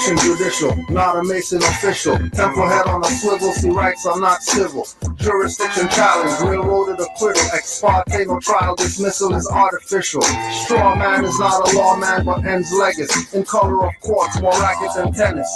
Jurisdiction judicial, not a Mason official. Temple head on a swivel, see rights are not civil. Jurisdiction challenge, railroaded acquittal. Ex parte, no trial, dismissal is artificial. Straw man is not a lawman, but ends legacy. In color of courts, more racket than tennis.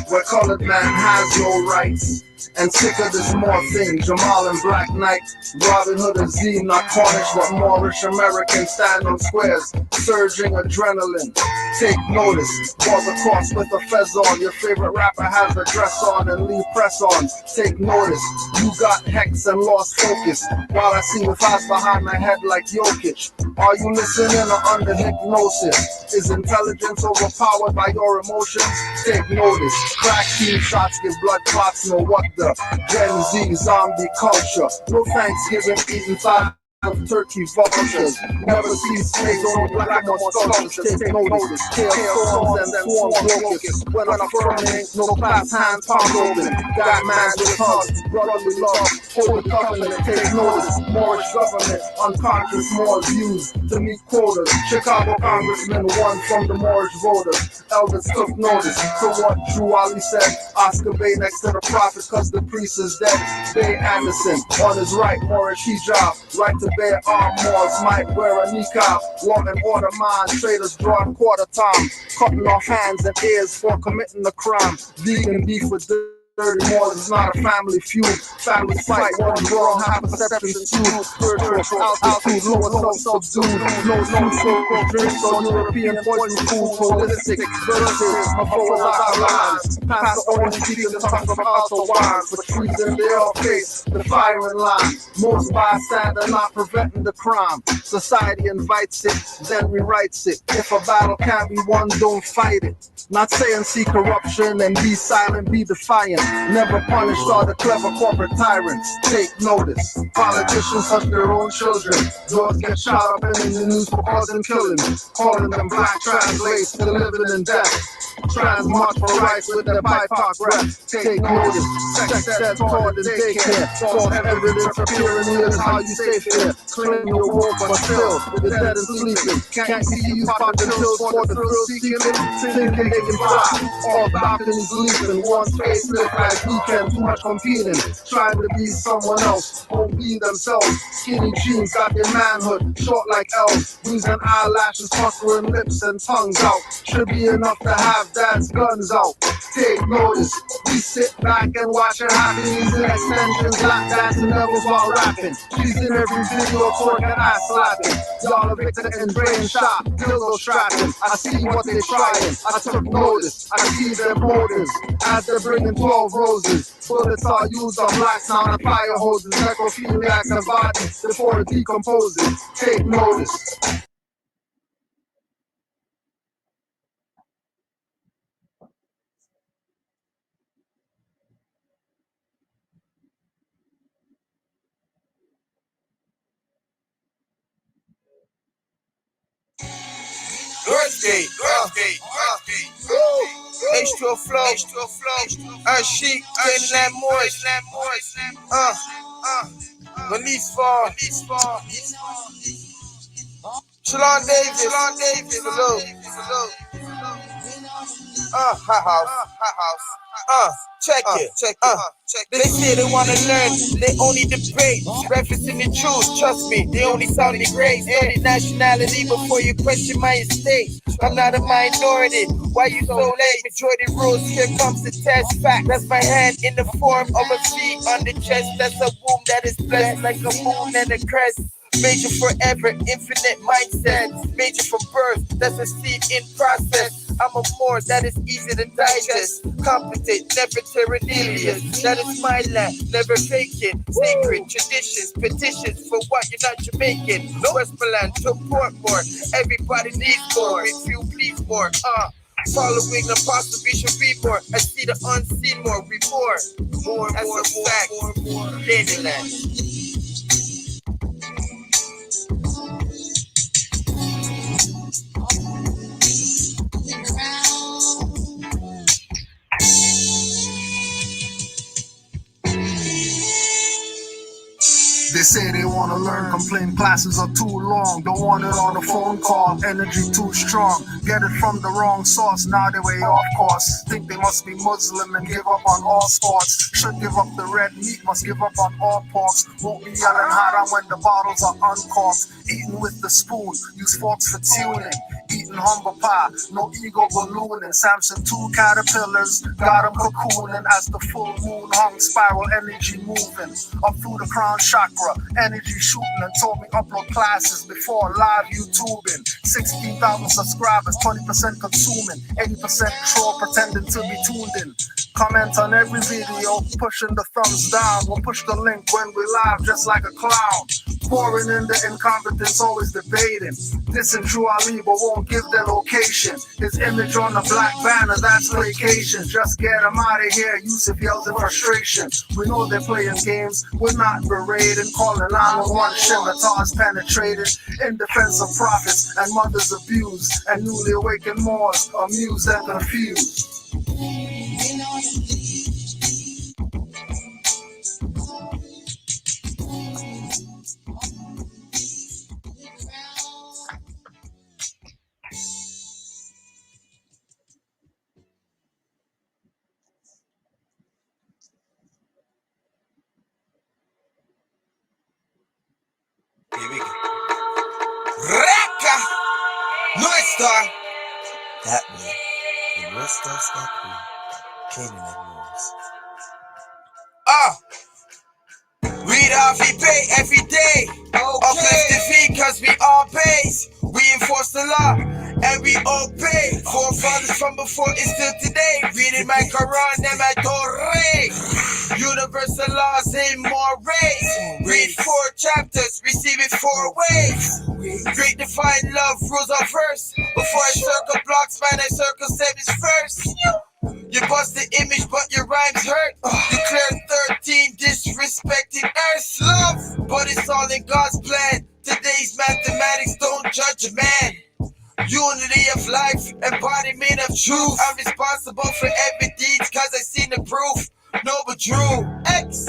Where colored man has no rights. And sick of this more thing, Jamal and Black Knight, Robin Hood and Z, not Cornish but Moorish American, stand on squares, surging adrenaline. Take notice, walk across with a fez on. Your favorite rapper has a dress on and leave press on. Take notice, you got hex and lost focus, while I see with eyes behind my head like Jokic. Are you listening or under hypnosis? Is intelligence overpowered by your emotions? Take notice, crack team shots give blood clots, know what the Gen Z zombie culture. No Thanksgiving eating side of turkey vultures. Never see snakes on black or sculptures. Take notice, tail storms and swarms locusts. When I'm affirming, no class hands palm open. That man's with hugs, brotherly love, holy covenant. Take notice, Moorish government, unconscious Moors used to meet quotas. Chicago congressman won from the Moorish voters. Elders took notice to what Drew Ali said. Oscar Bay next to the prophet, cause the priest is dead. Bay Anderson on his right, Moorish hijab, right to bear arm. Moors might wear a niqab. Law and order mind, traders drawing quarter time, cutting off hands and ears for committing the crime. Vegan beef with dirty Moors is not a family feud. Family fight, one's wrong, high perception skewed. Spiritual altitude, lower self-subdued. No so-called drinks or European poison food. Holistic verses, my foes out lines. Past the orange speaking tongues from alto wines. For treason, they all face the firing line. Most bystander not preventing the crime. Society invites it, then rewrites it. If a battle can't be won, don't fight it. Not saying see corruption and be silent, be defiant. Never punished all the clever corporate tyrants. Take notice, politicians hush their own children. Doors get shot up in the news for causing killings. Calling them black translates to living in death. Trans march for rights with their BIPOC breath. Take notice, sex ed taught in daycare. False evidence appearing is how you stay fair. Claim you're woke but still, the dead and sleeping. Can't see you popping pills for the thrill seeking. Thinking they can fly, all balconies leaping. One face lit like weekend, too much competing. Trying to be someone else, won't be themselves. Skinny jeans got their manhood, short like elves. Wings and eyelashes, puckering lips and tongues out. Should be enough to have dad's guns out. Take notice, we sit back and watch it happen. Using extensions, lap dancing levels while rapping. She's in every video, twerking ass slapping. Y'all are Victor and Dre and shot, dildo strapping. I see what they're trying, I took notice. I see their motives as they're bringing 12 roses. Bullets are used on blacks, now on fire hoses. Necrophiliacs and bodies before it decomposes. Take notice. Birthday, H2O flow, Chic, Canaanland Moors, Release Fall, Shalon Davis, salute, hot house, check it, they say they wanna learn, they only debate, referencing the truth, trust me, they only sound the grace, study nationality before you question my estate, I'm not a minority, why you so late, majority rules, here comes the test, fact, that's my hand in the form of a V on the chest, that's a womb that is blessed like a moon and a crest. Major forever, infinite mindset. Major from birth, that's a seed in process. I'm a more that is easy to digest. Competent, never Terranilius. That is my land, never vacant. Sacred traditions, petitions for what you're not Jamaican. Westmoreland to Portmore. Everybody needs more. If you please more, following the apostle, we should be more. I see the unseen more, we more. That's a fact. Canaanland. They say they wanna learn, complain classes are too long. Don't want it on a phone call, energy too strong. Get it from the wrong source, now they way off course. Think they must be Muslim and give up on all sports. Should give up the red meat, must give up on all porks. Won't be yelling harder when the bottles are uncorked. Eating with the spoon, use forks for tuning. Eating humble pie, no ego ballooning. Samson 2 caterpillars, got 'em cocooning. As the full moon hung, spiral energy moving. Up through the crown chakra, energy shooting. And told me upload classes before live YouTubing. 16,000 subscribers, 20% consuming. 80% troll pretending to be tuned in. Comment on every video, pushing the thumbs down. We'll push the link when we live just like a clown. Pouring in the incompetence, always debating. Dissing Drew Ali, but won't give their location. His image on the black banner, that's vacation. Just get him out of here, Yusuf yells in frustration. We know they're playing games, we're not berating. Calling 911, scimitars penetrated. In defense of prophets and mothers abused. And newly awakened Moors, amused and confused. Here we go. Raka! North Star! That way. The North Star's that way. Canaanland moves. Read off pay every day. Uplift the fee cause we all pays. We enforce the law and we obey. Forefathers from before is still today. Reading my Quran and my Torah. Universal laws in more rays. Read 4 chapters, receive it 4 ways. Great divine love rules on first. Before I circle blocks, man, I circle sevens first. You bust the image, but your rhymes hurt. Declare 13 disrespecting earth love, but it's all in God's plan. Today's mathematics don't judge a man. Unity of life, embodiment of truth. I'm responsible for every deed, cause I seen the proof. No, but Drew X,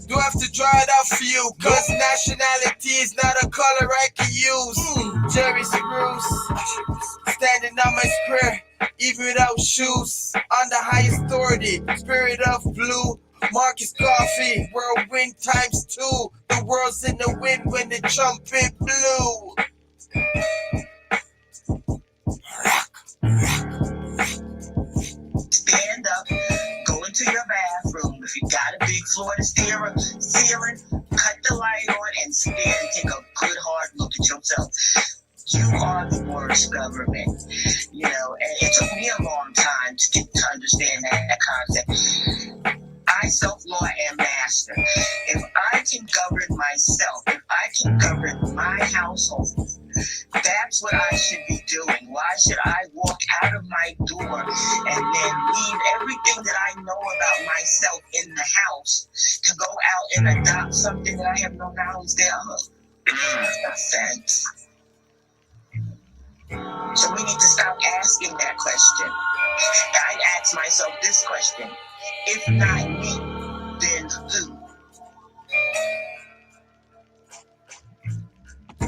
do I have to draw it out for you? Cause nationality is not a color I can use. Jerry Spruce, standing on my square, even without shoes. On the highest authority, spirit of blue. Marcus Coffee, whirlwind times 2. The world's in the wind when the trumpet blew. Stand up, go into your bathroom. If you got a big floor to ceiling, cut the light on and stand and take a good hard look at yourself. You are the worst government, you know, and it took me a long time to get to understand that concept. I self-law am master. If I can govern myself, if I can govern my household, that's what I should be doing. Why should I walk out of my door and then leave everything that I know about myself in the house to go out and adopt something that I have no knowledge thereof? Offense. So we need to stop asking that question. I ask myself this question: if not me, then who?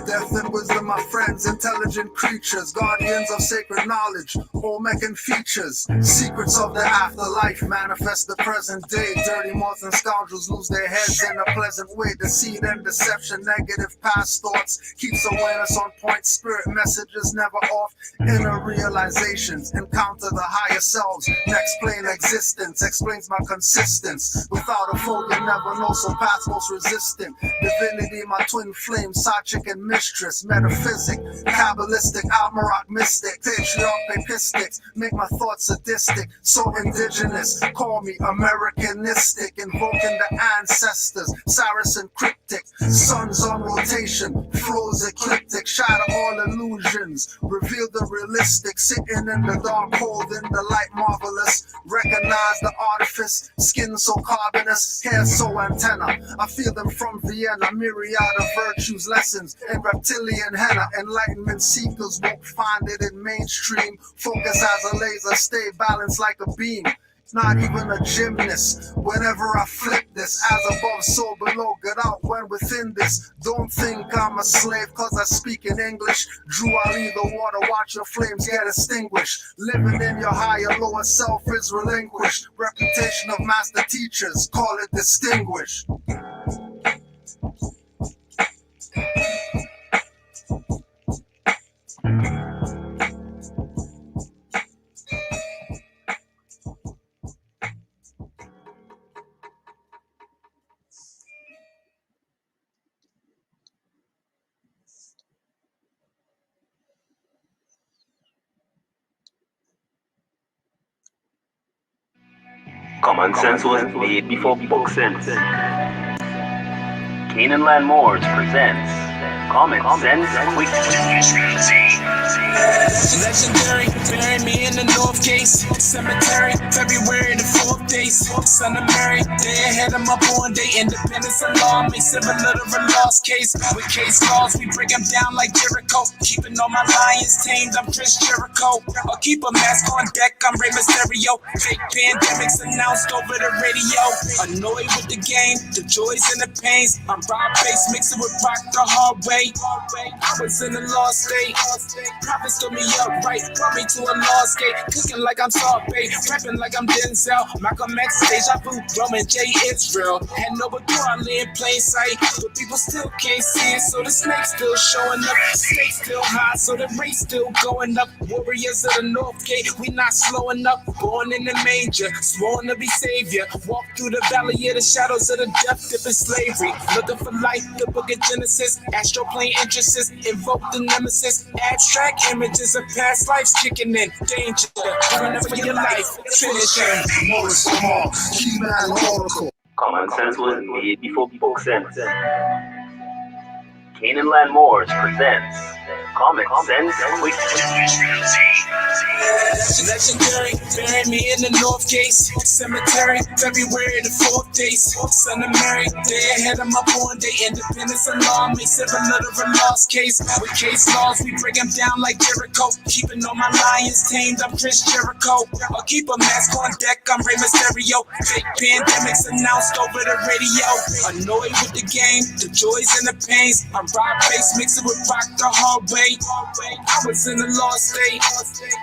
Death and wisdom, my friends, intelligent creatures, guardians of sacred knowledge, Olmecan features, secrets of the afterlife, manifest the present day. Dirty moths and scoundrels lose their heads in a pleasant way. Deceit and deception, negative past thoughts, keeps awareness on point, spirit messages never off. Inner realizations, encounter the higher selves, next plane existence, explains my consistence. Without a foe, you never know, so path most resistant. Divinity, my twin flame, side chick and mistress, metaphysic, kabbalistic, almaroc mystic, patriarch, papistics, make my thoughts sadistic, so indigenous, call me Americanistic, invoking the ancestors, Saracen cryptic, suns on rotation, flows ecliptic, shatter all illusions, reveal the realistic, sitting in the dark, holding the light marvelous, recognize the artifice, skin so carbonous, hair so antenna, I feel them from Vienna, myriad of virtues, lessons, and reptilian henna, enlightenment seekers won't find it in mainstream. Focus as a laser, stay balanced like a beam. not even a gymnast. Whenever I flip this, as above, so below, get out when within this. Don't think I'm a slave, cause I speak in English. Drew, I'll leave the water, watch your flames get extinguished. Living in your higher, lower self is relinquished. Reputation of master teachers, call it distinguished. Common sense was made before book sense. Canaanland Moors presents Common Sense Quick. Legendary, bury me in the North Case Cemetery, February the 4th day. Son of Mary, day ahead of my born day. Independence of law makes it a little of a lost case. With case laws, we break them down like Jericho. Keeping all my lions tamed, I'm Chris Jericho. I'll keep a mask on deck, I'm Rey Mysterio. Fake pandemics announced over the radio. Annoyed with the game, the joys and the pains. I'm Rob Bass, mixing with rock the hard way. I was in a lost state. Prophets told me up right, brought me to a lost gate. Cooking like I'm Saute, rapping like I'm Denzel. Malcolm X, Deja Vu, Roman J. Israel. Had no but I lay in plain sight, but people still can't see it. So the snake's still showing up, stakes still high, so the rate's still going up. Warriors of the North Gate, we not slowing up. Born in the manger, sworn to be savior. Walk through the valley of the shadows of the death dip in slavery. Looking for life, the book of Genesis. Astro plane entrances, invoke the nemesis. Abstract images of past lives kicking in. Danger, running for your life. Finishing. Morris Lamar, key man oracle. Common sense was made before book sense. Canaanland Moors presents Common Sense Quick. Legendary, bury me in the North Case Cemetery, February the 4th day. Son of Mary, day ahead of my born day. Independence of law makes it a little of a lost case. With case laws, we break them down like Jericho. Keeping all my lions tamed, I'm Chris Jericho. I'll keep a mask on deck, I'm Rey Mysterio. Fake pandemics announced over the radio. Annoyed with the game, the joys and the pains. I'm Rob Bass, mixing with rock the hard way. I was in a lost state.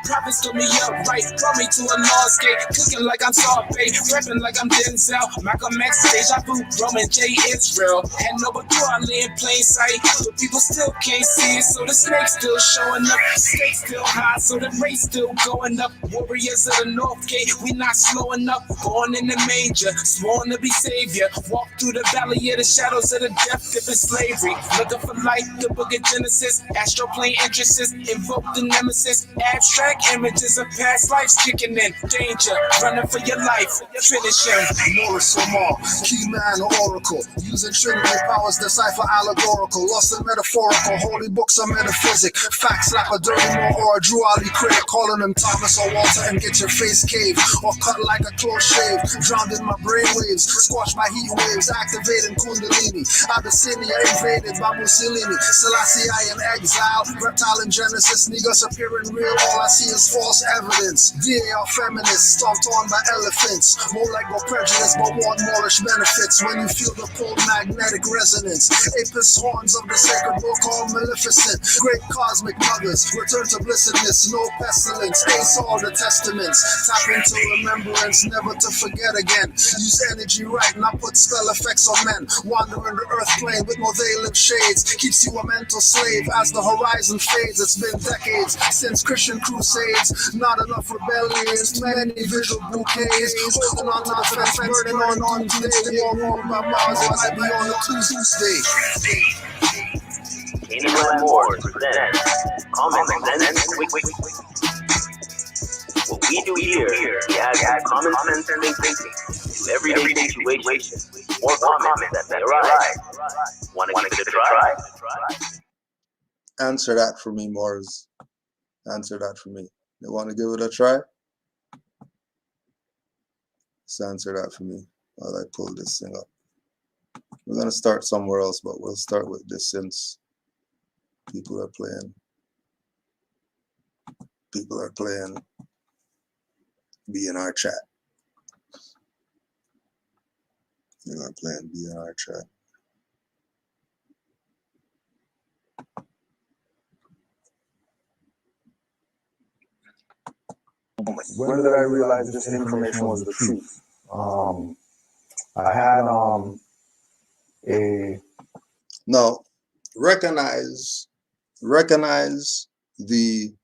Prophets told me up right, brought me to a lost gate. Cooking like I'm Saute, rapping like I'm Denzel. Malcolm X, Deja Vu, Roman J. Israel. Had no but I lay in plain sight, but people still can't see it. So the snake's still showing up, stakes still high, so the rate's still going up. Warriors of the North Gate, we not slowing up. Born in the manger, sworn to be savior. Walk through the valley of the shadows of the death dip in slavery. Looking for life, the book of Genesis. Astro plane entrances, invoke the nemesis. Abstract images of past lives kicking in. Danger, running for your life. Finishing. Morris Lamar, key man oracle. Using Trinity powers, decipher allegorical. Lost in metaphorical, holy books of metaphysic. Facts like a dirty more or a Drew Ali critic. Calling him Thomas or Walter and get your face caved. Or cut like a close shave. Drowned in my brainwaves, squashed by heat waves. Activating Kundalini. Abyssinia invaded by Mussolini. Selassie I in exile. Reptile in Genesis. Niggas appearing real. All I see is false evidence. DA are feminists, stomped on by elephants. More like no prejudice, but want Moorish benefits. When you feel the cold magnetic resonance. Apis horns of the sacred book called Maleficent. Great cosmic mothers, return to blessedness, no pestilence. Ace all the testaments. Tap into remembrance, never to forget again. Use energy right, not put spell effects on men. Wandering the earth plane with no veil of shades. Keeps you a mental slave as the horizon fades. It's been decades since Christian crusades. Not enough rebellions, many visual bouquets. Holding on to the fence, burning on Tuesday. More ruled by Mars, might be on a Tuesday. Canaanland Moors presents Common Sense Quick. What we do here, we add common sense thinking to everyday situations or comments that may arise. Want to give it a try? Answer that for me, Morris. Answer that for me. You want to give it a try? Just answer that for me while I pull this thing up. We're going to start somewhere else, but we'll start with this since people are playing. People are playing. Be in our chat. You're not playing BR chat. When did I realize this information was the truth? I had a Now, recognize the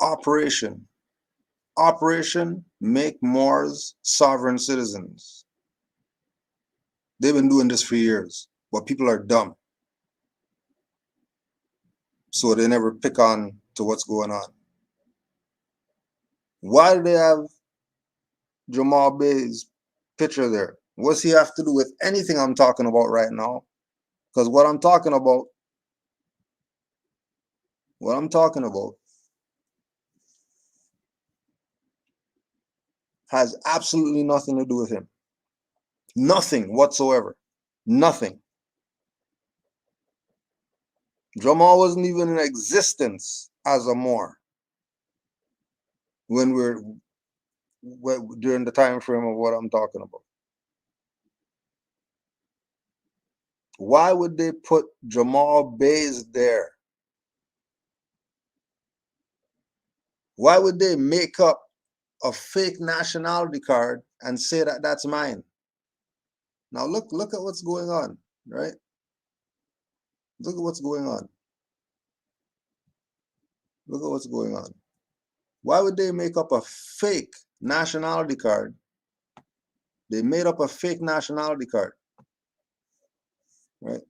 operation. Operation Make Moors Sovereign Citizens. They've been doing this for years, but people are dumb. So they never pick on to what's going on. Why do they have Jamal Bay's picture there? What's he have to do with anything I'm talking about right now? Because what I'm talking about has absolutely nothing to do with him. Nothing whatsoever. Nothing. Jamal wasn't even in existence as a Moor when during the time frame of what I'm talking about. Why would they put Jamal Bays there? Why would they make up a fake nationality card and say that that's mine? Now look at what's going on, right? Look at what's going on. Look at what's going on. Why would they make up a fake nationality card? They made up a fake nationality card, right?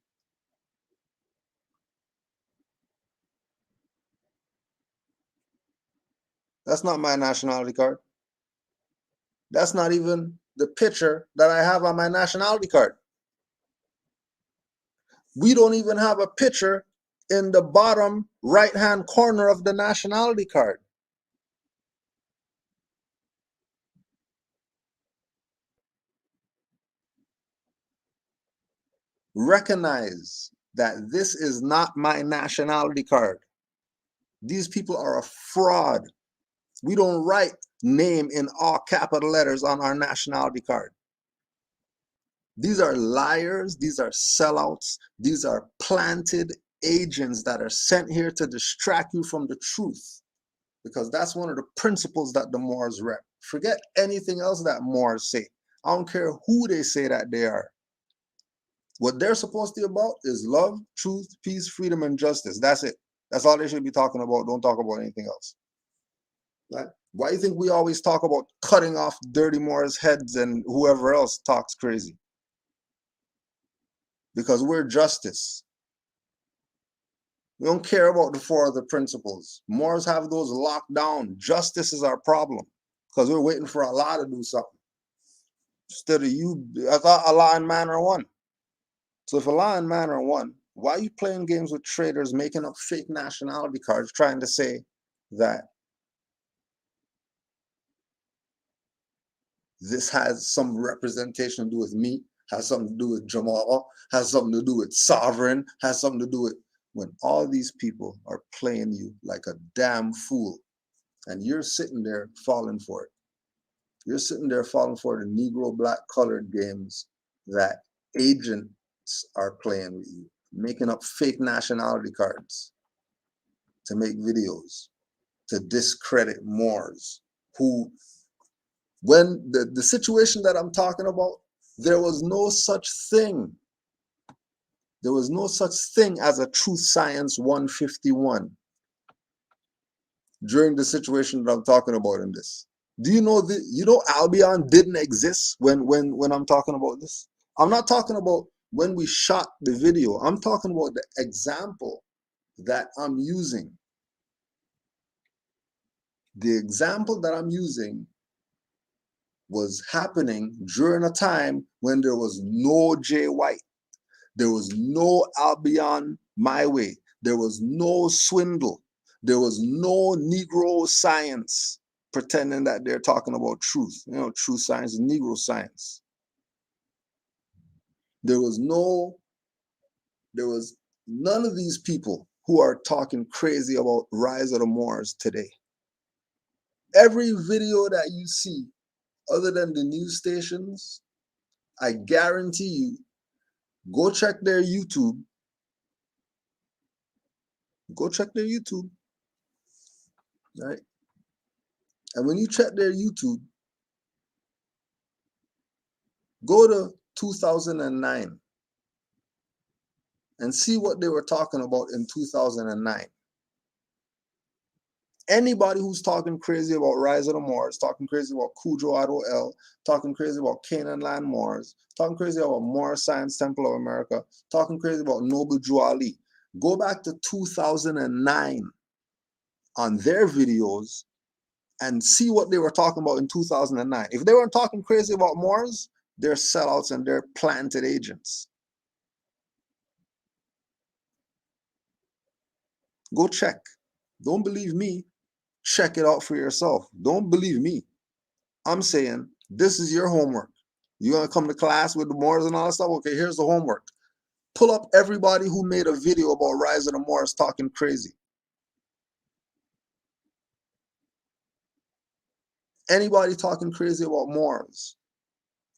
That's not my nationality card. That's not even the picture that I have on my nationality card. We don't even have a picture in the bottom right-hand corner of the nationality card. Recognize that this is not my nationality card. These people are a fraud. We don't write name in all capital letters on our nationality card. These are liars. These are sellouts. These are planted agents that are sent here to distract you from the truth, because that's one of the principles that the Moors rep. Forget anything else that Moors say. I don't care who they say that they are. What they're supposed to be about is love, truth, peace, freedom, and justice. That's it. That's all they should be talking about. Don't talk about anything else. Right? Why do you think we always talk about cutting off dirty Moors' heads and whoever else talks crazy? Because we're justice. We don't care about the four other principles. Moors have those locked down. Justice is our problem, because we're waiting for Allah to do something. Instead of you, I thought Allah and man are one. So if Allah and man are one, why are you playing games with traders, making up fake nationality cards, trying to say that this has some representation to do with me, has something to do with Jamal, has something to do with sovereign, has something to do with, when all these people are playing you like a damn fool, and you're sitting there falling for it. You're sitting there falling for the Negro black colored games that agents are playing with you, making up fake nationality cards to make videos, to discredit Moors, who, when the situation that I'm talking about, there was no such thing. There was no such thing as a Truth Science 151 during the situation that I'm talking about in this. Do you know that, you know, Albion didn't exist when I'm talking about this? I'm not talking about when we shot the video. I'm talking about the example that I'm using. The example that I'm using was happening during a time when there was no Jay White. There was no Albion My Way. There was no swindle. There was no Negro science pretending that they're talking about truth. You know, true science is Negro science. There was none of these people who are talking crazy about rise of the Moors today. Every video that you see, other than the news stations, I guarantee you, go check their YouTube. Go check their YouTube, right? And when you check their YouTube, go to 2009 and see what they were talking about in 2009. Anybody who's talking crazy about Rise of the Moors, talking crazy about Cujo Ado El, talking crazy about Canaanland Moors, talking crazy about Moor Science Temple of America, talking crazy about Noble Drew Ali, go back to 2009 on their videos and see what they were talking about in 2009. If they weren't talking crazy about Moors, they're sellouts and they're planted agents. Go check. Don't believe me. Check it out for yourself. Don't believe me. I'm saying this is your homework. You're going to come to class with the Moors and all that stuff? Okay, here's the homework. Pull up everybody who made a video about Rise of the Moors talking crazy. Anybody talking crazy about Moors?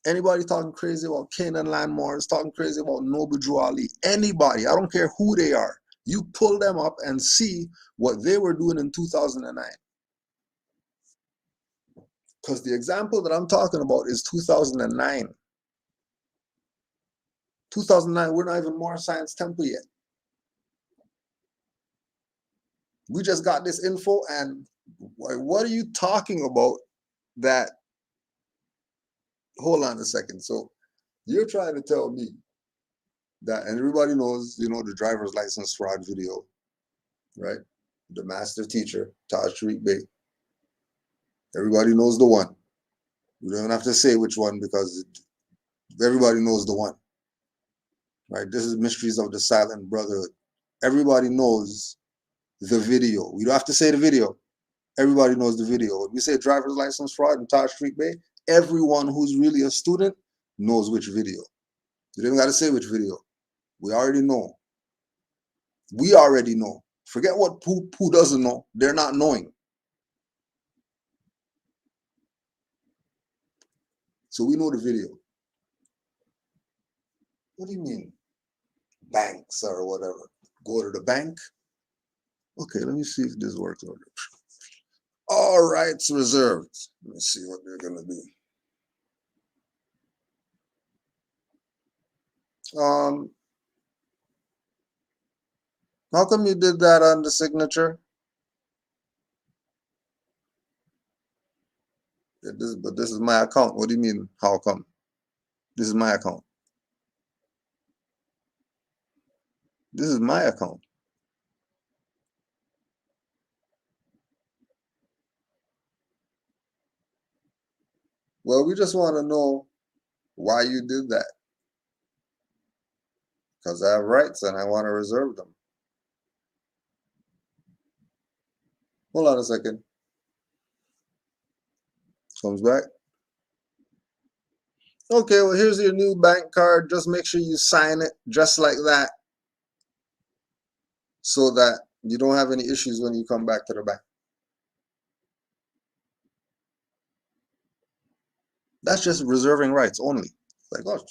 Anybody talking crazy about Canaanland Moors, talking crazy about Noble Drew Ali? Anybody, I don't care who they are. You pull them up and see what they were doing in 2009. Because the example that I'm talking about is 2009. 2009, we're not even Moor Science Temple yet. We just got this info, and what are you talking about that? Hold on a second. So you're trying to tell me that, and everybody knows, the driver's license fraud video, right? The master teacher, Taj Tariq Bey. Everybody knows the one. We don't have to say which one because everybody knows the one, right? This is Mysteries of the Silent Brotherhood. Everybody knows the video. We don't have to say the video. Everybody knows the video. When we say driver's license fraud in Taj Tariq Bey, everyone who's really a student knows which video. You don't got to say which video. We already know. We already know. Forget what who doesn't know. They're not knowing. So we know the video. What do you mean? Banks or whatever. Go to the bank. Okay, let me see if this works. All rights reserved. Let me see what they're gonna do. How come you did that on the signature? But this is my account. What do you mean, how come? This is my account. This is my account. Well, we just want to know why you did that. Because I have rights and I want to reserve them. Hold on a second. Comes back. Okay, well, here's your new bank card. Just make sure you sign it just like that so that you don't have any issues when you come back to the bank. That's just reserving rights only. Like, oh,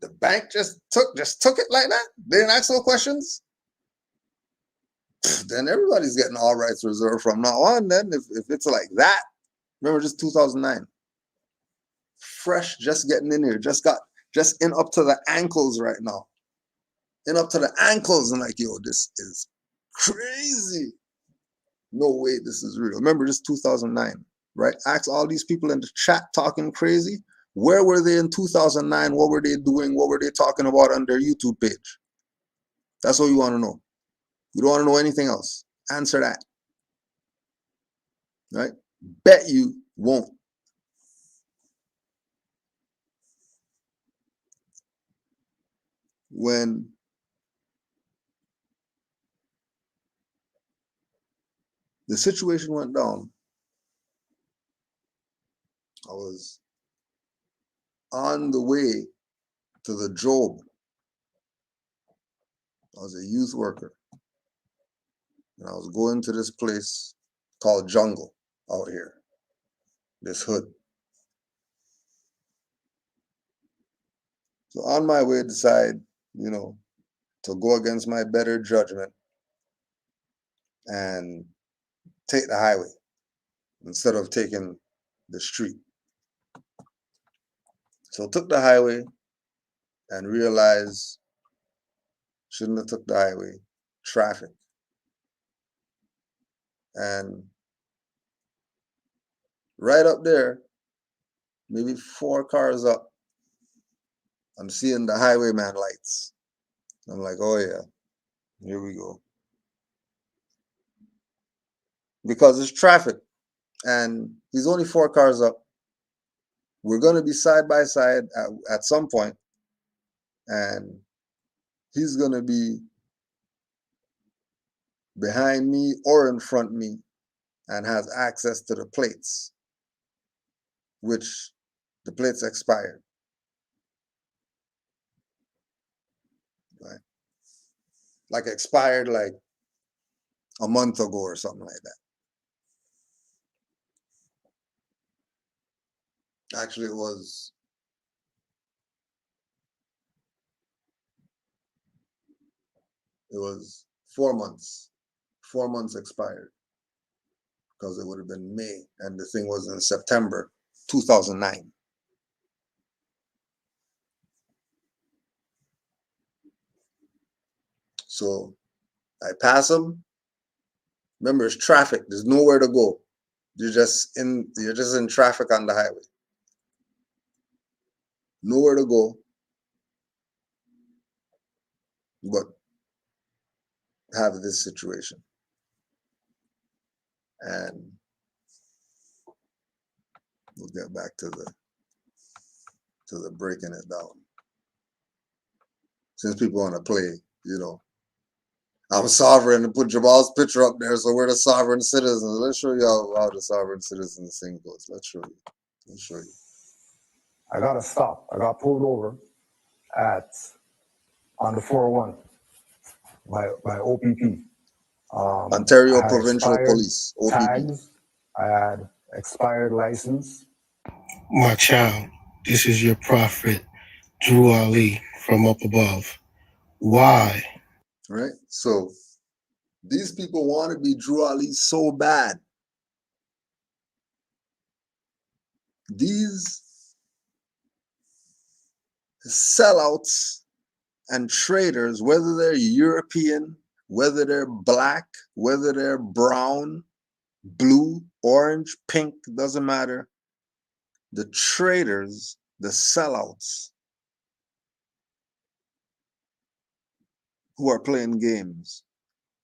the bank just took it like that? They didn't ask no questions? Then everybody's getting all rights reserved from now on then, if it's like that. Remember, just 2009. Fresh, just getting in here, just in up to the ankles right now. In up to the ankles, and like, yo, this is crazy. No way this is real. Remember, this 2009, right? Ask all these people in the chat talking crazy. Where were they in 2009? What were they doing? What were they talking about on their YouTube page? That's what you want to know. You don't want to know anything else. Answer that. Right? Bet you won't. When the situation went down, I was on the way to the Job. I was a youth worker. And I was going to this place called Jungle. out here, this hood. So on my way, decide, to go against my better judgment and take the highway instead of taking the street. So took the highway and realized shouldn't have took the highway, traffic. And right up there, maybe 4 cars up, I'm seeing the highwayman lights. I'm like, oh yeah, here we go. Because it's traffic and he's only 4 cars up. We're going to be side by side at some point, and he's going to be behind me or in front of me and has access to the plates, which the plates expired. Right? Like expired like a month ago or something like that. Actually, it was 4 months. 4 months expired because it would have been May, and the thing was in September 2009. So I pass him. Remember, it's traffic. There's nowhere to go. You're just in traffic on the highway. Nowhere to go but have this situation. And we'll get back to the breaking it down. Since people want to play, I'm sovereign and put Jamal's picture up there, so we're the sovereign citizens. Let's show you how the sovereign citizens thing goes. Let's show you. I got to stop. I got pulled over on the 401 by OPP. Ontario Provincial Police, OPP. Tags. I had expired license. My child, this is your prophet, Drew Ali, from up above. Why? Right? So these people want to be Drew Ali so bad. These sellouts and traitors, whether they're European, whether they're black, whether they're brown, blue, orange, pink, doesn't matter. The traitors, the sellouts who are playing games.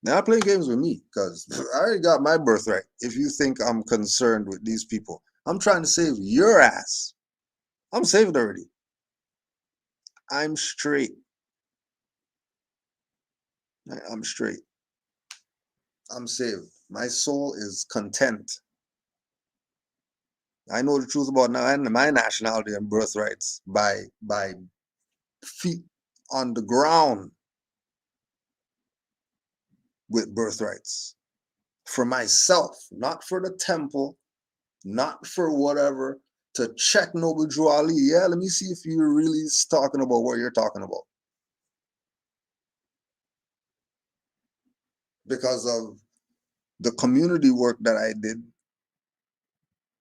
They're not playing games with me because I already got my birthright. If you think I'm concerned with these people, I'm trying to save your ass. I'm saved already. I'm straight. I'm straight. I'm saved. My soul is content. I know the truth about my nationality and birthrights by feet on the ground with birthrights for myself, not for the temple, not for whatever, to check Noble Drew Ali. Yeah, let me see if you're really talking about what you're talking about. Because of the community work that I did.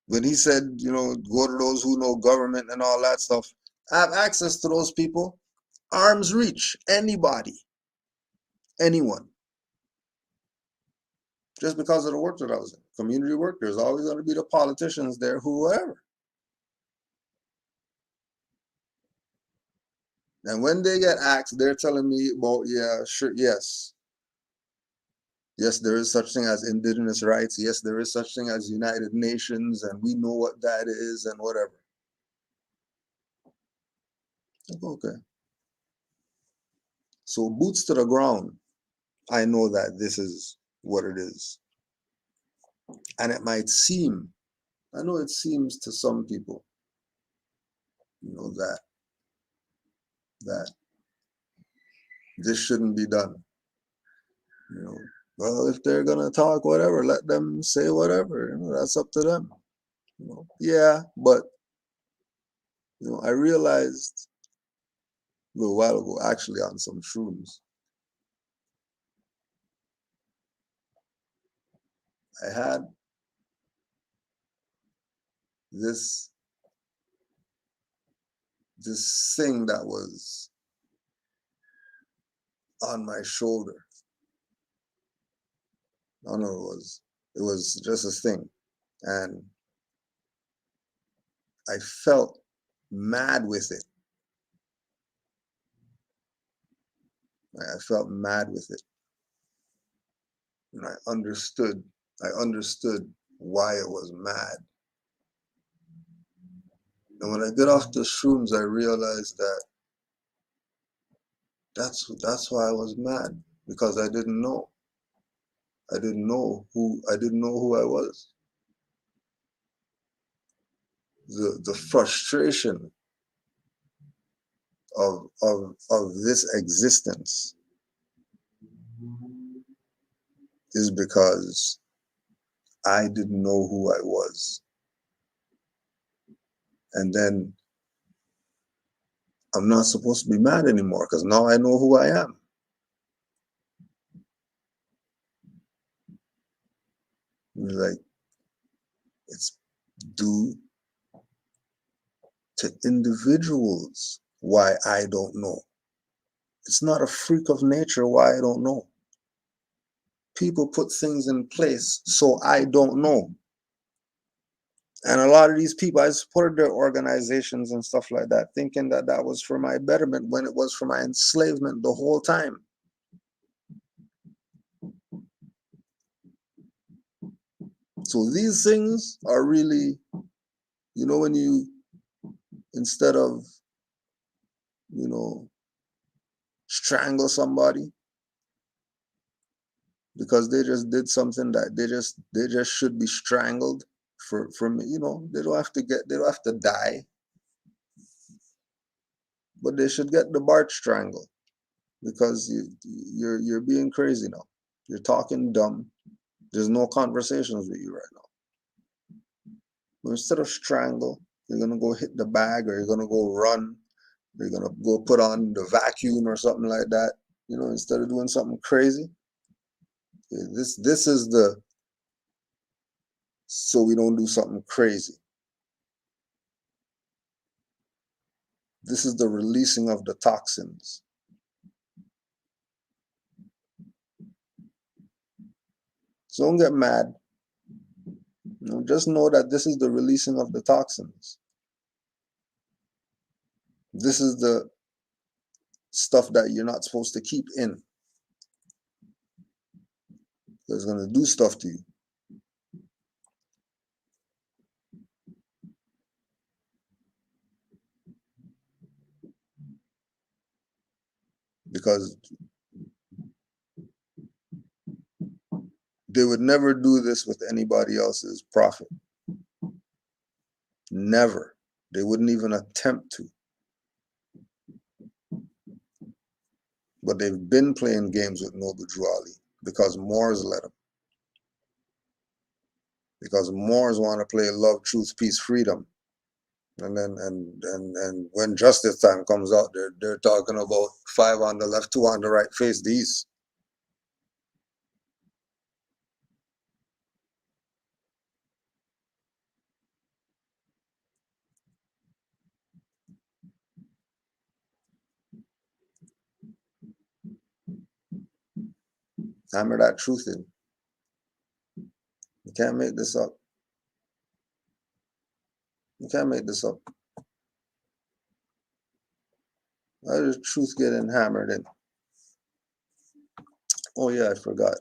When he said, go to those who know government and all that stuff, I have access to those people. Arm's reach, anybody, anyone. Just because of the work that I was in. Community work, there's always going to be the politicians there, whoever. And when they get asked, they're telling me about, yeah, sure, yes. Yes, there is such thing as indigenous rights. Yes, there is such thing as United Nations, and we know what that is and whatever. Okay. So boots to the ground, I know that this is what it is. And it might seem, I know it seems to some people, that this shouldn't be done. Well, if they're gonna talk whatever, let them say whatever. That's up to them. Yeah, but I realized a little while ago, actually, on some shrooms, I had this thing that was on my shoulder. I don't know what it was. It was just a thing, and I felt mad with it. I felt mad with it, and I understood. I understood why it was mad. And when I got off the shrooms, I realized that that's why I was mad, because I didn't know. I didn't know who I was. The frustration of this existence is because I didn't know who I was. And then I'm not supposed to be mad anymore because now I know who I am. Like, it's due to individuals why I don't know. It's not a freak of nature why I don't know. People put things in place so I don't know. And a lot of these people, I supported their organizations and stuff like that, thinking that that was for my betterment when it was for my enslavement the whole time. So these things are really, when you, instead of, strangle somebody because they just did something that they just should be strangled for me, they don't have to die, but they should get the Bart strangle because you're being crazy now. You're talking dumb. There's no conversations with you right now. But instead of strangle, you're gonna go hit the bag, or you're gonna go run, or you're gonna go put on the vacuum or something like that. Instead of doing something crazy. This is the so we don't do something crazy. This is the releasing of the toxins. So don't get mad. Just know that this is the releasing of the toxins. This is the stuff that you're not supposed to keep in. It's going to do stuff to you. Because they would never do this with anybody else's profit. Never. They wouldn't even attempt to. But they've been playing games with Noble Drew Ali because Moors let them. Because Moors want to play love, truth, peace, freedom. And then and when justice time comes out, they're talking about 5 on the left, 2 on the right, face the east. Hammer that truth in. You can't make this up. You can't make this up. How does truth getting hammered in? Oh yeah, I forgot.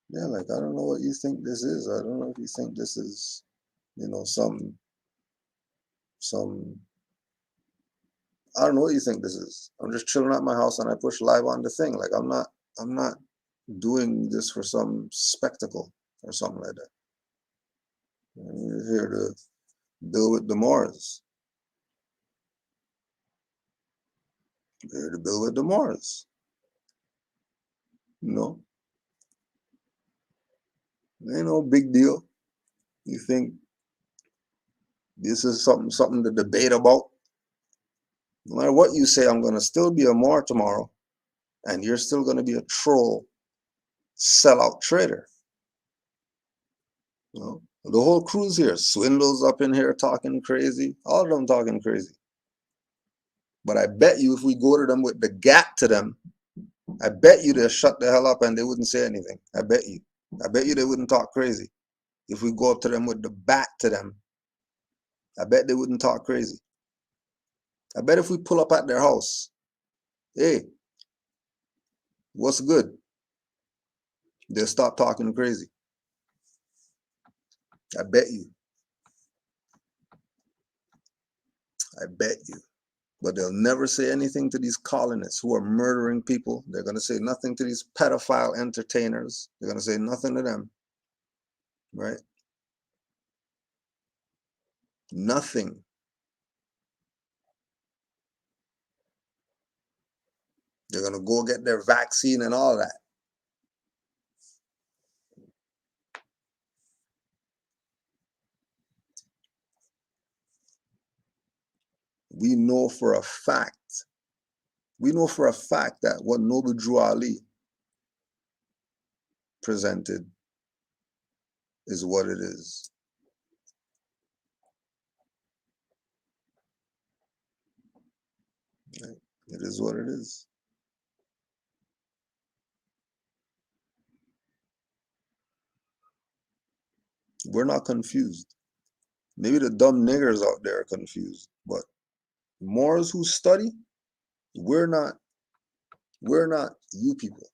Yeah, like, I don't know what you think this is. I don't know if you think this is, some, I don't know what you think this is. I'm just chilling at my house and I push live on the thing. Like, I'm not doing this for some spectacle or something like that. You're here to deal with the Moors. You're here to deal with the Moors. No, ain't no big deal. You think this is something to debate about? No matter what you say, I'm gonna still be a Moor tomorrow, and you're still gonna be a troll, sellout trader. You know? The whole crew's here. Swindle's up in here talking crazy. All of them talking crazy. But I bet you if we go to them with the gap to them, I bet you they'll shut the hell up and they wouldn't say anything. I bet you. I bet you they wouldn't talk crazy. If we go up to them with the bat to them, I bet they wouldn't talk crazy. I bet if we pull up at their house, hey, what's good? They'll stop talking crazy. I bet you. I bet you. But they'll never say anything to these colonists who are murdering people. They're going to say nothing to these pedophile entertainers. They're going to say nothing to them. Right? Nothing. They're going to go get their vaccine and all that. We know for a fact that what Noble Drew Ali presented is what it is. Right? It is what it is. We're not confused. Maybe the dumb niggers out there are confused, but Moors who study, we're not you people.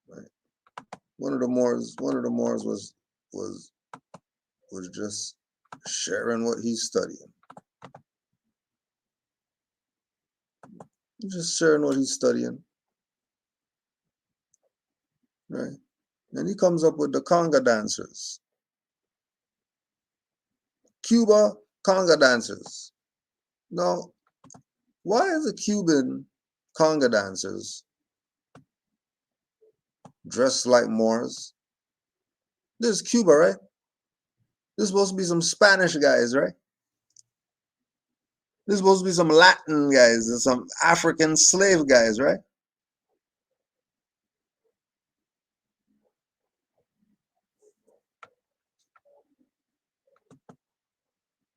Right? One of the Moors was just sharing what he's studying. Just sharing what he's studying. Right? And he comes up with the conga dancers. Cuba conga dancers. Now, why is the Cuban conga dancers dressed like Moors? This is Cuba, right? This is supposed to be some Spanish guys, right? This is supposed to be some Latin guys and some African slave guys, right?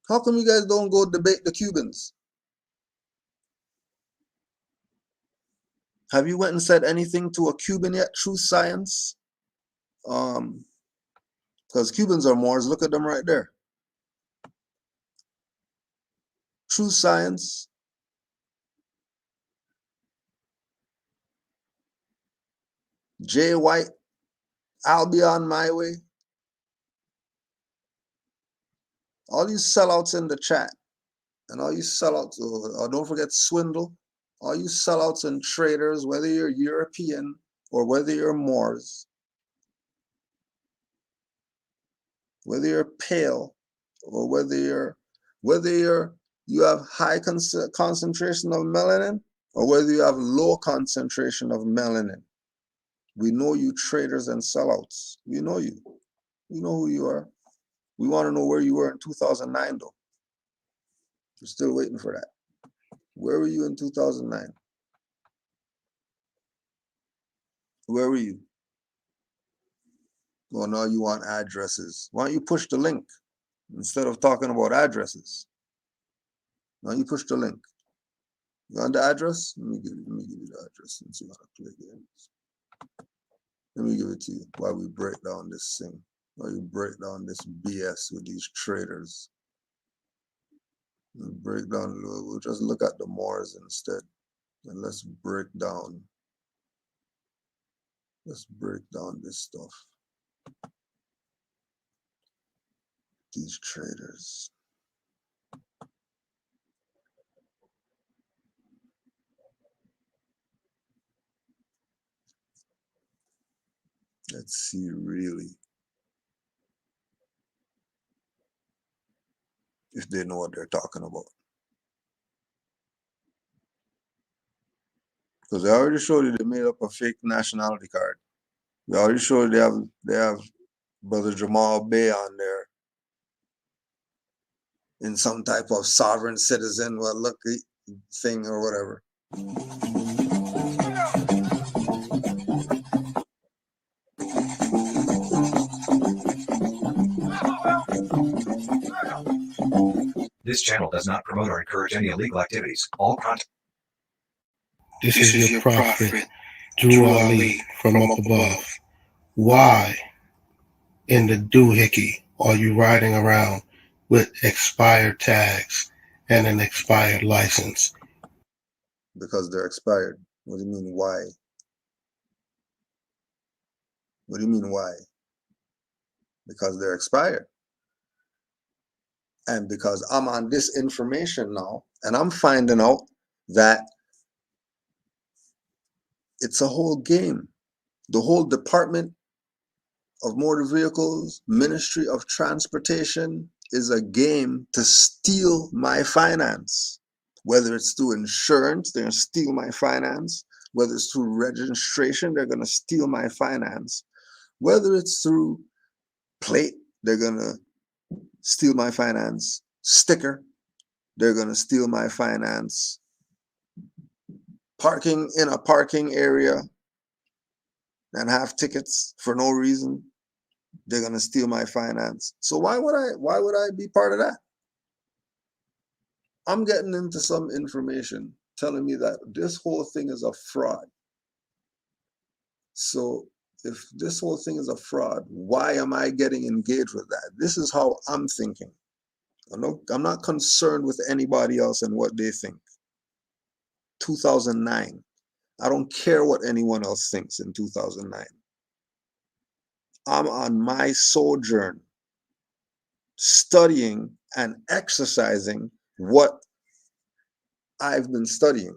How come you guys don't go debate the Cubans? Have you went and said anything to a Cuban yet? True science? Because Cubans are Moors. Look at them right there. True science. Jay White. I'll be on my way. All you sellouts in the chat. And all you sellouts, don't forget Swindle. All you sellouts and traders, whether you're European or whether you're Moors, whether you're pale or whether you have high concentration of melanin or whether you have low concentration of melanin. We know you traders and sellouts. We know you. We know who you are. We want to know where you were in 2009, though. We're still waiting for that. Where were you in 2009? Where were you? Well, now you want addresses. Why don't you push the link instead of talking about addresses? Now you push the link. You want the address? Let me give you the address since you want to play games. Let me give it to you while we break down this thing. While you break down this BS with these traders. We'll just look at the Moors instead. And let's break down this stuff. These traders. Let's see, really, if they know what they're talking about. Because they already showed you they made up a fake nationality card. They already showed you they have Brother Jamal Bay on there in some type of sovereign citizen, well, look thing or whatever. This channel does not promote or encourage any illegal activities. All content. This is your prophet, Drew Ali, from up above. Why in the doohickey are you riding around with expired tags and an expired license? Because they're expired. What do you mean, why? What do you mean, why? Because they're expired. And because I'm on this information now, and I'm finding out that it's a whole game. The whole Department of Motor Vehicles, Ministry of Transportation is a game to steal my finance. Whether it's through insurance, they're going to steal my finance. Whether it's through registration, they're going to steal my finance. Whether it's through plate, they're going to steal my finance. Sticker, they're going to steal my finance. Parking in a parking area and have tickets for no reason, they're going to steal my finance. So why would I be part of that? I'm getting into some information telling me that this whole thing is a fraud. So if this whole thing is a fraud, why am I getting engaged with that? This is how I'm thinking. I'm not concerned with anybody else and what they think. 2009. I don't care what anyone else thinks in 2009. I'm on my sojourn, studying and exercising what I've been studying.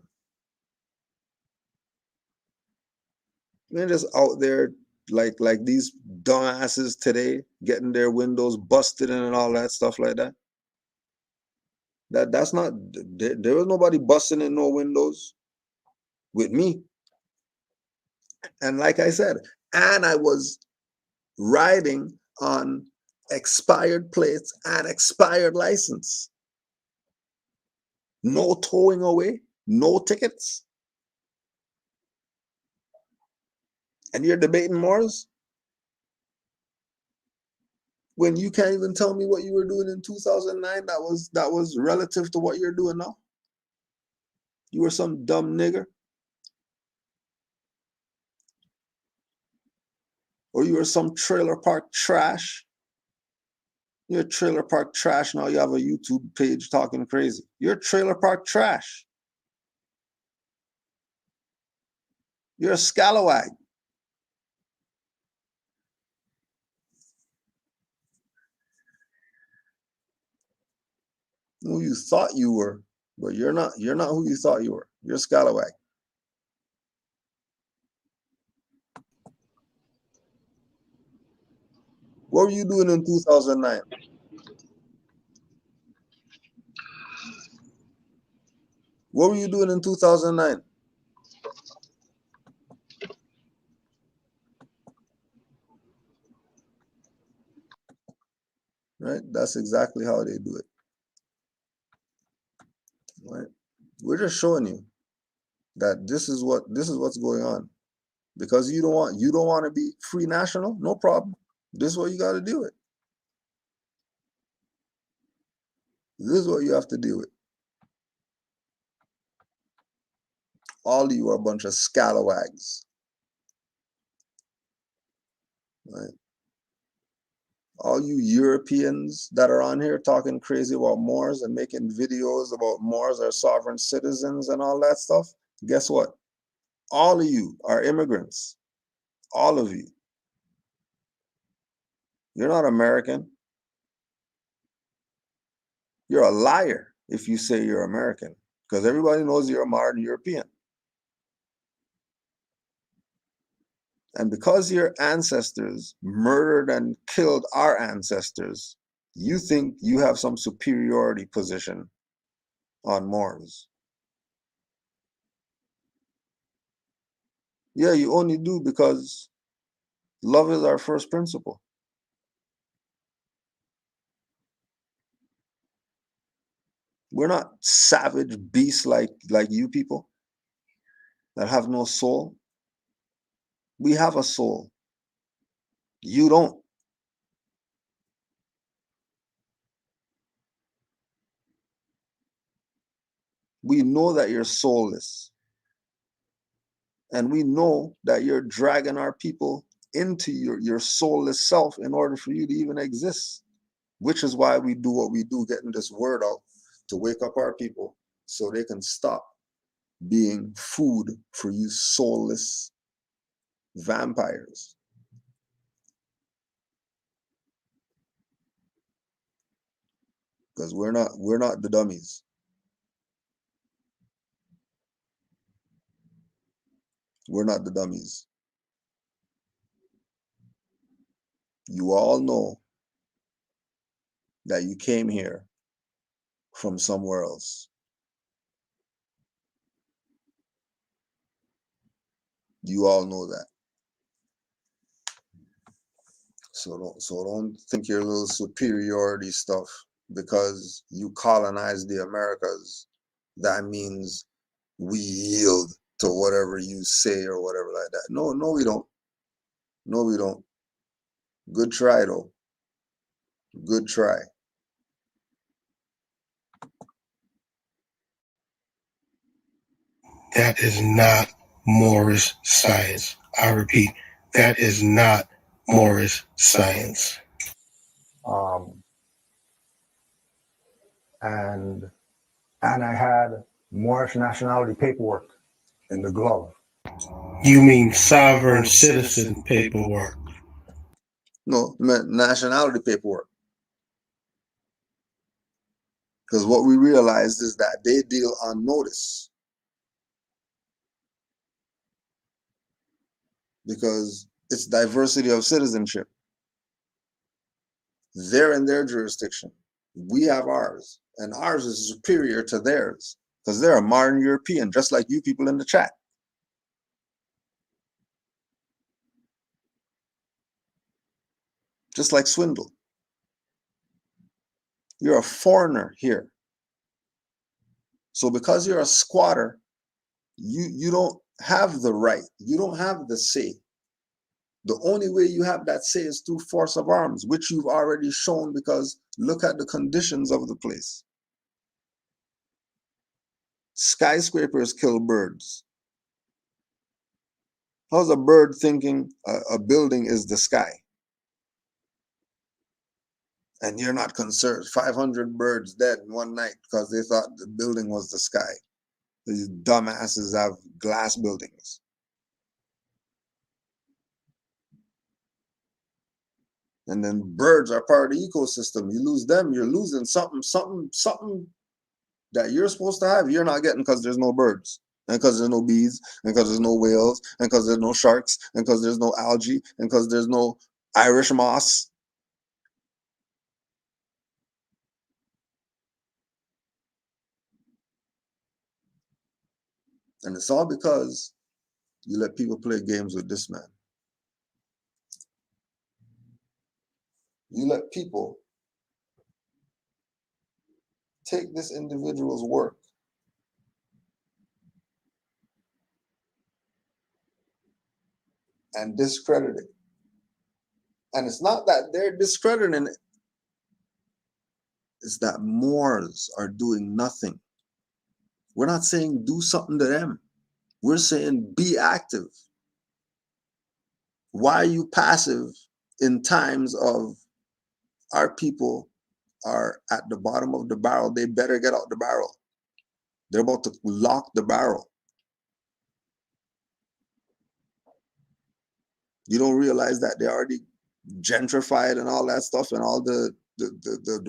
They're just out there like these dumbasses today, getting their windows busted in and all that stuff like that. That's not, there was nobody busting in no windows with me. And like I said, and I was riding on expired plates and expired license. No towing away, no tickets. And you're debating Mars? When you can't even tell me what you were doing in 2009 that was relative to what you're doing now? You were some dumb nigger? Or you were some trailer park trash? You're a trailer park trash now. You have a YouTube page talking crazy. You're trailer park trash. You're a scalawag. Who you thought you were, but you're not who you thought you were. You're a scalawag. What were you doing in 2009? What were you doing in 2009? Right? That's exactly how they do it. Right? We're just showing you that this is what's going on. Because you don't want to be free national, no problem. This is what you got to deal with. This is what you have to deal with. All of you are a bunch of scalawags. Right? All you Europeans that are on here talking crazy about Moors and making videos about Moors are sovereign citizens and all that stuff, guess what? All of you are immigrants. All of you. You're not American. You're a liar if you say you're American, because everybody knows you're a modern European. And because your ancestors murdered and killed our ancestors, you think you have some superiority position on Moors. Yeah, you only do because love is our first principle. We're not savage beasts like you people that have no soul. We have a soul. You don't. We know that you're soulless. And we know that you're dragging our people into your soulless self in order for you to even exist, which is why we do what we do, getting this word out to wake up our people so they can stop being food for you soulless vampires. Because we're not the dummies. We're not the dummies. You all know that you came here from somewhere else. You all know that. So don't think your little superiority stuff because you colonized the Americas. That means we yield to whatever you say or whatever like that. No, we don't. No, we don't. Good try though. Good try. That is not Moorish science. I repeat, that is not Moorish science. And I had Moorish nationality paperwork in the glove. You mean sovereign citizen paperwork? No, nationality paperwork. Because what we realized is that they deal on notice. Because it's diversity of citizenship. They're in their jurisdiction. We have ours. And ours is superior to theirs. Because they're a modern European, just like you people in the chat. Just like Swindle. You're a foreigner here. So because you're a squatter, you don't have the right. You don't have the say. The only way you have that say is through force of arms, which you've already shown because look at the conditions of the place. Skyscrapers kill birds. How's a bird thinking a building is the sky? And you're not concerned. 500 birds dead in one night because they thought the building was the sky. These dumbasses have glass buildings. And then birds are part of the ecosystem. You lose them, you're losing something that you're supposed to have. You're not getting because there's no birds, and because there's no bees, and because there's no whales, and because there's no sharks, and because there's no algae, and because there's no Irish moss. And it's all because you let people play games with this man. You let people take this individual's work and discredit it. And it's not that they're discrediting it. It's that Moors are doing nothing. We're not saying do something to them. We're saying be active. Why are you passive in times of our people are at the bottom of the barrel? They better get out the barrel. They're about to lock the barrel. You don't realize that they already gentrified and all that stuff, and all the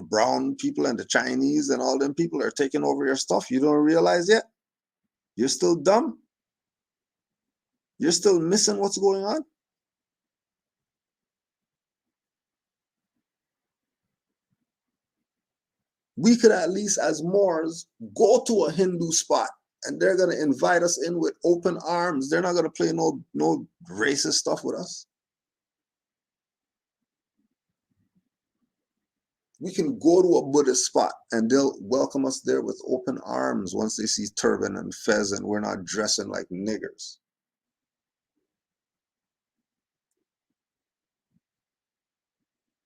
brown people and the Chinese and all them people are taking over your stuff. You don't realize yet? You're still dumb? You're still missing what's going on? We could at least, as Moors, go to a Hindu spot and they're going to invite us in with open arms. They're not going to play no racist stuff with us. We can go to a Buddhist spot and they'll welcome us there with open arms once they see turban and fez and we're not dressing like niggers.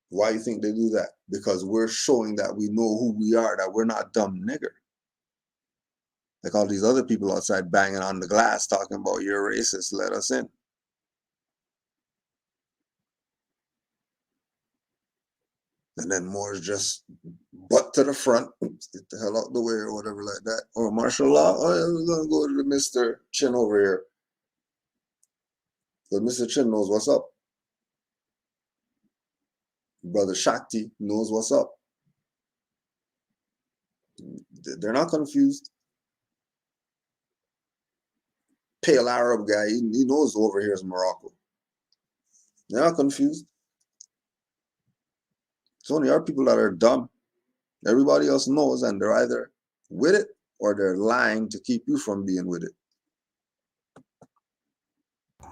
Why do you think they do that? Because we're showing that we know who we are, that we're not dumb nigger. Like all these other people outside banging on the glass talking about you're racist, let us in. And then Moore's just butt to the front, get the hell out the way or whatever like that. Or martial law, oh yeah, we're gonna go to the Mr. Chin over here. But Mr. Chin knows what's up. Brother Shakti knows what's up. They're not confused. Pale Arab guy, he knows over here is Morocco. They're not confused. It's only our people that are dumb. Everybody else knows, and they're either with it or they're lying to keep you from being with it.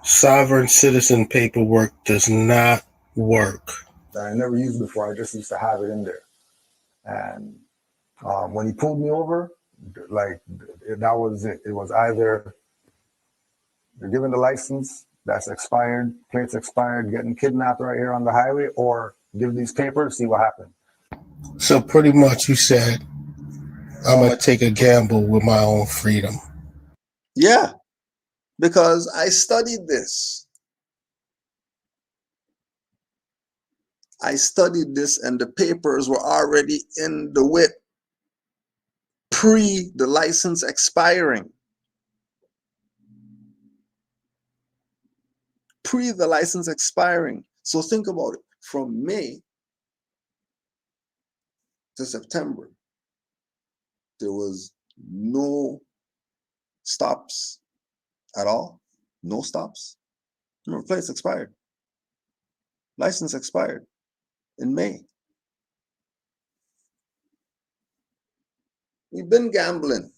Sovereign citizen paperwork does not work. That I never used before. I just used to have it in there. And when he pulled me over, like that was it. It was either you're given the license that's expired, plates expired, getting kidnapped right here on the highway, or give these papers, see what happens. So pretty much you said, I'm going to take a gamble with my own freedom. Yeah, because I studied this. I studied this and the papers were already in the whip pre the license expiring. Pre the license expiring. So think about it. From May to September, there was no stops at all. No stops. Remember, plates expired. License expired in May. We've been gambling.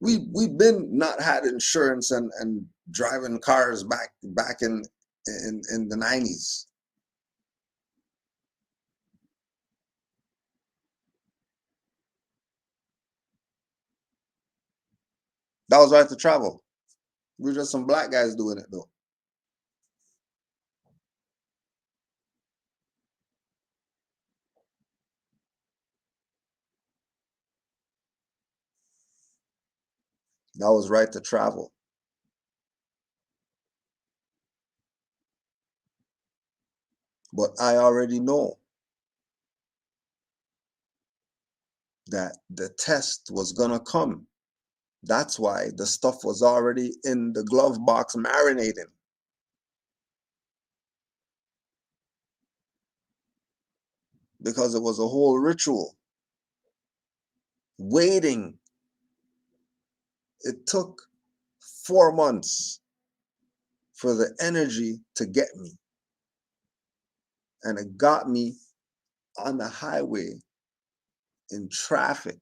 We've been not had insurance and driving cars back in the 90s. That was right to travel. We're just some black guys doing it though. That was right to travel. But I already know that the test was gonna come. That's why the stuff was already in the glove box marinating. Because it was a whole ritual. Waiting. It took 4 months for the energy to get me. And it got me on the highway in traffic.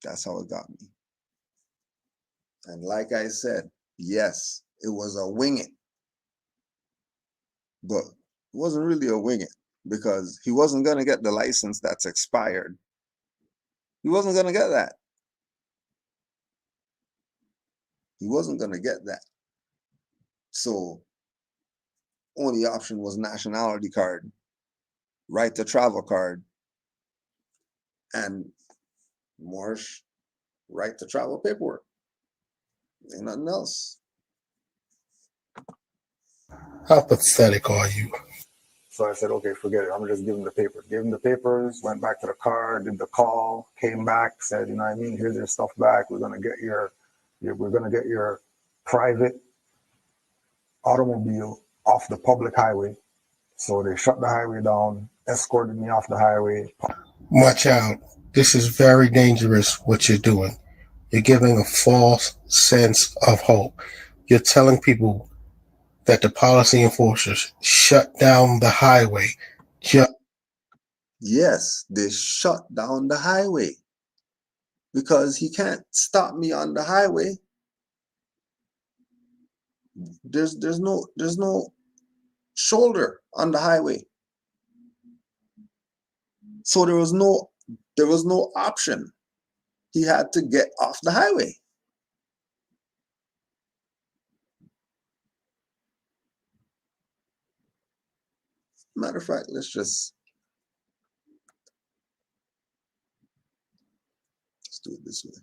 That's how it got me. And like I said, yes, it was a wing it. But it wasn't really a wing it because he wasn't going to get the license that's expired. He wasn't going to get that. He wasn't going to get that. So only option was nationality card, right to travel card, and Marsh right to travel paperwork. Ain't nothing else. How pathetic are you? So I said, okay, forget it. I'm just giving the papers. Gave him the papers, went back to the car, did the call, came back, said, you know what I mean? Here's your stuff back. We're gonna get your private automobile off the public highway. So they shut the highway down, escorted me off the highway. Watch out. This is very dangerous what you're doing. You're giving a false sense of hope. You're telling people that the policy enforcers shut down the highway. Yes, they shut down the highway because he can't stop me on the highway. There's no shoulder on the highway. So there was no option. He had to get off the highway. Matter of fact, let's do it this way.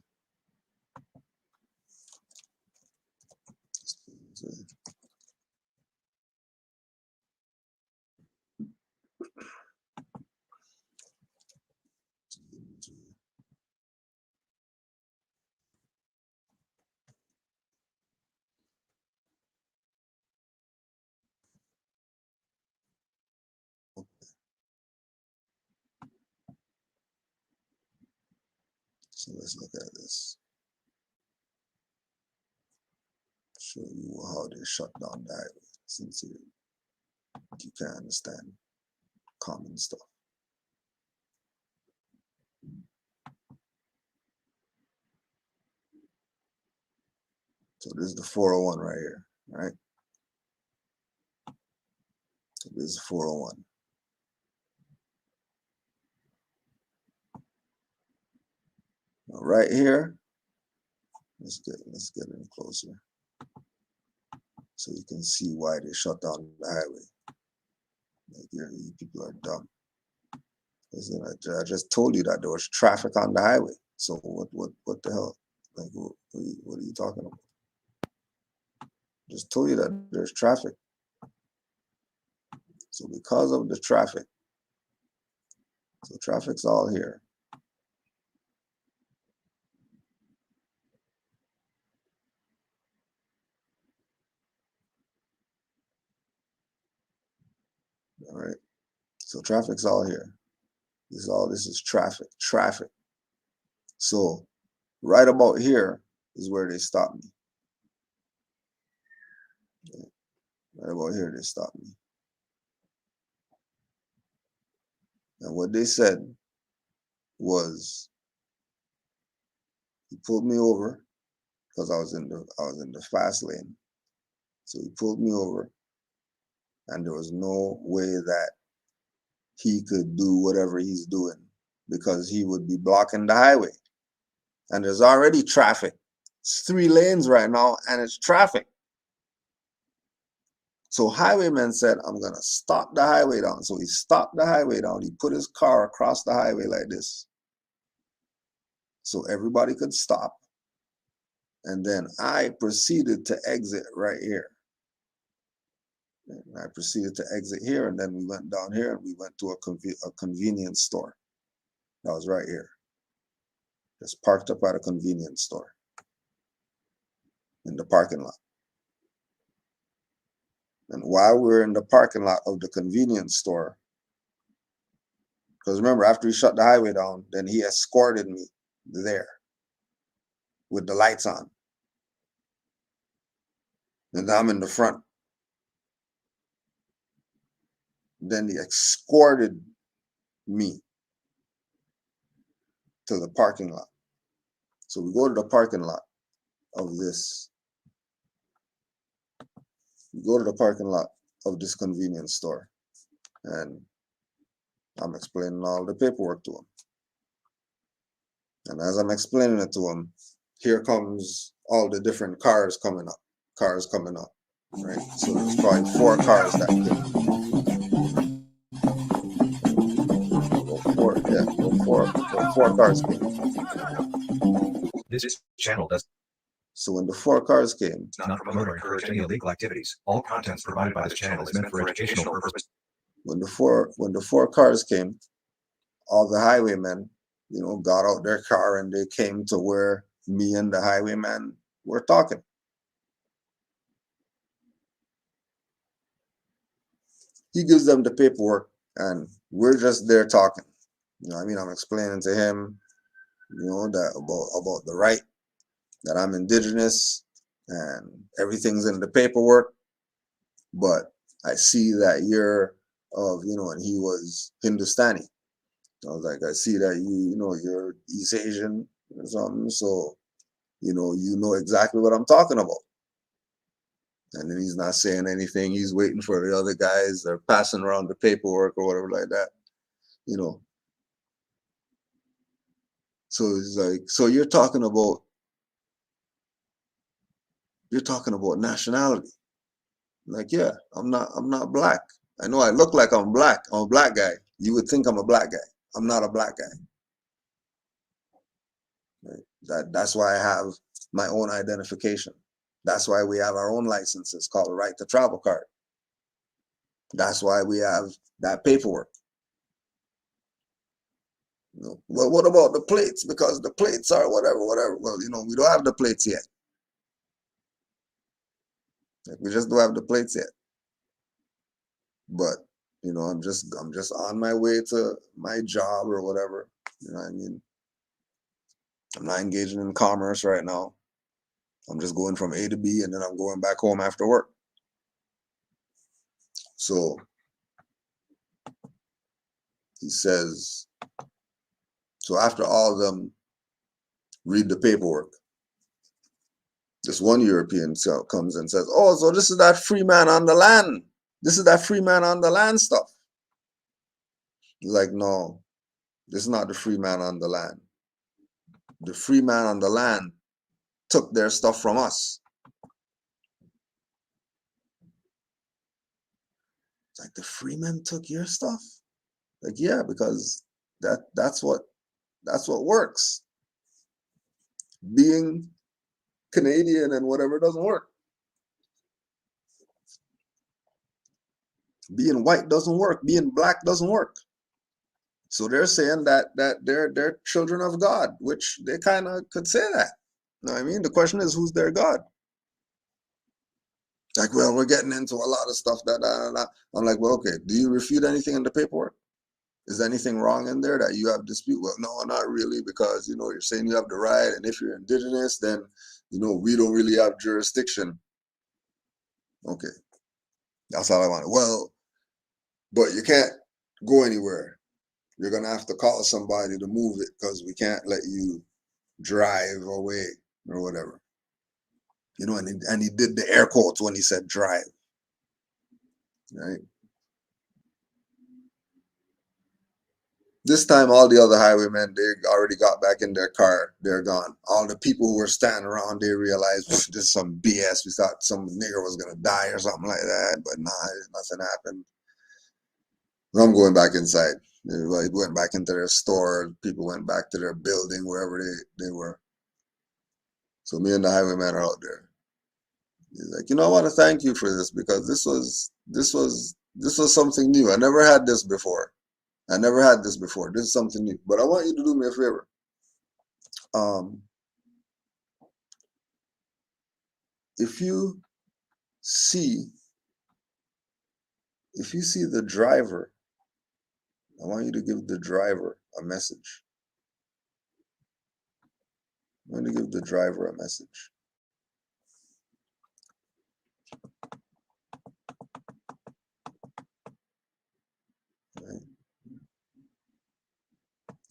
So let's look at this. Show you how they shut down the highway, since you can't understand common stuff. So this is the 401 right here, right? So this is 401. Now right here, let's get in closer so you can see why they shut down the highway. Like, you people are dumb. Listen, I just told you that there was traffic on the highway. So what the hell? Like, what are you talking about? Just told you that there's traffic. So because of the traffic, so traffic's all here. All right. So traffic's all here. This is traffic. So right about here is where they stopped me. Okay. Right about here they stopped me. And what they said was, he pulled me over because I was in the fast lane. So he pulled me over, and there was no way that he could do whatever he's doing because he would be blocking the highway. And there's already traffic. It's 3 lanes right now, and it's traffic. So highwayman said, I'm gonna stop the highway down. So he stopped the highway down. He put his car across the highway like this, so everybody could stop. And then I proceeded to exit right here. And I proceeded to exit here, and then we went down here, and we went to a convenience store. That was right here. Just parked up at a convenience store in the parking lot. And while we were in the parking lot of the convenience store, because remember, after he shut the highway down, then he escorted me there with the lights on. And I'm in the front. Then he escorted me to the parking lot. So we go to the parking lot of this. We go to the parking lot of this convenience store. And I'm explaining all the paperwork to him. And as I'm explaining it to him, here comes all the different cars coming up. Right? So there's probably 4 cars that came. Four cars came. This channel does So when the 4 cars came, not promote or encourage any illegal activities. All contents provided by this channel is meant for educational purposes. When the four cars came, all the highwaymen, got out their car and they came to where me and the highwayman were talking. He gives them the paperwork, and we're just there talking. I'm explaining to him, that about the right, that I'm indigenous, and everything's in the paperwork. but I see that you're of, and he was Hindustani. I was like, I see that you're East Asian or something, so you know exactly what I'm talking about. And then he's not saying anything. He's waiting for the other guys. They're passing around the paperwork or whatever like that, you know. So he's like, so you're talking about nationality. I'm like, yeah, I'm not black. I know I look like I'm black. I'm a black guy. You would think I'm a black guy. I'm not a black guy. Right? That's why I have my own identification. That's why we have our own licenses called a right to travel card. That's why we have that paperwork. Well, what about the plates? Because the plates are whatever. Well, we don't have the plates yet. Like, we just don't have the plates yet. But I'm just on my way to my job or whatever. You know what I mean? I'm not engaging in commerce right now. I'm just going from A to B, and then I'm going back home after work. So he says, so after all of them read the paperwork, this one European comes and says, oh, so this is that free man on the land. This is that free man on the land stuff. He's like, no, this is not the free man on the land. The free man on the land took their stuff from us. It's like, the freeman took your stuff? Like, yeah, because that's what works. Being Canadian and whatever doesn't work. Being white doesn't work. Being black doesn't work. So they're saying that they're children of God, which they kind of could say that. You know what I mean? The question is, who's their God? Like, well, we're getting into a lot of stuff that I'm like, well, okay, do you refute anything in the paperwork? Is there anything wrong in there that you have dispute? Well, no, not really, because you're saying you have the right, and if you're indigenous, then we don't really have jurisdiction. Okay, that's all I wanted. Well, but you can't go anywhere. You're gonna have to call somebody to move it because we can't let you drive away or whatever. And he did the air quotes when he said drive. Right? This time, all the other highwaymen, they already got back in their car. They're gone. All the people who were standing around, they realized this is some BS. We thought some nigger was gonna die or something like that, but nah, nothing happened. I'm going back inside. Everybody went back into their store. People went back to their building, wherever they were. So me and the highwayman are out there. He's like, I want to thank you for this, because this was something new. I never had this before. This is something new. But I want you to do me a favor. If you see the driver, I want you to give the driver a message. I'm going to give the driver a message.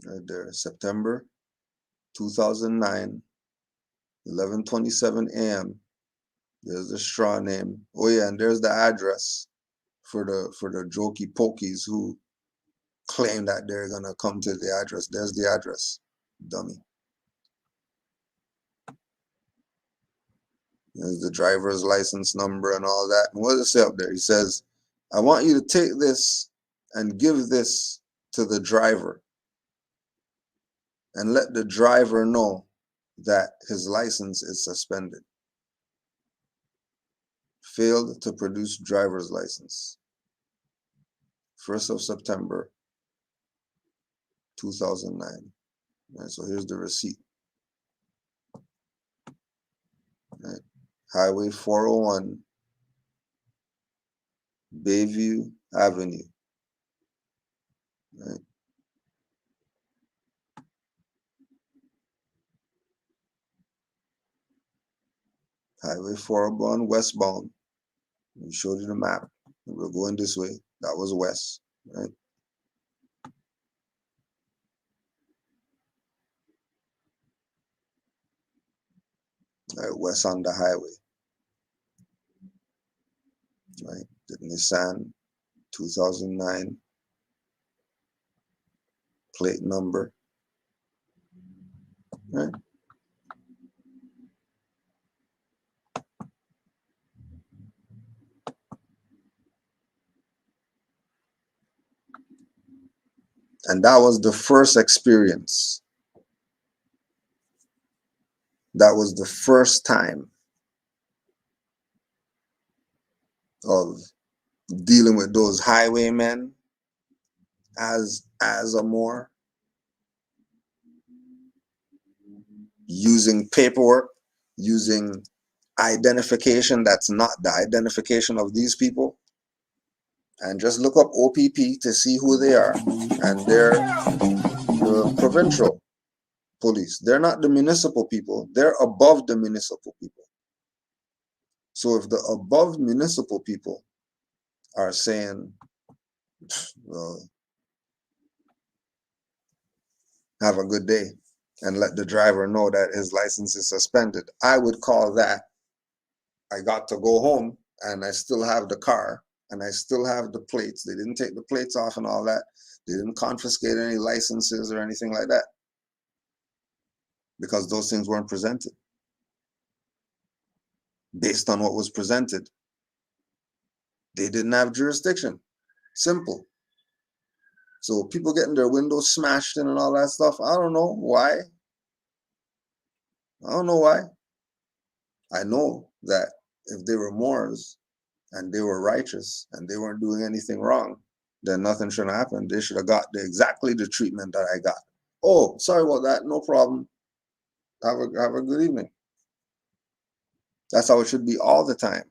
Right there, September 2009, 11:27 a.m. There's the straw name. Oh yeah, and there's the address for the jokey pokies who claim that they're gonna come to the address. There's the address, dummy. There's the driver's license number and all that. And what does it say up there? He says, I want you to take this and give this to the driver and let the driver know that his license is suspended. Failed to produce driver's license. 1st of September 2009. Right, so here's the receipt. Right. Highway 401, Bayview Avenue. Right. Highway 401 westbound, We showed you the map. We were going this way. That was west, right? Right, west on the highway, right? The Nissan 2009 plate number, right? And that was the first experience. That was the first time of dealing with those highwaymen as a Moor, using paperwork, using identification that's not the identification of these people. And just look up OPP to see who they are. And they're the provincial police. They're not the municipal people. They're above the municipal people. So if the above municipal people are saying, well, have a good day, and let the driver know that his license is suspended, I would call that, I got to go home and I still have the car and I still have the plates. They didn't take the plates off and all that. They didn't confiscate any licenses or anything like that, because those things weren't presented. Based on what was presented, they didn't have jurisdiction. Simple. So people getting their windows smashed in and all that stuff, I don't know why. I don't know why. I know that if they were Moors and they were righteous and they weren't doing anything wrong, then nothing should happen. They should have got exactly the treatment that I got. Oh, sorry about that. No problem. Have a good evening. That's how it should be all the time.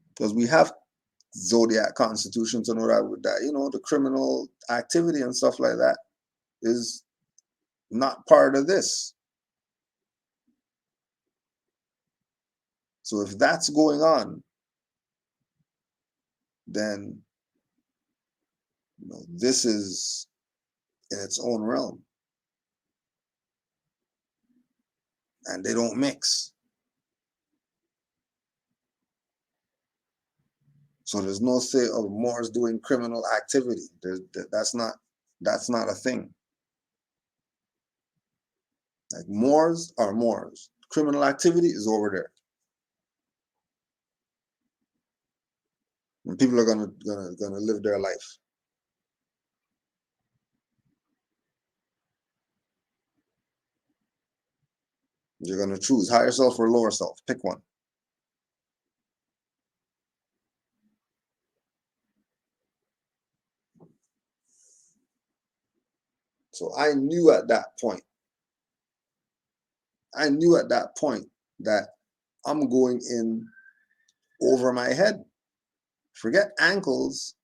Because we have Zodiac Constitution to know that, you know, the criminal activity and stuff like that is not part of this. So if that's going on, then, you know, this is in its own realm. And they don't mix. So there's no say of Moors doing criminal activity. That's not a thing. Like, Moors are Moors. Criminal activity is over there. And people are gonna live their life. You're gonna choose higher self or lower self. Pick one. So I knew at that point that I'm going in over my head. Forget ankles,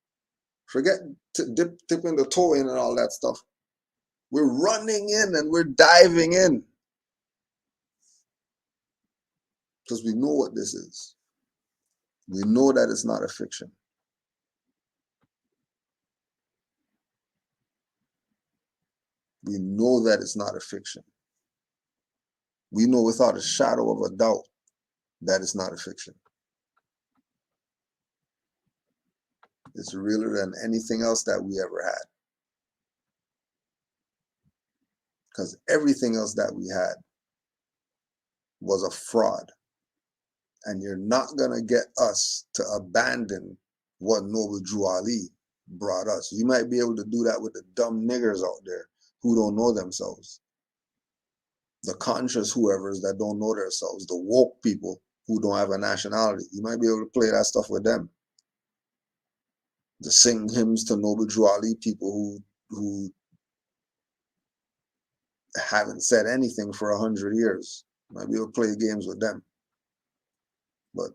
forget dipping the toe in and all that stuff. We're running in and we're diving in. Because we know what this is. We know that it's not a fiction. We know that it's not a fiction. We know without a shadow of a doubt that it's not a fiction. It's realer than anything else that we ever had. Because everything else that we had was a fraud. And you're not going to get us to abandon what Noble Drew Ali brought us. You might be able to do that with the dumb niggers out there who don't know themselves. The conscious whoever's that don't know themselves. The woke people who don't have a nationality. You might be able to play that stuff with them. The sing hymns to Noble Drew Ali people who haven't said anything for 100 years. You might be able to play games with them. But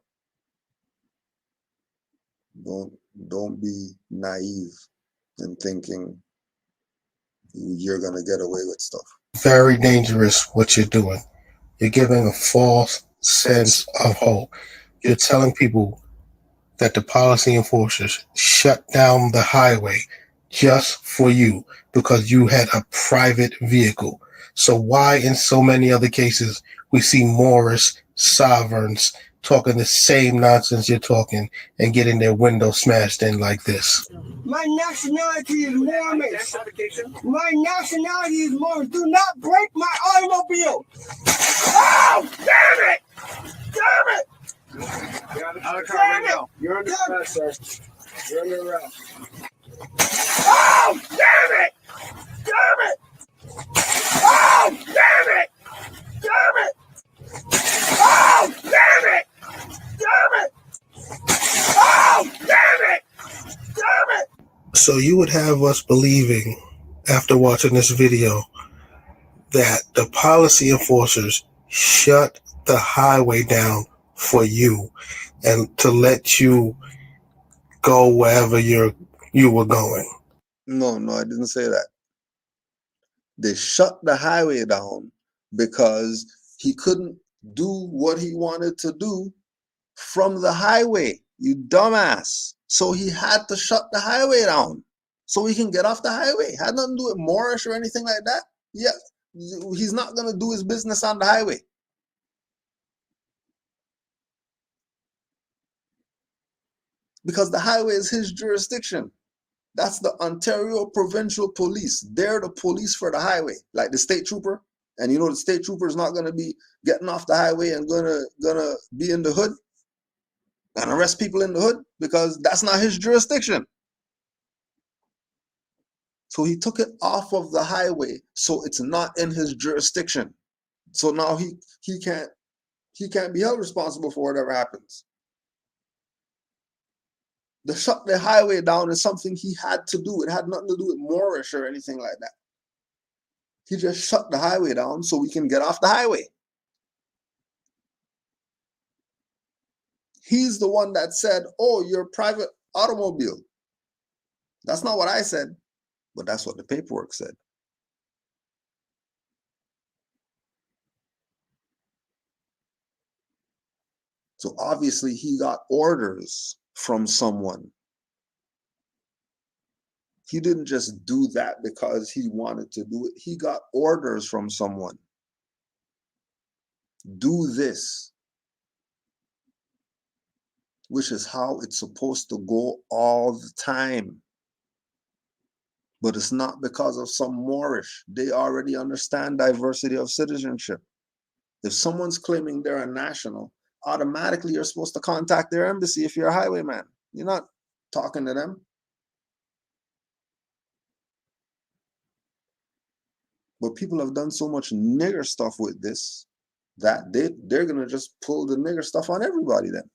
don't be naive in thinking you're gonna get away with stuff. Very dangerous what you're doing. You're giving a false sense of hope. you're telling people that the policy enforcers shut down the highway just for you because you had a private vehicle. So why in so many other cases we see Morris sovereigns talking the same nonsense you're talking and getting their window smashed in like this? My nationality is Mormons. My nationality is Mormons. Do not break my automobile. Oh, damn it! Damn it! Out of car right now. You're under arrest, sir. You're under arrest. Oh, damn it! Damn it! Oh, damn it! Damn it! Oh, damn it! Damn it! Oh, damn it! Damn it! So you would have us believing after watching this video that the policy enforcers shut the highway down for you and to let you go wherever you were going. No, I didn't say that. They shut the highway down because he couldn't do what he wanted to do from the highway, you dumbass. So he had to shut the highway down so he can get off the highway. Had nothing to do with Moorish or anything like that. Yeah, he's not going to do his business on the highway. Because the highway is his jurisdiction. That's the Ontario Provincial Police. They're the police for the highway, like the state trooper. And you know the state trooper is not going to be getting off the highway and gonna be in the hood and arrest people in the hood because that's not his jurisdiction. So he took it off of the highway, so it's not in his jurisdiction. So now he can't be held responsible for whatever happens. The shut the highway down is something he had to do. It had nothing to do with Moorish or anything like that. He just shut the highway down so we can get off the highway. He's the one that said, oh, your private automobile. That's not what I said, but that's what the paperwork said. So obviously he got orders from someone. He didn't just do that because he wanted to do it. He got orders from someone. Do this, which is how it's supposed to go all the time. But it's not because of some Moorish. They already understand diversity of citizenship. If someone's claiming they're a national, automatically you're supposed to contact their embassy if you're a highwayman. You're not talking to them. But people have done so much nigger stuff with this that they're going to just pull the nigger stuff on everybody then.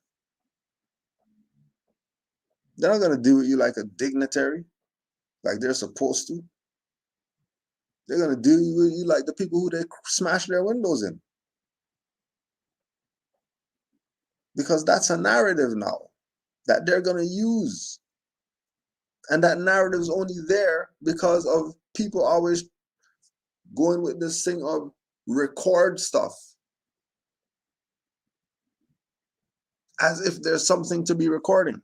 They're not going to deal with you like a dignitary, like they're supposed to. They're going to deal with you like the people who they smash their windows in. Because that's a narrative now that they're going to use. And that narrative is only there because of people always going with this thing of record stuff as if there's something to be recording.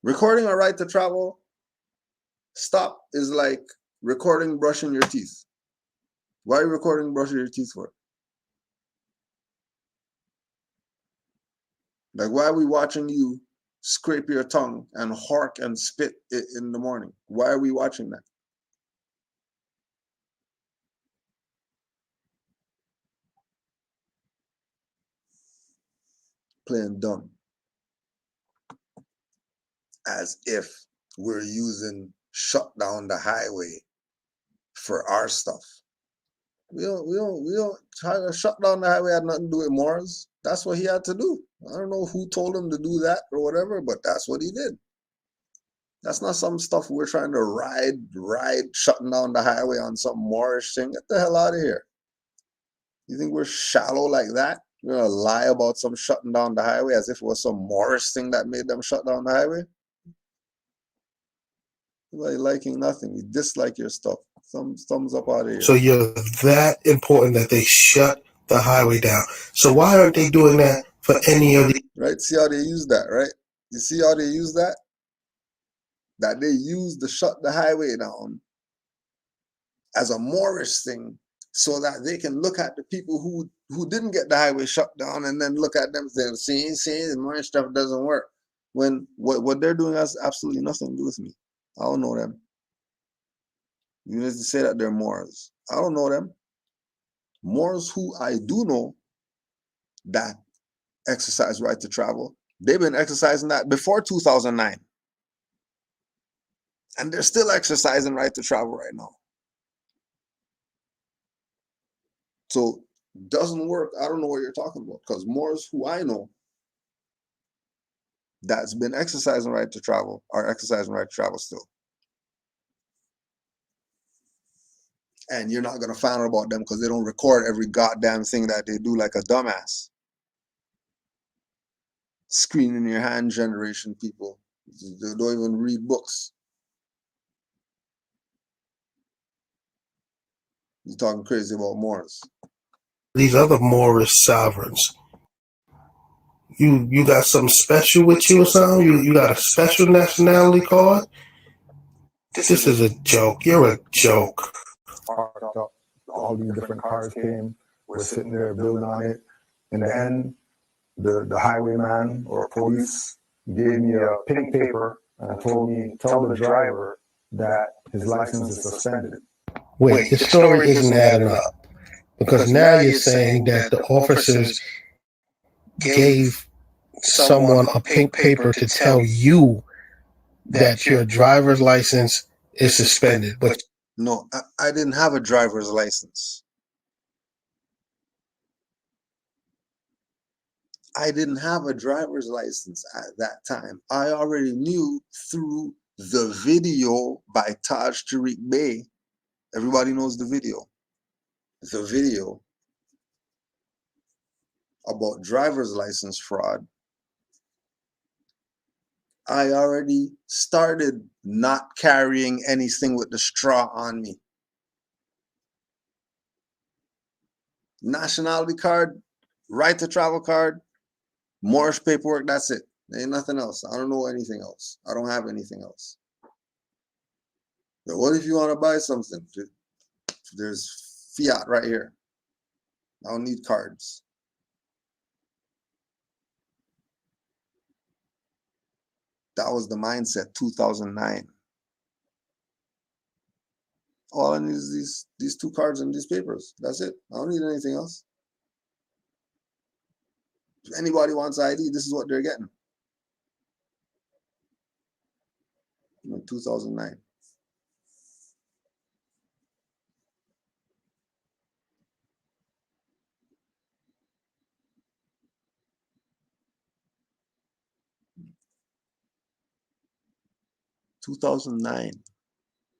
Recording a right to travel stop is like recording brushing your teeth. Why are you recording brushing your teeth for? Like, why are we watching you scrape your tongue and hark and spit it in the morning? Why are we watching that? Playing dumb. As if we're using shut down the highway for our stuff. We don't try to shut down the highway. Had nothing to do with Mars. That's what he had to do. I don't know who told him to do that or whatever, but that's what he did. That's not some stuff we're trying to ride shutting down the highway on some Moorish thing. Get the hell out of here. You think we're shallow like that? We're gonna lie about some shutting down the highway as if it was some Moorish thing that made them shut down the highway? Like liking nothing. You dislike your stuff. Some thumbs up out of here. So you're that important that they shut the highway down. So why aren't they doing that for any of the? Right? See how they use that, right? You see how they use that? That they use to shut the highway down as a Moorish thing so that they can look at the people who didn't get the highway shut down and then look at them and say, see, the Moorish stuff doesn't work. When what they're doing has absolutely nothing to do with me. I don't know them. You need to say that they're Moors. I don't know them. Moors who I do know that exercise right to travel, they've been exercising that before 2009. And they're still exercising right to travel right now. So doesn't work. I don't know what you're talking about, because Moors who I know that's been exercising right to travel are exercising right to travel still. And you're not going to find out about them because they don't record every goddamn thing that they do like a dumbass. Screen in your hand generation people. They don't even read books. You're talking crazy about Moors. These other Moorish sovereigns. You got something special with you or something? You got a special nationality card? This is a joke. You're a joke. Parked up. All these different cars came. We're sitting there building on it. In the end, the highwayman or police gave me a pink paper and told me, tell the driver that his license is suspended. Wait, the story isn't adding up. Because now you're saying that the officers gave someone a pink paper to tell you that your driver's license is suspended. But no, I didn't have a driver's license. I didn't have a driver's license at that time. I already knew through the video by Taj Tariq Bey. Everybody knows the video. The video about driver's license fraud. I already started not carrying anything with the straw on me. Nationality card, right to travel card, Moorish paperwork, that's it. There ain't nothing else. I don't know anything else. I don't have anything else. But what if you want to buy something? There's fiat right here. I don't need cards. That was the mindset, 2009. All I need is these two cards and these papers. That's it. I don't need anything else. If anybody wants ID, this is what they're getting. In 2009.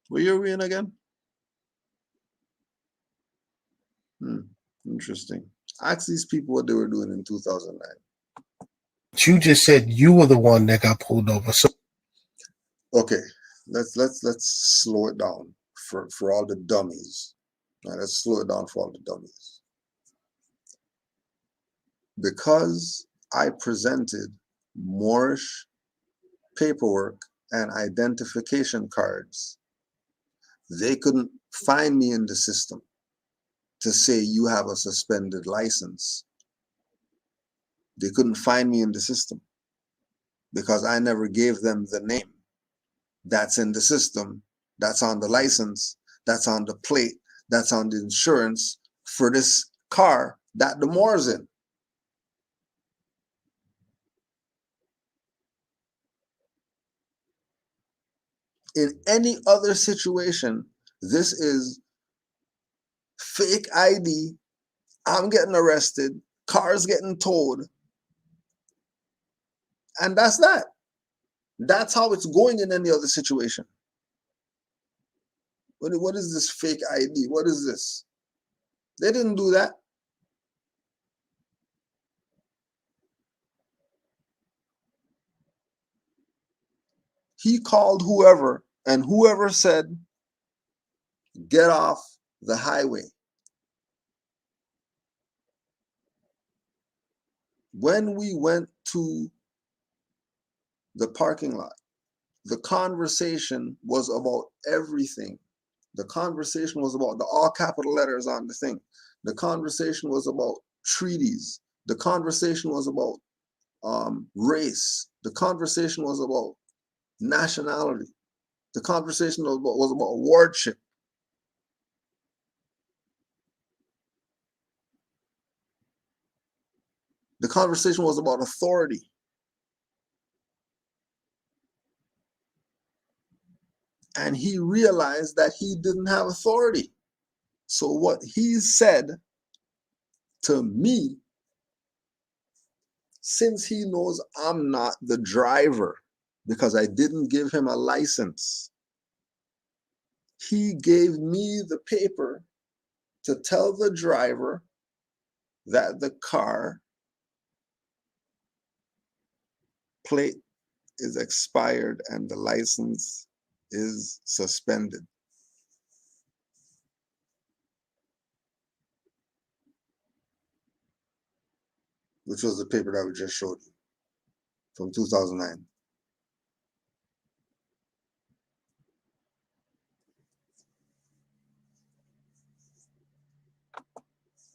What year are we in again? Interesting. Ask these people what they were doing in 2009. you just said you were the one that got pulled over. So Okay, let's slow it down for all the dummies. All right, let's slow it down for all the dummies. Because I presented Moorish paperwork and identification cards, they couldn't find me in the system to say you have a suspended license. They couldn't find me in the system because I never gave them the name that's in the system, that's on the license, that's on the plate, that's on the insurance for this car that the Moor's in. In any other situation, this is fake ID. I'm getting arrested, cars getting towed, and that's that. That's how it's going in any other situation. What is this fake ID? What is this? They didn't do that. He called whoever, and whoever said, get off the highway. When we went to the parking lot, the conversation was about everything. The conversation was about the all capital letters on the thing. The conversation was about treaties. The conversation was about race. The conversation was about nationality. The conversation was about wardship. The conversation was about authority. And he realized that he didn't have authority. So what he said to me, since he knows I'm not the driver because I didn't give him a license, he gave me the paper to tell the driver that the car plate is expired and the license is suspended. Which was the paper that we just showed you from 2009.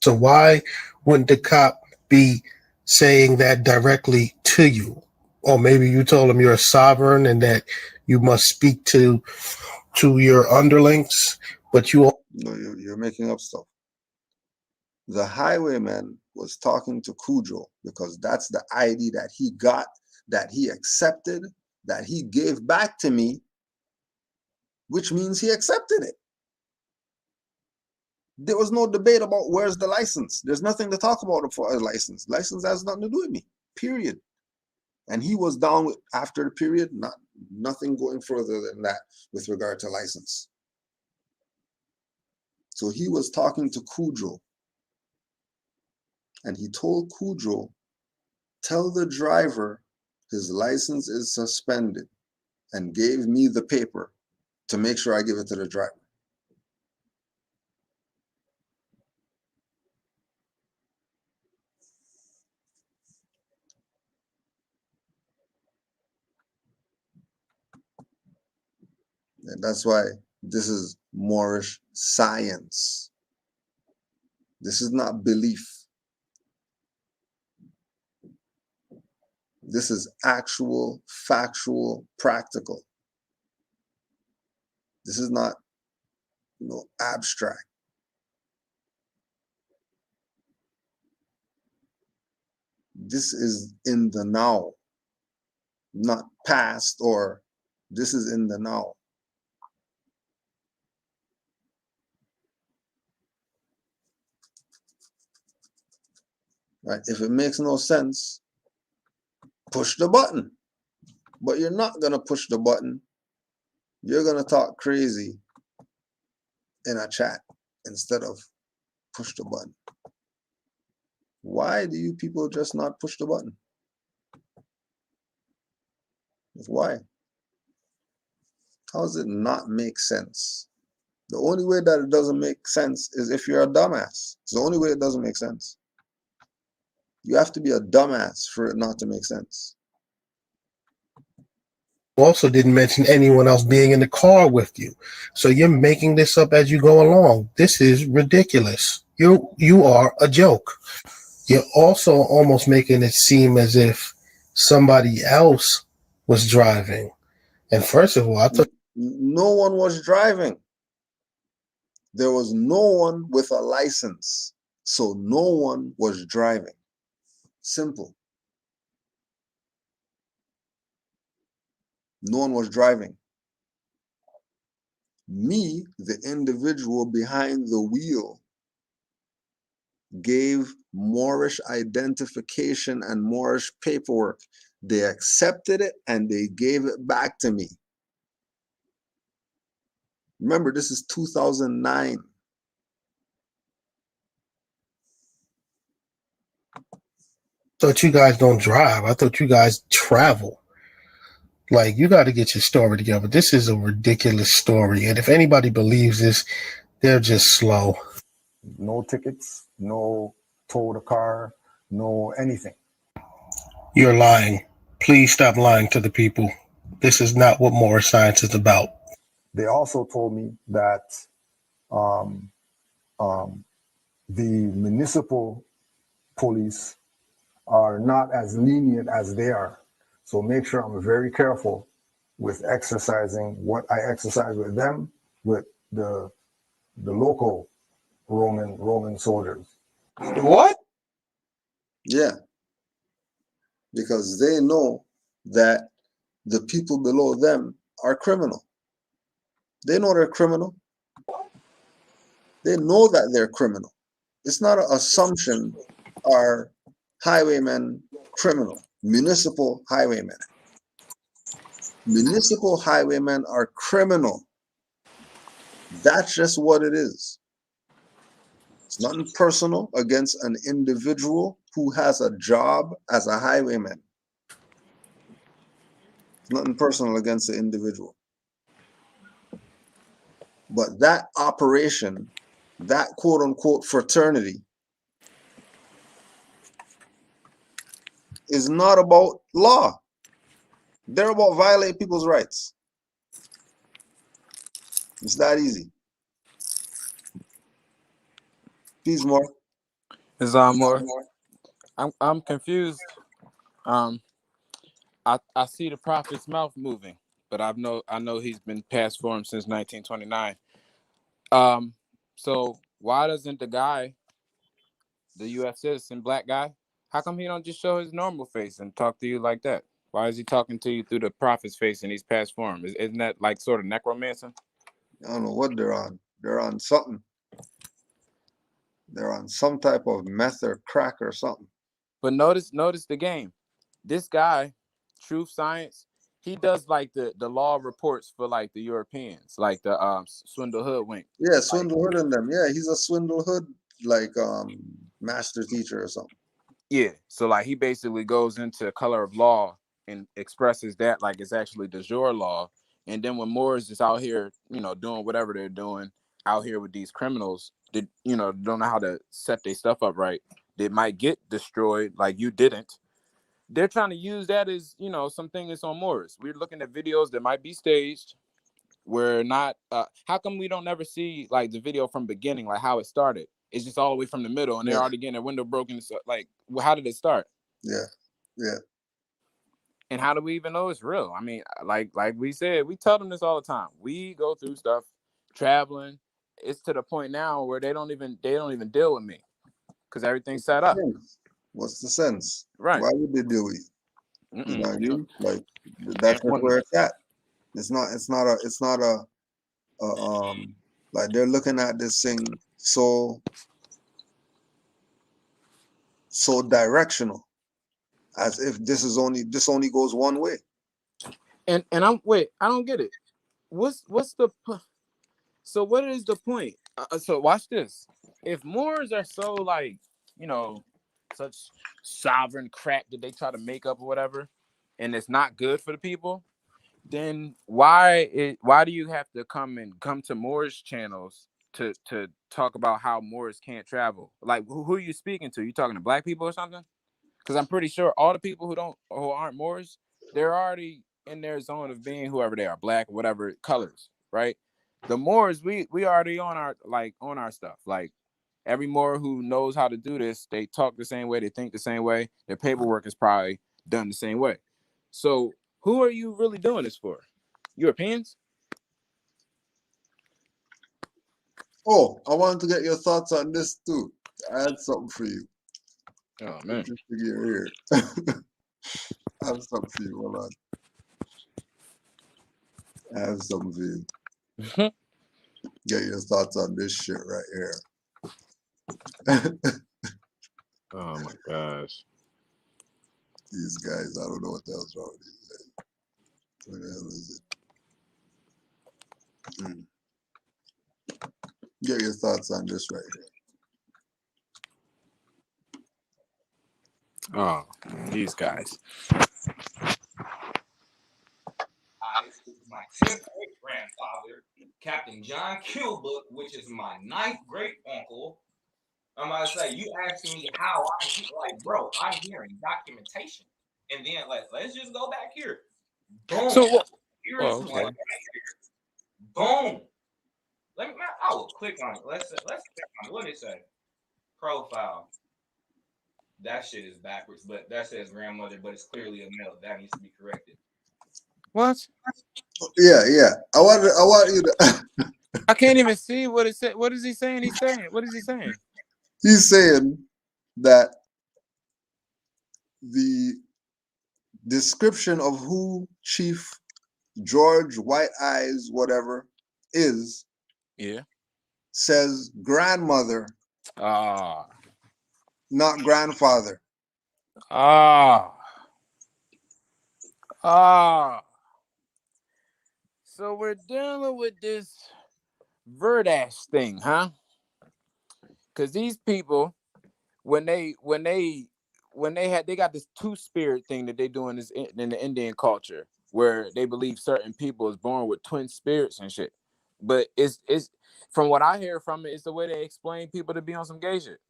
So why wouldn't the cop be saying that directly to you? Or maybe you told him you're a sovereign and that you must speak to your underlings, but you... No, you're making up stuff. The highwayman was talking to Cujo because that's the ID that he got, that he accepted, that he gave back to me, which means he accepted it. There was no debate about where's the license. There's nothing to talk about for a license. License has nothing to do with me, period. And he was down with, after the period, nothing going further than that with regard to license. So he was talking to Cujo. And he told Cujo, tell the driver his license is suspended, and gave me the paper to make sure I give it to the driver. And that's why this is Moorish science. This is not belief. This is actual, factual, practical. This is not, abstract. This is in the now, not past, or this is in the now. Right? If it makes no sense, push the button. But you're not going to push the button. You're going to talk crazy in a chat instead of push the button. Why do you people just not push the button? Why? How does it not make sense? The only way that it doesn't make sense is if you're a dumbass. It's the only way it doesn't make sense. You have to be a dumbass for it not to make sense. Also didn't mention anyone else being in the car with you. So you're making this up as you go along. This is ridiculous. You are a joke. You're also almost making it seem as if somebody else was driving. And first of all, I thought no one was driving. There was no one with a license. So no one was driving. Simple. No one was driving. Me, the individual behind the wheel, gave Moorish identification and Moorish paperwork. They accepted it and they gave it back to me. Remember, this is 2009. thought you guys don't drive. I thought you guys travel. Like, you got to get your story together. This is a ridiculous story. And if anybody believes this, they're just slow. No tickets, no tow the car, no anything. You're lying. Please stop lying to the people. This is not what Moorish science is about. They also told me that um, um, the municipal police are not as lenient as they are. So make sure I'm very careful with exercising what I exercise with them, with the local Roman soldiers. What? Yeah, because they know that the people below them are criminal. They know they're criminal. They know that they're criminal. It's not an assumption. Are highwaymen criminal? Municipal highwaymen. Municipal highwaymen are criminal. That's just what it is. It's nothing personal against an individual who has a job as a highwayman. It's nothing personal against the individual. But that operation, that quote unquote fraternity, is not about law. They're about violating people's rights. It's that easy. Please, more. Is more? I'm confused. Um, I see the prophet's mouth moving, but I know he's been past form since 1929. Um, so why doesn't the guy, the U.S. citizen, black guy, how come he don't just show his normal face and talk to you like that? Why is he talking to you through the prophet's face and he's past form? Isn't that like sort of necromancer? I don't know what they're on. They're on something. They're on some type of meth or crack or something. But notice the game. This guy, Truth Science, he does like the law reports for like the Europeans, like the Swindle Hoodwink. Yeah, Like, Swindle Hood and them. Yeah, he's a Swindle Hood like master teacher or something. yeah. So like he basically goes into color of law and expresses that like it's actually de jure law. And then when Moors is out here, doing whatever they're doing out here with these criminals that, don't know how to set their stuff up right, they might get destroyed like you didn't. They're trying to use that as, something that's on Moors. We're looking at videos that might be staged. We're not, how come we don't ever see like the video from beginning, like how it started? It's just all the way from the middle and they're Yeah, already getting their window broken. So, like, how did it start? yeah, yeah. And how do we even know it's real? I mean, like we said, we tell them this all the time. We go through stuff traveling. It's to the point now where they don't even deal with me because everything's set up. What's the sense? Right. Why would they do it? You know what I mean? Like that's just And where it's at. It's not. It's not a like they're looking at this thing so directional, as if this only goes one way. and I don't get it. What's the So what is the point? So watch this. If Moors are so like, you know, such sovereign crap that they try to make up or whatever, and it's not good for the people, then why do you have to come to Moors channels to talk about how Moors can't travel? Like who are you speaking to? You talking to black people or something? Because I'm pretty sure all the people who aren't Moors, they're already in their zone of being whoever they are, black, whatever colors, right? The Moors, we already on our stuff. Like every Moor who knows how to do this, they talk the same way, they think the same way, their paperwork is probably done the same way. So who are you really doing this for? Europeans? Oh, I wanted to get your thoughts on this too. I had something for you. Oh man. Just to get here. I have something for you. Hold on. I have something for you. Get your thoughts on this shit right here. Oh my gosh. These guys, I don't know what the hell's wrong with these guys. What the hell is it? Get your thoughts on this right here. Oh, these guys. This is my 10th great grandfather, Captain John Kilbook, which is my 9th great uncle. I'm about to say, you asking me how I'm like, bro, I'm hearing documentation. And then let's just go back here. Boom. So, Here is oh, one. okay. Boom. I will click on it. Let's click on it. What did it say? Profile. That shit is backwards, but that says grandmother, but it's clearly a male. That needs to be corrected. What? Yeah. I want you to. I can't even see what it said. What is he saying? What is he saying? He's saying that the description of who Chief George White Eyes whatever is Yeah. says grandmother, Ah. not grandfather. Ah. Ah. So we're dealing with this Verdash thing, huh? Because these people, when they they got this two spirit thing that they do in the Indian culture, where they believe certain people is born with twin spirits and shit. But it's from what I hear from it, it's the way they explain people to be on some gay shit.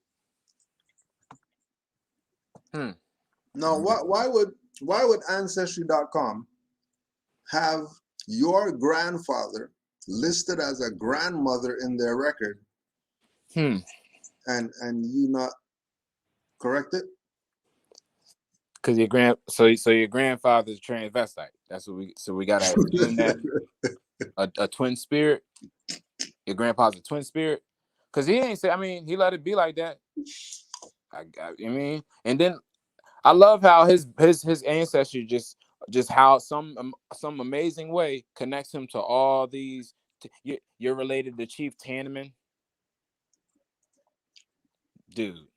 Now, why would Ancestry.com have your grandfather listed as a grandmother in their record, and you not correct it? Because your grandfather's a transvestite. That's what we gotta assume that a twin spirit. Your grandpa's a twin spirit. Because he ain't say. I mean, he let it be like that. I mean, and then I love how his ancestry just how some amazing way connects him to all these. You're related to Chief Tanneman, dude.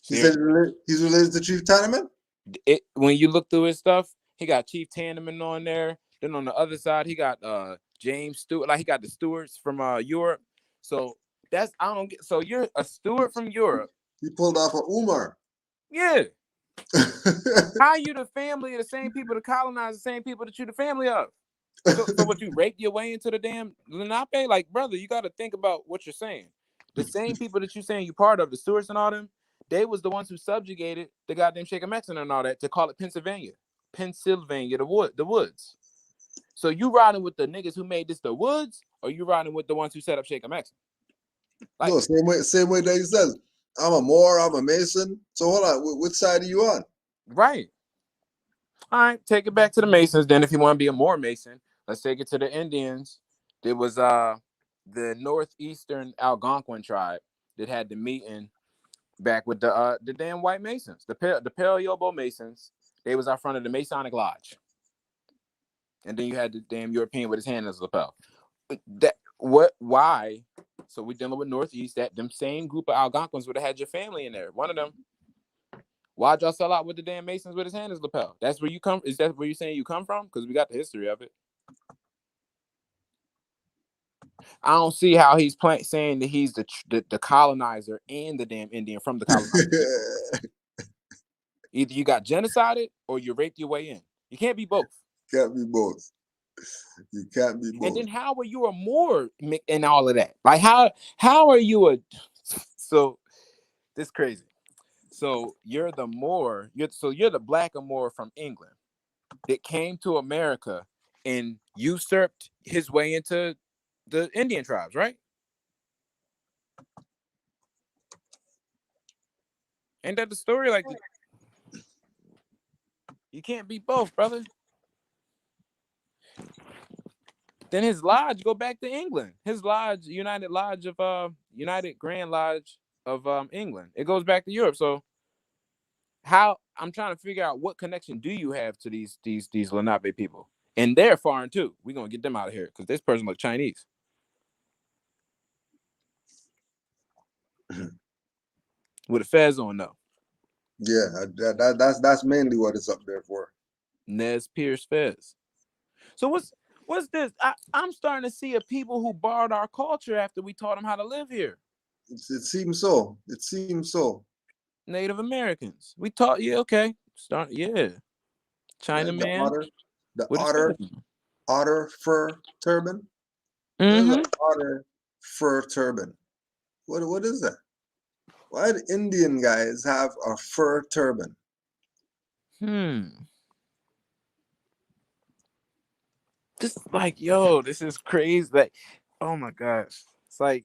He said he's related to Chief Tanneman? When you look through his stuff, he got Chief Tanneman on there. Then on the other side, he got James Stewart. Like he got the Stewarts from Europe. So that's I don't get. So you're a Stewart from Europe. He pulled off a Umar. Yeah. How you the family of the same people to colonize the same people that you the family of? So what, you raped your way into the damn Lenape? Like, brother, you got to think about what you're saying. The same people that you're saying you part of, the Stewarts and all them, they was the ones who subjugated the goddamn Shaker Mexican and all that to call it Pennsylvania, the woods. So you riding with the niggas who made this the woods, or you riding with the ones who set up Shaker Mexican? Like, no, same way that he says, I'm a Moor, I'm a Mason. So hold on, which side are you on? Right. All right, take it back to the Masons. Then if you want to be a Moor Mason, let's take it to the Indians. There was the northeastern Algonquin tribe that had the meeting back with the damn white Masons, the Pale Masons. They was out front of the Masonic Lodge. And then you had the damn European with his hand in his lapel. Why? So we're dealing with Northeast, that them same group of Algonquins would have had your family in there. One of them. Why'd y'all sell out with the damn Masons with his hand in his lapel? That's where you come. Is that where you're saying you come from? Because we got the history of it. I don't see how he's saying that he's the colonizer and the damn Indian from the colonizer. Either you got genocided or you raped your way in. You can't be both. Can't be both. You can't be both. And then how are you a Moor in all of that? Like how are you a? So this crazy. So you're the Moor. You're the black Moor from England that came to America and usurped his way into the Indian tribes, right? Ain't that the story? Like, you can't be both, brother. Then his lodge go back to England. His lodge, United Grand Lodge of England. It goes back to Europe. So how I'm trying to figure out what connection do you have to these Lenape people? And they're foreign too. We're gonna get them out of here because this person looks Chinese. With a fez on though. Yeah, that's mainly what it's up there for. Nez Pierce fez. So what's this? I'm starting to see a people who borrowed our culture after we taught them how to live here. It seems so. It seems so. Native Americans. We taught okay. Chinaman. The otter fur turban. Mm-hmm. What is an otter fur turban? What is that? Why do Indian guys have a fur turban? This like, yo, this is crazy. Like, oh my gosh. It's like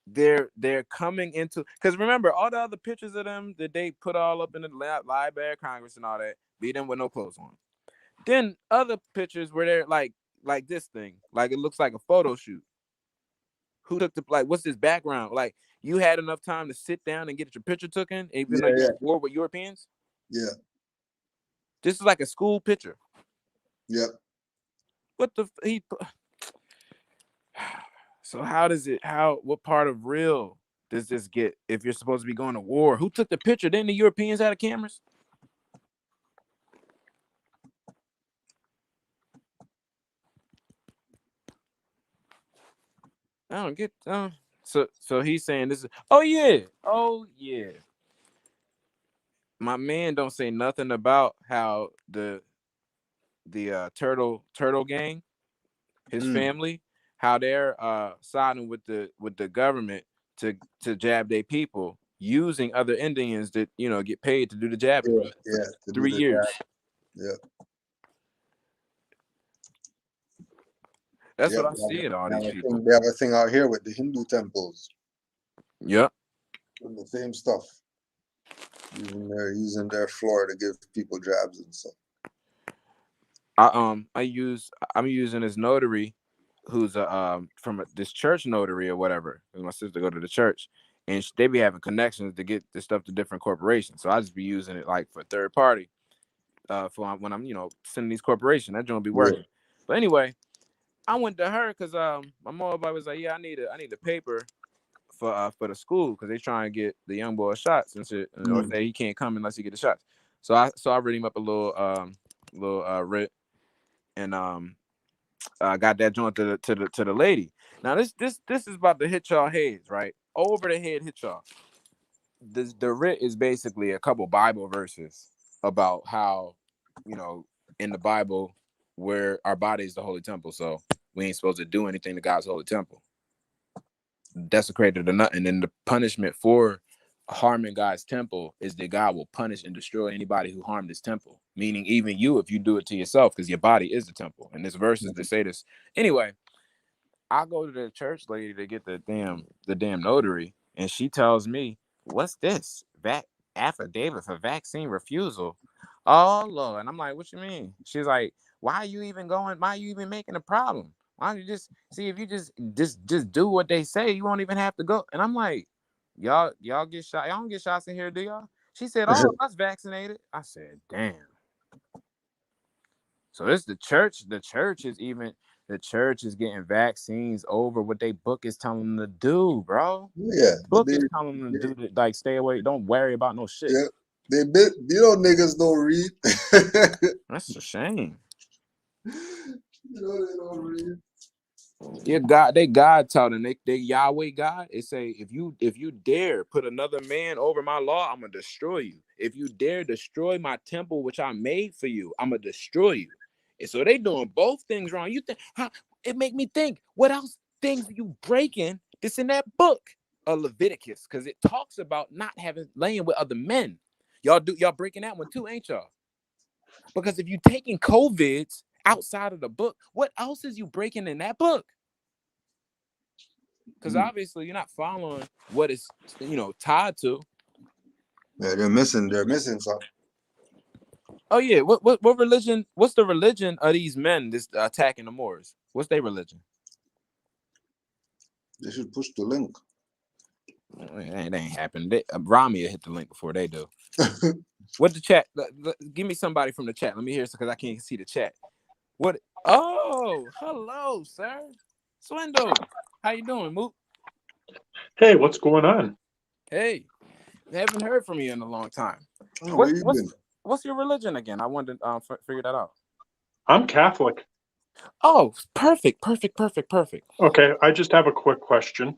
they're coming into, because remember all the other pictures of them that they put all up in the Library of Congress and all that, be them with no clothes on. Then other pictures where they're like this thing, like it looks like a photo shoot. Who took the, like, what's this background? Like, you had enough time to sit down and get your picture taken, even though Yeah, you're yeah, at war with Europeans? yeah, This is like a school picture. yeah. What the he? So how does it? What part of real does this get? If you're supposed to be going to war, who took the picture? Didn't the Europeans have the cameras? I don't get. So he's saying this is. Oh yeah. My man don't say nothing about how the turtle gang, his family, how they're siding with the government to jab their people, using other Indians that get paid to do the jabbing Yeah, for yeah, to do 3 the job. years. Yeah, That's yeah. what I see in all these people. They have a thing out here with the Hindu temples. Yep. And the same stuff. Using their floor to give people jobs and stuff. I'm using this notary who's from this church notary or whatever. My sister go to the church, and they be having connections to get this stuff to different corporations. So I just be using it like for third party, for when I'm sending these corporations. That joint be working. Yeah. But anyway, I went to her because my mom was like, yeah, I need a paper for the school because they trying to get the young boy shots and shit, or say he can't come unless he get the shots. So I read him up a little writ, and got that joint to the lady. Now this is about to hit y'all heads, right? Over the head hit y'all. The writ is basically a couple Bible verses about how, in the Bible, where our body is the holy temple, so we ain't supposed to do anything to God's holy temple, desecrated or nothing. And the punishment for harming God's temple is that God will punish and destroy anybody who harmed his temple, meaning even you if you do it to yourself, because your body is the temple. And there's verses that say this. Anyway, I go to the church lady to get the damn notary, and she tells me, "What's this? Affidavit for vaccine refusal?" Oh Lord. And I'm like, "What you mean?" She's like, "Why are you even going? Why are you even making a problem? Why don't you just see, if you just do what they say, you won't even have to go." And I'm like, y'all get shot. Y'all don't get shots in here, do y'all? She said, "All of us vaccinated." I said, "Damn." So this the church. The church is getting vaccines over what they book is telling them to do, bro. Yeah, Book is telling them to do, like, stay away, don't worry about no shit. Yeah, niggas don't read. That's a shame. They don't read. Yeah, God taught them, they Yahweh God. It say, if you dare put another man over my law, I'm gonna destroy you. If you dare destroy my temple which I made for you, I'm gonna destroy you. And so they doing both things wrong. You think it make me think, what else things are you breaking that's in that book of Leviticus? Because it talks about not laying with other men. Y'all breaking that one too, ain't y'all? Because if you taking COVIDs outside of the book, what else is you breaking in that book? Because obviously you're not following what it's tied to. Yeah, they're missing something. Oh yeah, what religion? What's the religion of these men that's attacking the Moors? What's their religion? They should push the link. It ain't happening. Rami will hit the link before they do. What the chat? Give me somebody from the chat. Let me hear, because I can't see the chat. What? Oh, hello, sir. Swindle. How you doing, Mook? Hey, what's going on? Hey, haven't heard from you in a long time. Oh, where you been? What's your religion again? I wanted to figure that out. I'm Catholic. Oh, perfect. Okay, I just have a quick question.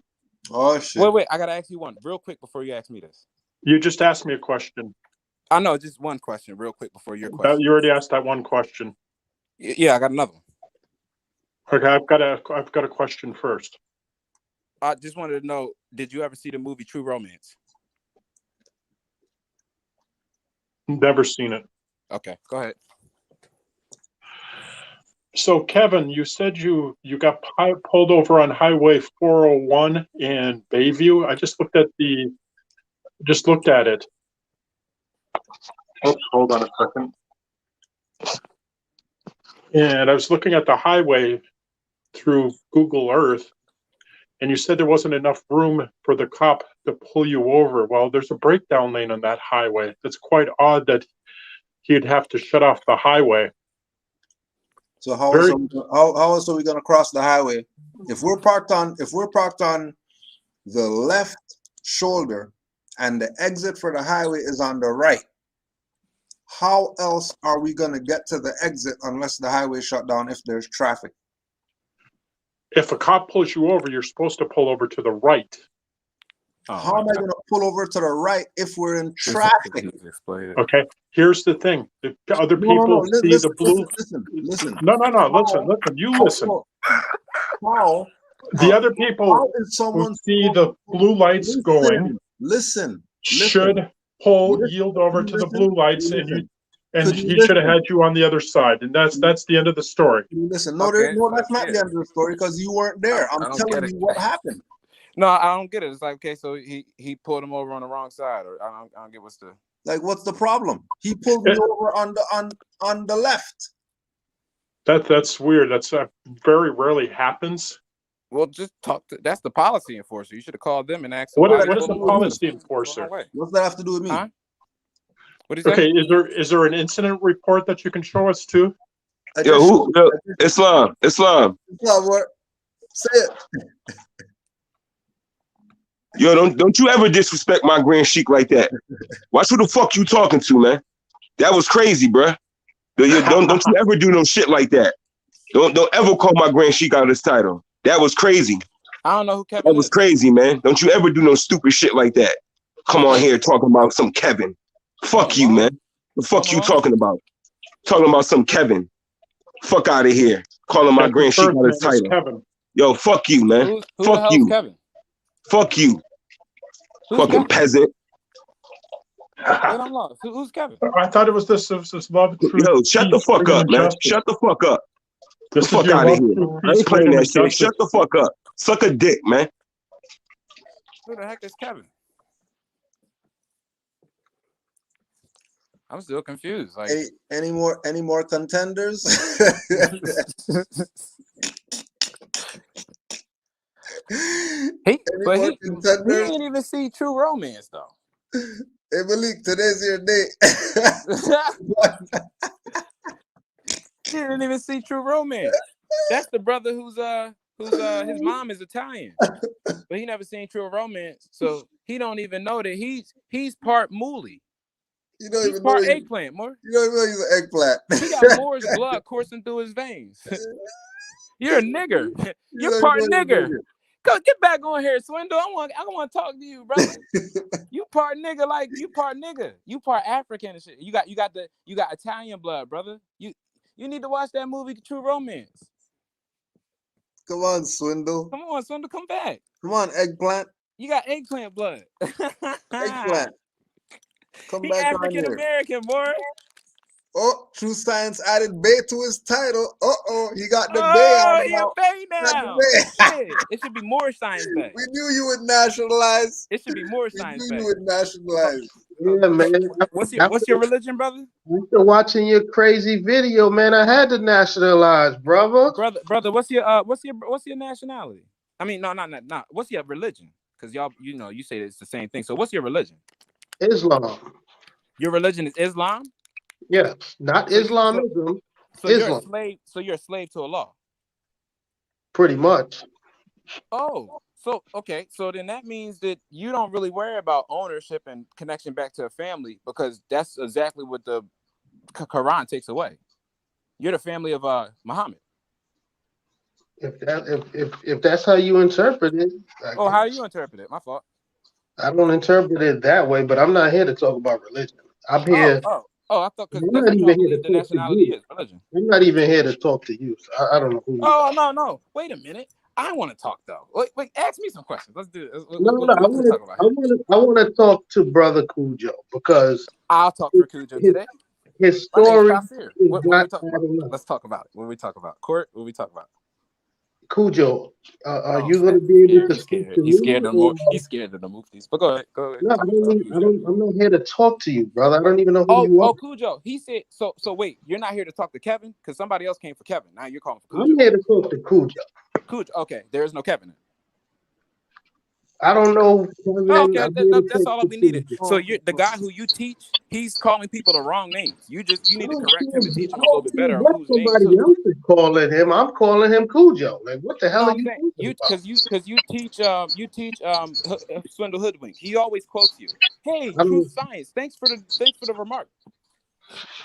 Oh shit. Wait, I gotta ask you one real quick before you ask me this. You just asked me a question. I know, just one question real quick before your question. You already asked that one question. Yeah, I got another one. Okay, I've got a question first. I just wanted to know, did you ever see the movie True Romance? Never seen it. Okay, go ahead. So, Kevin, you said you got pulled over on Highway 401 in Bayview. I just looked at it. Oops, hold on a second. And I was looking at the highway through Google Earth, and you said there wasn't enough room for the cop to pull you over. Well, there's a breakdown lane on that highway. It's quite odd that he'd have to shut off the highway. So how else are we gonna cross the highway? If we're parked on the left shoulder and the exit for the highway is on the right, how else are we gonna get to the exit unless the highway is shut down if there's traffic? If a cop pulls you over, you're supposed to pull over to the right. How am I gonna pull over to the right if we're in traffic? Okay, here's the thing. If other people see the blue, listen. No. Listen. You listen. How? The other people who see the blue lights going, should yield over to the blue lights, and he should have had you on the other side, and that's the end of the story. Listen, no, that's not the end of the story because you weren't there. I'm telling you what happened. No, I don't get it. It's like, okay, so he pulled him over on the wrong side, or I don't get what's the problem. He pulled me over on the left. That's weird. That's very rarely happens. Well, just talk to. That's the policy enforcer. You should have called them and asked. What is the policy enforcer? What's that have to do with me? Huh? What is that? Okay, is there an incident report that you can show us too? Islam. What? Say it. Yo, don't you ever disrespect my Grand Sheik like that. Watch who the fuck you talking to, man. That was crazy, bruh. Don't you ever do no shit like that. Don't ever call my Grand Sheik out of this title. That was crazy. I don't know who Kevin That was crazy, man. Don't you ever do no stupid shit like that. Come on here talking about some Kevin. Fuck you, man. The fuck you talking about? Talking about some Kevin. Fuck out of here. Calling my Grand Sheik out of his title. Kevin. Yo, fuck you, man. Fuck you. Kevin? Fuck you. Fucking Kevin? peasant. Wait, I'm lost. Who's Kevin? I thought it was this love. Yo, shut the fuck up, man. Shut the fuck up. Get the fuck out of here. I ain't playing that shit. Shut the fuck up. Suck a dick, man. Who the heck is Kevin? I'm still confused. Like any more contenders? He didn't even see True Romance though. Hey Malik, today's your day. He didn't even see True Romance. That's the brother who's his mom is Italian, but he never seen True Romance, so he don't even know that he's part Moolie. You don't he's even part know eggplant, More. You don't even know he's an eggplant. He got Moore's blood coursing through his veins. You're a nigger. You're part nigger. Go get back on here, Swindle. I want to talk to you, brother. You part nigga, like you part nigga. You part African and shit. You got Italian blood, brother. You need to watch that movie True Romance. Come on, Swindle. Come on, Swindle, come back. Come on, eggplant. You got eggplant blood. Eggplant. Come he back African American, boy. Oh, True Science added Bay to his title. He got the Bay out now. Bay now. It should be more Science Bay. We knew you would nationalize. It should be more Science Bay. We knew you would nationalize. Yeah, man. What's your religion, brother? After watching your crazy video, man, I had to nationalize, brother. Brother, what's your nationality? I mean, no, not. What's your religion? Because y'all, you say it's the same thing. So what's your religion? Islam. Your religion is Islam? Yes, not Islamism. So Islam. You're a slave. So you're a slave to Allah. Pretty much. Oh, so okay. So then that means that you don't really worry about ownership and connection back to a family, because that's exactly what the Quran takes away. You're the family of Muhammad. If that's how you interpret it. How do you interpret it? My fault. I don't interpret it that way, but I'm not here to talk about religion. I'm here. I thought because that's what the nationality is, religion. I'm not even here to talk to you. So I don't know who. No. Wait a minute. I want to talk though. Wait. Ask me some questions. Let's do it. I want to talk to Brother Cujo because I'll talk for Cujo today. his My name's story Shafir. is What not we talking about? adding up. Let's talk about it. What we talk about? Court? What we talk about? Cujo, are Oh you going snap! to be able to He's speak scared. to He's me? scared of Or... He's scared of the movies. But go ahead. Go ahead. No, Talk about Cujo. I'm not here to talk to you, brother. I don't even know who you are. Oh, Cujo. He said. So wait. You're not here to talk to Kevin because somebody else came for Kevin. Now you're calling for Cujo. I'm here to talk to Cujo. Cujo. Okay. There is no Kevin. I don't know. Oh, okay, I'm here to that's talk all to we needed. Cujo. So you, the guy who you teach, he's calling people the wrong names. You need to correct him and teach I him a little don't bit care better on what whose name somebody too. else is calling him. I'm calling him Cujo. Like, what the hell No, are I'm you saying talking about? because you teach Swindle Hoodwink. He always quotes you. Hey, I Truth mean, Science. Thanks for the remark.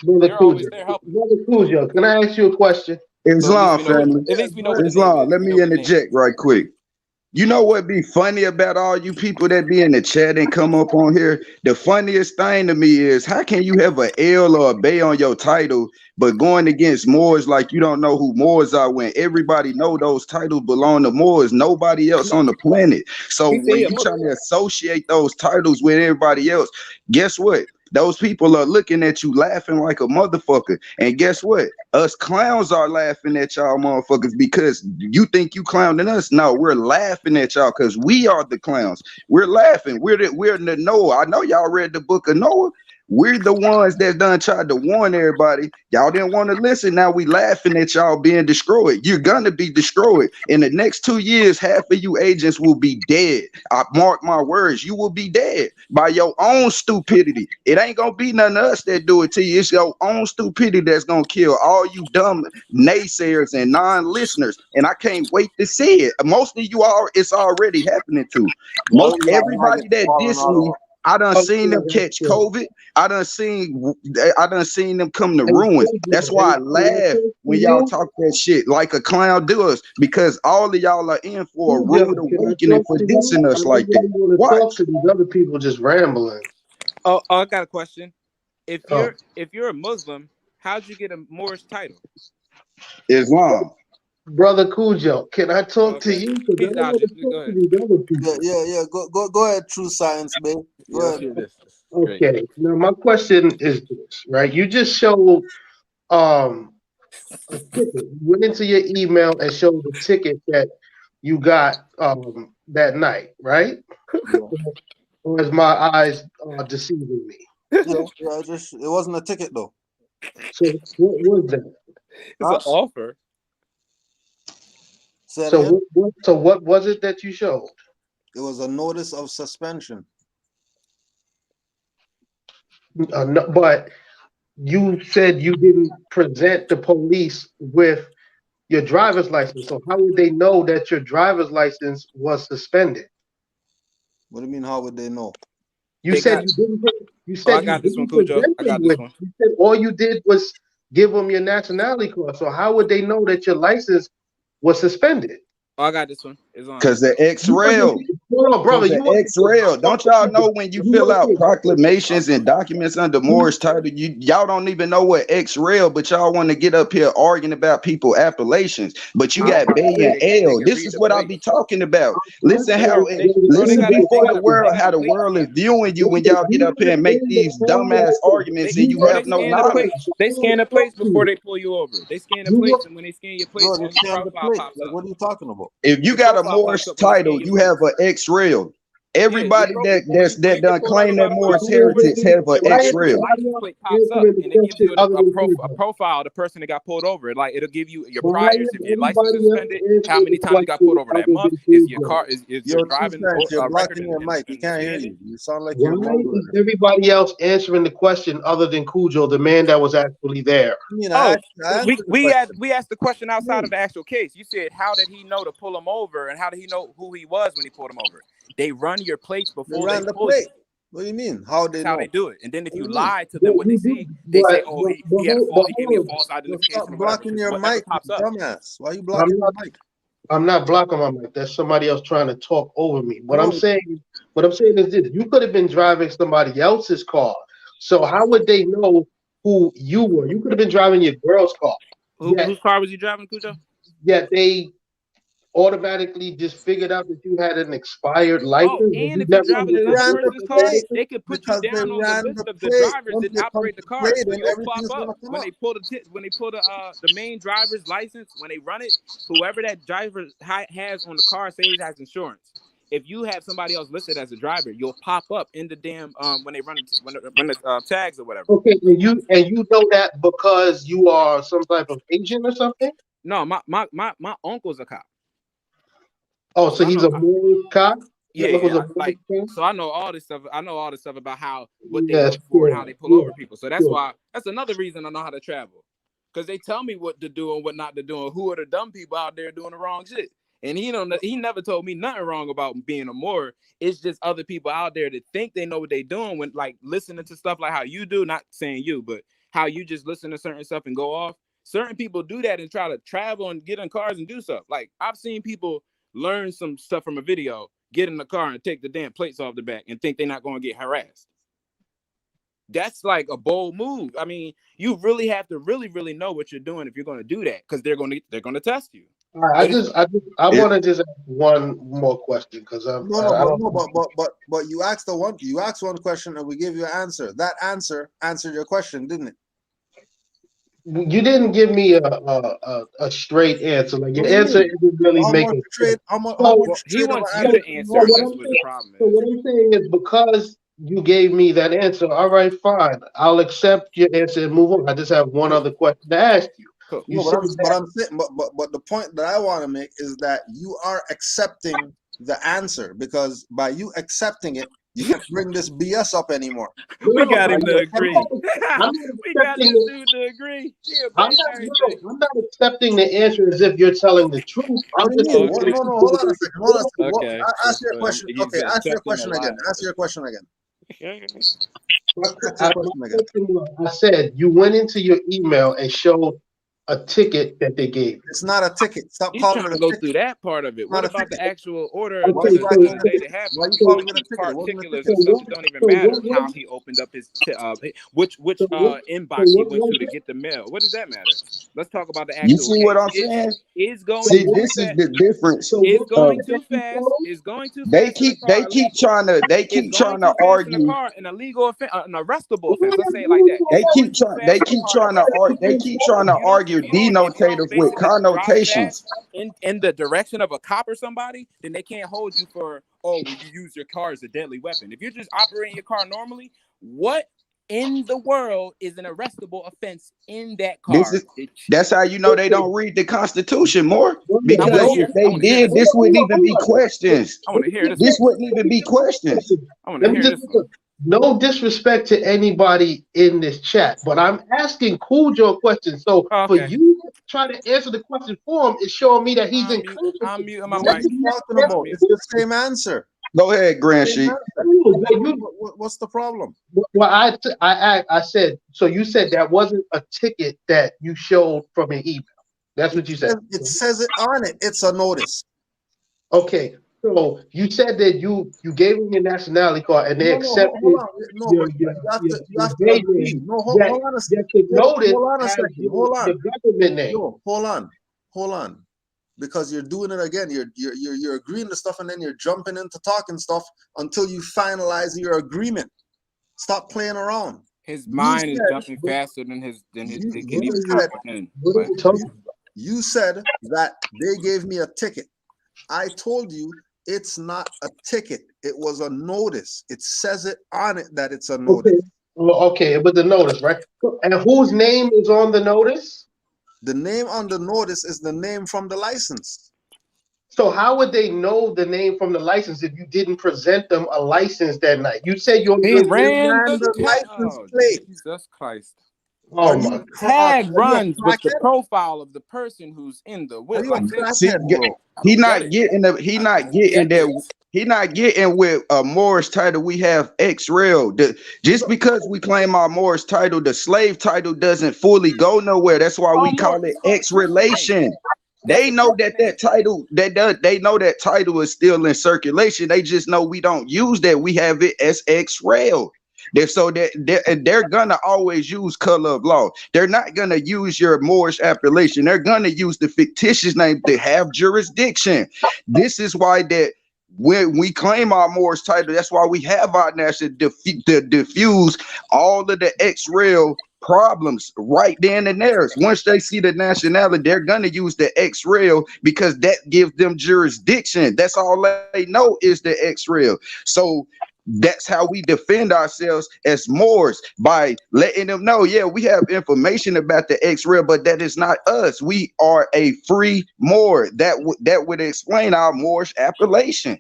Brother They're always Cujo. there helping. Brother Cujo, can I ask you a question? So at least Islam we know what family. the name Islam. is. Let We know me what the name interject is. right quick. You know what be funny about all you people that be in the chat and come up on here? The funniest thing to me is how can you have a L or a Bay on your title, but going against Moors like you don't know who Moors are when everybody know those titles belong to Moors, nobody else on the planet. So He said when he a you try Muslim. to associate those titles with everybody else, guess what? Those people are looking at you laughing like a motherfucker. And guess what? Us clowns are laughing at y'all motherfuckers because you think you clowning us. No, we're laughing at y'all because we are the clowns. We're laughing. We're in the Noah. I know y'all read the book of Noah. We're the ones that done tried to warn everybody. Y'all didn't want to listen. Now we laughing at y'all being destroyed. You're gonna be destroyed. In the next 2 years, half of you agents will be dead. I mark my words. You will be dead by your own stupidity. It ain't gonna be none of us that do it to you. It's your own stupidity that's gonna kill all you dumb naysayers and non-listeners. And I can't wait to see it. Most of you are. It's already happening to All most of y'all everybody maggots that falling diss out me. of I done Okay, seen them that's catch good. COVID. I done seen them come to Hey, ruins. Cujo, That's why I can I laugh talk to when y'all you? talk that shit like a clown does, because all of y'all are in for a Cujo, rude can I awakening talk for to you? dissing I us don't like that. really want to Watch. talk to these other people just rambling. Oh, I got a question. If Oh, you're a Muslim, how'd you get a Moorish title? Islam. Brother Cujo, can I talk to Okay. you? Because I He's don't want dodging. to Go talk to ahead. these other Yeah, people. yeah. Go ahead, True Science, babe. Yeah, Go let's ahead. hear this. This is great. Okay, now my question is this, right? You just showed a ticket. You went into your email and showed the ticket that you got that night, right? Yeah, Or is my eyes deceiving me? yeah. It wasn't a ticket though. So what was that? It's Huh? an offer. Say it So again. what was it that you showed? It was a notice of suspension. No, but you said you didn't present the police with your driver's license. So how would they know that your driver's license was suspended? What do you mean? How would they know? You They said got. you didn't. You Oh, I said you got this one, didn't Cujo. present I them got this with. one. You said all you did was give them your nationality card. So how would they know that your license was suspended? Oh, I got this one. It's on. Cause the You wasn't. X-Rail. Hold on, brother. Cause You the wasn't. X-Rail. Don't y'all know when you You fill out wasn't. proclamations and documents under Moore's title, y'all don't even know what X-Rail, but y'all want to get up here arguing about people appellations. But you I'm got about to Bay say and they L. can This read is the what I be plates. talking about. I'm Listen They got how saying, they bro. They listen got they before got the a they world got how a the plate world is scanner. viewing you when listen, y'all get you up here and make these dumbass arguments and you Bro, they have no scan the knowledge. plates. They scan the plates before they pull you over. They scan the plates, and when they scan your plates, Bro, they then your scanned the profile plate. pops Like, up. what are you talking about? If you Your got a profile pops Morris up when they scan title, your you have plates. an X-Rail. Yeah, your Everybody profile when that you get done pulled over claim by that the Morris cops, heritage have an why is your X-Rail. everybody license else plate pops up, answering the and it gives question you other than a Cujo? profile of the person that got pulled over. Like it'll give you your Why priors, is if your license everybody is else suspended, how answering many the times you got pulled question over other that month, than is your Cujo? car is your Yo, True driving Science, you're record blocking your mic. We and can't hear suspended. you. You sound like you're Why is mumbling. everybody else answering the question other than Cujo, the man that was actually there? I mean, Oh, I answered the question. we asked the question outside of the actual case. You said, how did he know to pull him over, and how did he know who he was when he pulled him over? They run your plates They before they ran the pull you. plate. What do you mean? How they That's how they know? do it. And then if What do you you mean? lie to But them, what they you do, see, they say, oh, he had a hold, fault. He gave me a hold false Yo, stop identification or whatever. blocking Just your whatever mic, you pops up. dumbass. Why you on. blocking your mic? I'm not blocking my mic. That's somebody else trying to talk over me. What I'm No, saying is this: you could have been driving somebody else's car. So how would they know who you were? You could have been driving your girl's car. Yet, Whose car was you driving, Cujo? yet they automatically just figured out that you had an expired license? Oh, and if you're driving They another ran the person's car, plate they could put you because they down on the ran list the of the plate. drivers Once that they punch operate the the car. plate So in, you'll pop everything's up gonna come when up. they pull when they pull the main driver's license, when they run it. Whoever that driver has on the car says has insurance. If you have somebody else listed as a driver, you'll pop up in the damn when they run the tags or whatever. Okay, and you know that because you are some type of agent or something? No, my uncle's a cop. Oh, so I he's know. a Morris cop? Your uncle's Yeah, a Morris cop? so I know all this stuff. I know all this stuff about what they Yes, look for and sure, how they pull sure, over people. So that's sure. why that's another reason I know how to travel, because they tell me what to do and what not to do, and who are the dumb people out there doing the wrong shit. And he never told me nothing wrong about being a Moor. It's just other people out there that think they know what they're doing when like listening to stuff like how you do. Not saying you, but how you just listen to certain stuff and go off. Certain people do that and try to travel and get in cars and do stuff. Like I've seen people learn some stuff from a video, get in the car and take the damn plates off the back and think they're not going to get harassed. That's like a bold move. I mean, you really have to really know what you're doing if you're going to do that, because they're going to test you. All right, I want to just ask one more question because I don't. But you asked one question and we gave you an answer. That answer answered your question, didn't it? You didn't give me a straight answer. Like your What do you answer mean? isn't really How making much straight? sense. How much Well, he straight of wants an you answer? to answer. That's what the problem So is. what I'm saying is because you gave me that answer, all right, fine. I'll accept your answer and move on. I just have one other question to ask you. Cool. You No, said but I'm saying, but the point that I want to make is that you are accepting the answer, because by you accepting it, you can't bring this BS up anymore. We got him to agree. I'm not We got accepting this dude to agree. I'm not accepting the answer as if you're telling the truth. What do you mean? What, no, hold on a second. Hold on a second. Okay. Ask your question. Okay, ask your question again. Ask your question again. I said you went into your email and showed a ticket that they gave. It's not a ticket. Stop He's calling trying it to a go ticket. through that part of it. What about the actual order? Okay, Why you calling it a ticket? It wasn't a Particulars ticket. and stuff that don't even matter. How he opened up his which inbox he went to get the mail. What does that matter? Let's talk about the actual. You see what I'm saying? Is going. See, this is the difference. It's going too fast. It's going too fast. They keep trying to argue. In the car, an illegal offense, an arrestable offense. Let's say it like that. They keep trying to argue denotative with connotations. In the direction of a cop or somebody, then they can't hold you for, oh, well, you use your car as a deadly weapon. If you're just operating your car normally, what in the world is an arrestable offense in that car? That's how you know they don't read the Constitution more. Because if they did, this wouldn't even be questions. I want to hear this. This wouldn't even be questions. I want to hear this one. No disrespect to anybody in this chat, but I'm asking Cujo a question. So for you to try to answer the question for him is showing me that he's incompetent. I'm muting my What mic. are you talking about? It's the same answer. Go ahead, Grand Sheik. What's the problem? Well, I said, so you said that wasn't a ticket that you showed from an email. That's what you said. It says it on it. It's a notice. Okay. So you said that you gave them your nationality card and they accepted you have to agree. No, hold on a second. Hold on. Yo, hold on. Because you're doing it again. You're agreeing to stuff and then you're jumping into talking stuff until you finalize your agreement. Stop playing around. His mind is jumping faster than his You said that they gave me a ticket. I told you it's not a ticket. It was a notice. It says it on it that it's a notice. Okay, it was the notice, right? And whose name is on the notice? The name on the notice is the name from the license. So how would they know the name from the license if you didn't present them a license that night? You said you ran the license plate. Jesus Christ. Oh my tag runs with the profile of the person who's in the whip. He not getting with a Morris title. We have X-Rail. Just because we claim our Morris title, the slave title doesn't fully go nowhere. That's why we call it X-Relation. They know that title is still in circulation. They just know we don't use that. We have it as X-Rail. They're gonna always use color of law. They're not gonna use your Moorish appellation. They're gonna use the fictitious name to have jurisdiction. This is why that when we claim our Moorish title, that's why we have our national to diffuse all of the X-rail problems right then and there. Once they see the nationality, they're gonna use the X-rail because that gives them jurisdiction. That's all they know is the X-rail. So that's how we defend ourselves as Moors, by letting them know, yeah, we have information about the X-rail, but that is not us. We are a free Moor. That would explain our Moorish appellation.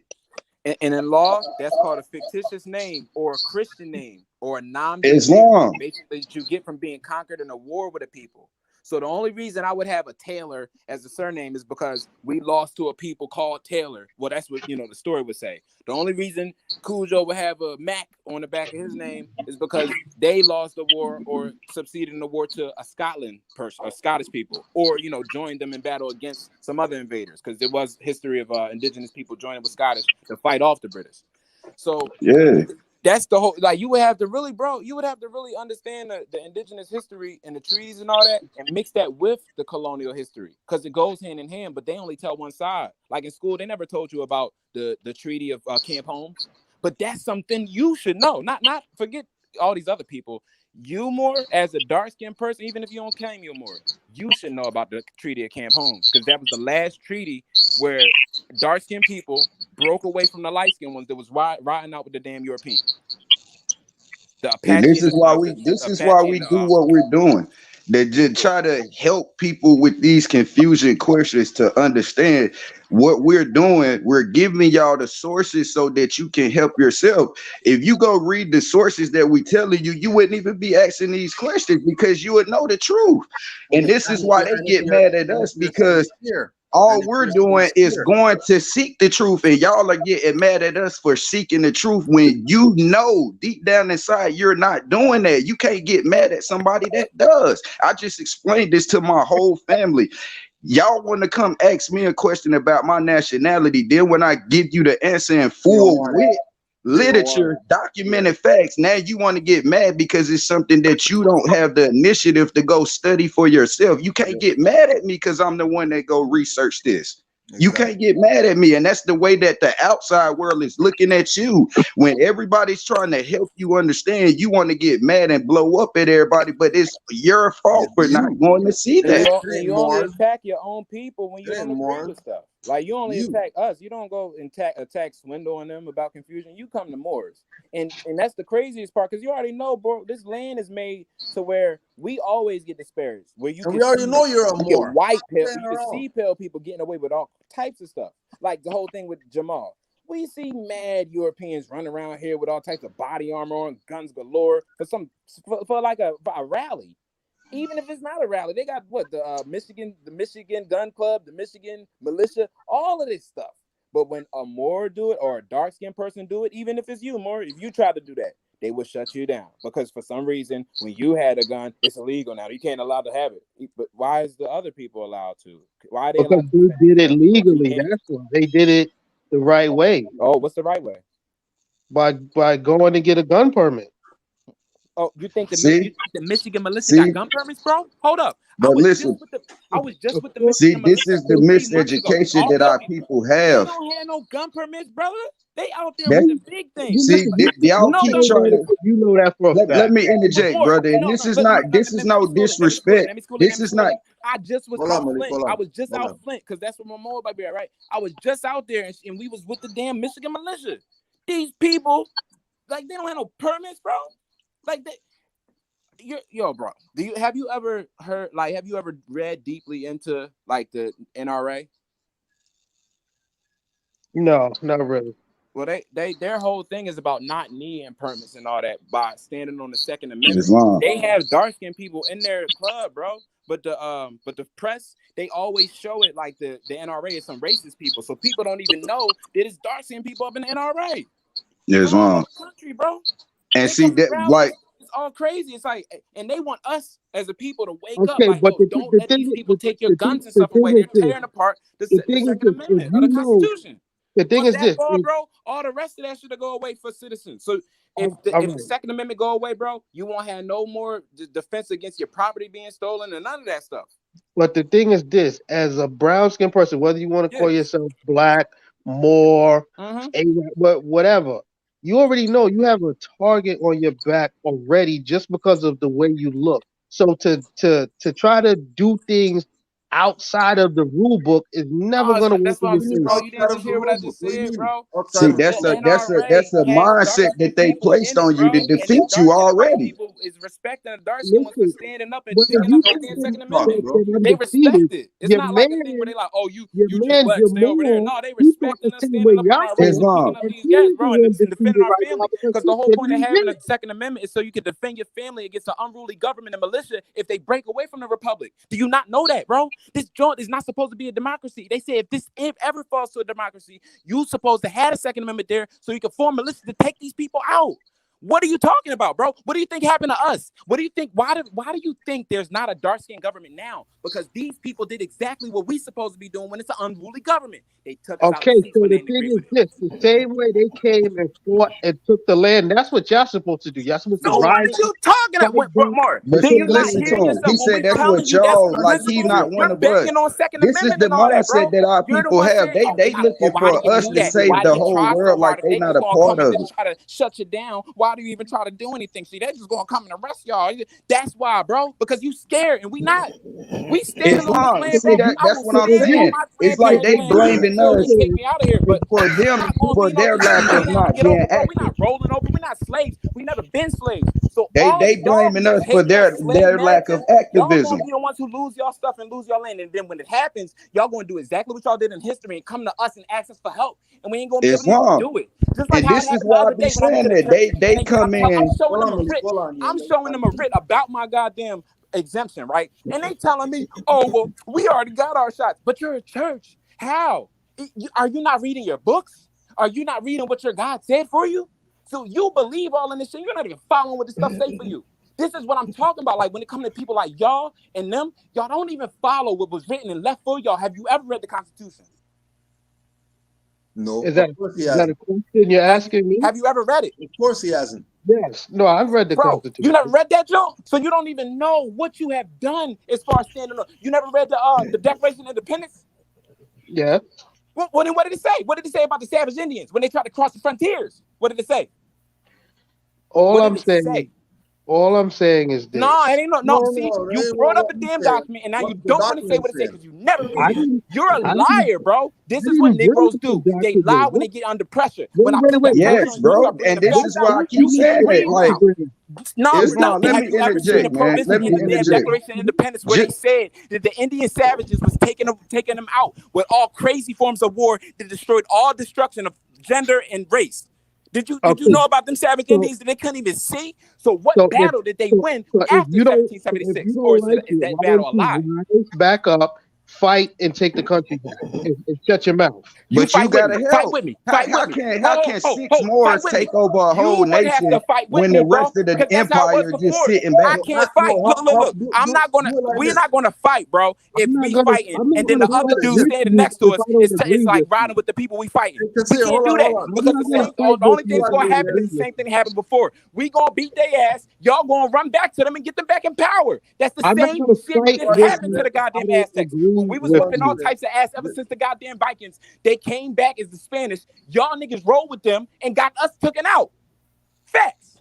And in law, that's called a fictitious name or a Christian name or a Islam. basically that you get from being conquered in a war with a people. So the only reason I would have a Taylor as a surname is because we lost to a people called Taylor. Well, that's what, the story would say. The only reason Cujo would have a Mac on the back of his name is because they lost the war or succeeded in the war to a Scotland person, or Scottish people, or, joined them in battle against some other invaders, because there was history of indigenous people joining with Scottish to fight off the British. So yeah. That's the whole, you would have to really, understand the indigenous history and the treaties and all that, and mix that with the colonial history, because it goes hand in hand, but they only tell one side. Like in school, they never told you about the treaty of Camp Holmes, but that's something you should know. Not forget all these other people. You more as a dark-skinned person, even if you don't claim you're more, you should know about the treaty of Camp Holmes, because that was the last treaty where dark-skinned people broke away from the light-skinned ones that was riding out with the damn Europeans. This is why we do what we're doing. They just try to help people with these confusion questions to understand what we're doing. We're giving y'all the sources so that you can help yourself. If you go read the sources that we telling you, you wouldn't even be asking these questions because you would know the truth. And this is why they get mad at us, because all we're doing is going to seek the truth, and y'all are getting mad at us for seeking the truth when you know deep down inside you're not doing that. You can't get mad at somebody that does. I just explained this to my whole family. Y'all want to come ask me a question about my nationality, then when I give you the answer in full with literature, documented facts, now you want to get mad because it's something that you don't have the initiative to go study for yourself. You can't get mad at me because I'm the one that go research this. You can't get mad at me. And that's the way that the outside world is looking at you. When everybody's trying to help you understand, you want to get mad and blow up at everybody, but it's your fault for not going to see that. And you only attack your own people when you don't agree with stuff. Like, you only attack us. You don't go and attack Swindle and them about confusion. You come to Moors. And that's the craziest part, because you already know, bro, this land is made to where we always get disparaged. Where you we already know you're a Moor. White pale, you can see pale people getting away with all types of stuff. Like the whole thing with Jamal. We see mad Europeans running around here with all types of body armor on, guns galore for like a rally. Even if it's not a rally, they got the Michigan Gun Club, the Michigan Militia, all of this stuff. But when a Moor do it or a dark-skinned person do it, even if it's you, Moor, if you try to do that, they will shut you down, because for some reason, when you had a gun, it's illegal now. You can't allow to have it. But why is the other people allowed to? Why are they allowed to? They did it legally. That's why they did it the right way. Oh, what's the right way? By going to get a gun permit. Oh, you think the Michigan Militia got gun permits, bro? Hold up. But listen, I was just with the Michigan Militia. This is the miseducation that our people have. They don't have no gun permits, brother. They out there with the big things. See, y'all keep trying to. You know that for a fact. Let me interject, brother. And this is no disrespect. This is not. I just was out Flint. I was just out Flint, because that's where my mom might be at, right? I was just out there, and we was with the damn Michigan Militia. These people, they don't have no permits, bro. Like that, bro. Have you ever heard? Have you ever read deeply into the NRA? No, not really. Well, their whole thing is about not needing permits and all that by standing on the Second Amendment. Islam. They have dark-skinned people in their club, bro. But the press, they always show it like the NRA is some racist people, so people don't even know that it's dark-skinned people up in the NRA. Islam. Country, bro. And see that, it's all crazy. It's like, and they want us as a people to wake up. But don't let these people take your guns and stuff away. They're tearing apart the Second Amendment of the Constitution. The thing is this, bro. All the rest of that should go away for citizens. So if the Second Amendment go away, bro, you won't have no more defense against your property being stolen and none of that stuff. But the thing is this: as a brown skinned person, whether you want to call yourself black, Moor, whatever, you already know you have a target on your back already just because of the way you look. So to try to do things outside of the rule book is never going to work. That's what I'm saying, bro. You didn't just hear what I just said, bro. See, that's a mindset that they placed on you to defeat you already. People is respecting the dark skin ones for standing up and picking up the Second Amendment. They respect it. It's not like a thing where they like, oh, you just black, stay over there. No, they respecting us standing up on our rights and picking up these guys, bro, and defending our family. Because the whole point of having a Second Amendment is so you can defend your family against an unruly government and militia if they break away from the republic. Do you not know that, bro? This joint is not supposed to be a democracy. They say if this ever falls to a democracy, you're supposed to have a Second Amendment there so you can form militia to take these people out. What are you talking about, bro? What do you think happened to us? What do you think? Why do you think there's not a dark-skinned government now? Because these people did exactly what we supposed to be doing when it's an unruly government. They took us out. Okay, so the thing is this: the same way they came and fought and took the land, that's what y'all supposed to do. Y'all supposed to what are you talking about? What more? But listen to him. He said that's what y'all like. He's not one of us. This is the mindset that our people have. They looking for us to save the whole world like they not a part of it. Try to shut you down. Why do you even try to do anything? See, they're just gonna come and arrest y'all. That's why, bro. Because you scared and we not. We standing on the See, that's what I'm saying. It's like they blaming us for them for their lack of not being active. We're not rolling over. We're not slaves. We never been slaves. So they blaming us for their lack of activism. Y'all gonna be the ones who lose y'all stuff and lose y'all land, and then when it happens, y'all gonna do exactly what y'all did in history and come to us and ask us for help, and we ain't gonna be able to do it. Just like and this is why I be saying that they come in. I'm showing them a writ about my goddamn exemption, right? And they telling me, oh, well, we already got our shots. But you're a church. How? Are you not reading your books? Are you not reading what your God said for you? So you believe all in this shit. You're not even following what this stuff say for you. This is what I'm talking about. Like when it comes to people like y'all and them, y'all don't even follow what was written and left for y'all. Have you ever read the Constitution? No. Is that a question you're asking me? Have you ever read it? Of course he hasn't. Yes. No, I've read the Constitution. You never read that, Joe? So you don't even know what you have done as far as standing up. You never read the Declaration of Independence? Yeah. Well, then what did it say? What did it say about the savage Indians when they tried to cross the frontiers? What did it say? All I'm saying is this. No, it ain't you brought up a damn document and now you don't want to say what it says because you never read it. You're a liar, bro. This is what Negroes do. They lie when they get under pressure. Yes, bro. And this is why I keep saying it. Like, let me interject, man. Let me interject. Declaration of Independence where they said that the Indian savages was taking them out with all crazy forms of war that destroyed all destruction of gender and race. Did you know about them savage Indians that they couldn't even see? So what battle did they win after 1776? Or is that battle alive? Back up, fight, and take the country back. And shut your mouth. But you gotta help. Fight with me. How can 6 Moors take over a whole nation when the rest of the empire just sitting back? I can't fight. Look. We're not gonna fight, bro. If we fighting and then the other dude standing next to us, it's like riding with the people we fighting. We can't do that because the only thing that's gonna happen is the same thing happened before. We gonna beat their ass. Y'all gonna run back to them and get them back in power. That's the same shit that happened to the goddamn Aztecs. When we was whipping all types of ass ever since the goddamn Vikings, they came back as the Spanish. Y'all niggas rolled with them and got us taken out. Facts.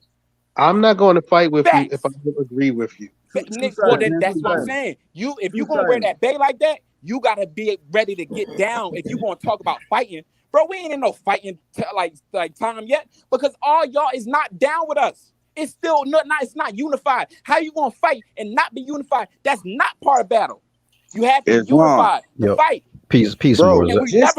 I'm not going to fight with you if I don't agree with you. Well, that's what I'm saying. If you're going to wear that bay like that, you got to be ready to get down if you're going to talk about fighting. Bro, we ain't in no fighting like time yet because all y'all is not down with us. It's still it's not unified. How you going to fight and not be unified? That's not part of battle. You have to be unified to fight. Peace, bro. Just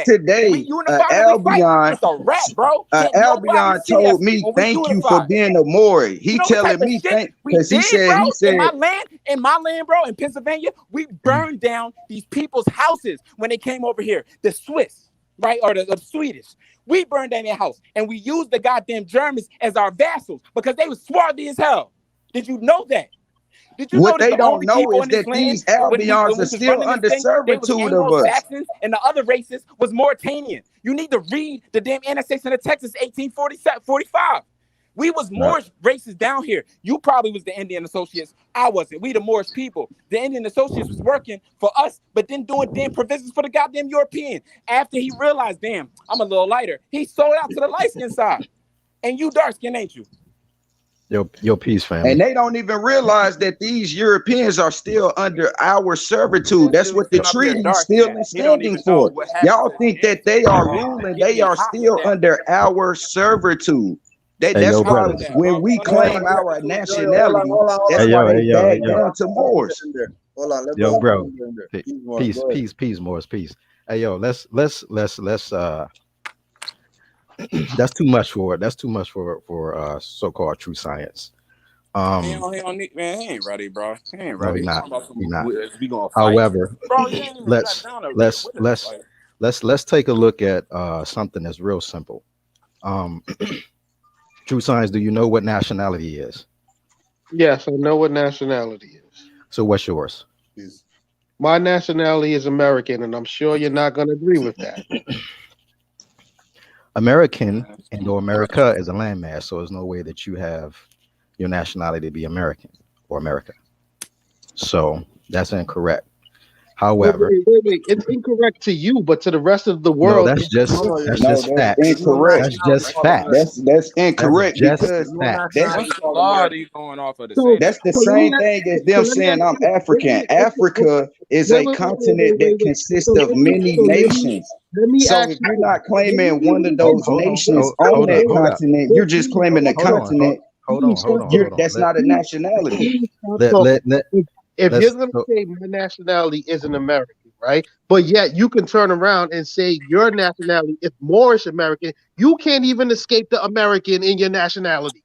today, Albion, it's a rap, bro. Albion told me thank you for being a Maury. He telling me thank because he said in my land, bro, in Pennsylvania, we burned down these people's houses when they came over here. The Swiss, right, or the Swedish. We burned down their house and we used the goddamn Germans as our vassals because they was swarthy as hell. Did you know that? Did you What know that they the don't only know people is in this that land, these when Albions we are was still running this under thing, they was servitude of us. Anglo-Saxons, and the other races was Mauritanian. You need to read the damn annexation of Texas, 1845. We was Moorish races down here. You probably was the Indian Associates. I wasn't. We the Moorish people. The Indian Associates was working for us, but then doing damn provisions for the goddamn European. After he realized, damn, I'm a little lighter, he sold out to the light skin side. And you dark skin, ain't you? Your peace, family. And they don't even realize that these Europeans are still under our servitude. That's what the treaty is still standing for. Y'all think that they are ruling, they are still under our servitude. That's why when we claim our nationality, that's why they back down to Moors. Hold on, let yo, bro. Peace, Morris, peace. Hey, yo, let's that's too much for so-called true science. He don't need, man, he ain't ready, bro. He ain't ready. No, he not. We gonna fight. However, bro, he ain't even let's take a look at something that's real simple. True science, do you know what nationality is? Yes, I know what nationality is. So what's yours? My nationality is American, and I'm sure you're not going to agree with that. American or America is a landmass, so there's no way that you have your nationality to be American or America. So that's incorrect. However, wait. It's incorrect to you, but to the rest of the world, no, that's just facts. Incorrect. That's just facts. That's incorrect That's because What's the law are you going off of to say that's that? the same thing as them saying I'm African. Africa is a continent that consists of many nations. So if you're not claiming one of those nations on that continent, you're just claiming the continent. Hold on. That's not a nationality. If you're going to say my nationality isn't American, right? But yet you can turn around and say your nationality is Moorish American. You can't even escape the American in your nationality.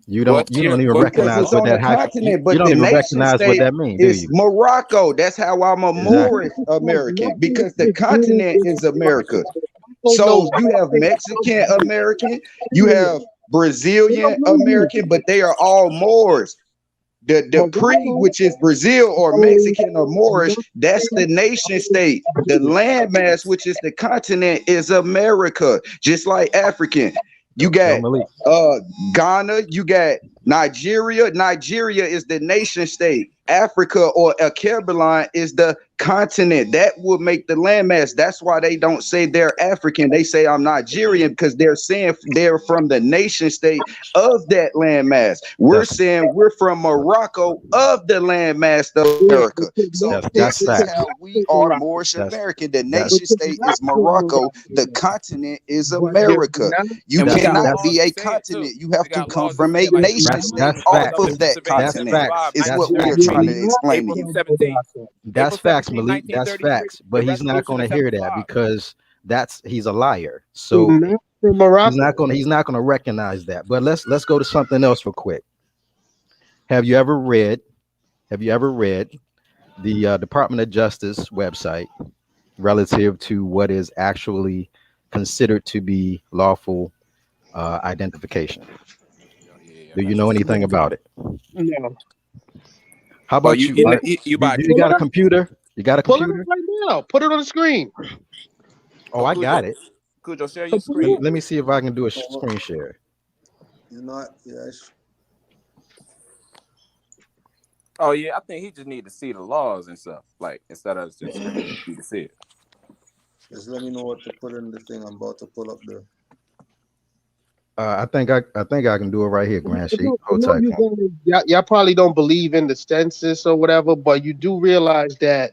You don't even recognize what that continent, but you don't the even nation recognize state what that means, do is you? Morocco. That's how I'm a Moorish American, because the continent is America. So you have Mexican American, you have Brazilian American, but they are all Moors. The Cree, which is Brazil or Mexican or Moorish, that's the nation state. The landmass, which is the continent, is America, just like African. You got Ghana, you got Nigeria. Nigeria is the nation state. Africa or Kerbelan is the continent. That would make the landmass. That's why they don't say they're African. They say I'm Nigerian because they're saying they're from the nation state of that landmass. We're saying we're from Morocco of the landmass of America. So this is how we are Moorish American. The nation state is Morocco. The continent is America. You cannot be a continent. You have to come from a nation state off of that continent. Is what we are trying to explain to you. That's facts, Malik. That's facts. But he's not going to hear that because he's a liar. So he's not going to recognize that. But let's go to something else real quick. Have you ever read the Department of Justice website relative to what is actually considered to be lawful identification? Do you know anything about it? No. How about you? You got a computer? You got a computer? Pull it up right now. Put it on the screen. Oh, I got it. Cujo, share your screen. Let me see if I can do a screen share. You're not, yes. Oh yeah, I think he just need to see the laws and stuff, like instead of just need to see it. Just let me know what to put in the thing. I'm about to pull up the. I think I can do it right here, Grand Sheik. Y'all probably don't believe in the census or whatever, but you do realize that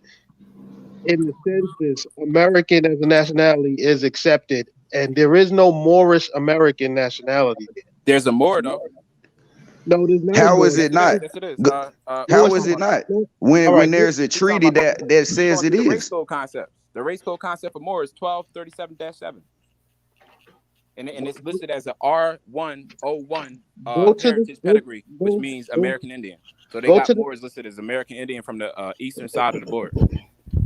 in the census, American as a nationality is accepted, and there is no Moorish American nationality. There's a Moor though. No, there's not. How is it not? Yes, it is. How is it not? When there's a treaty that says it is. The race code concept for Moor is 1237-7. And it's listed as an R101 heritage pedigree, which means American Indian. So they got Moors listed as American Indian from the eastern side of the border.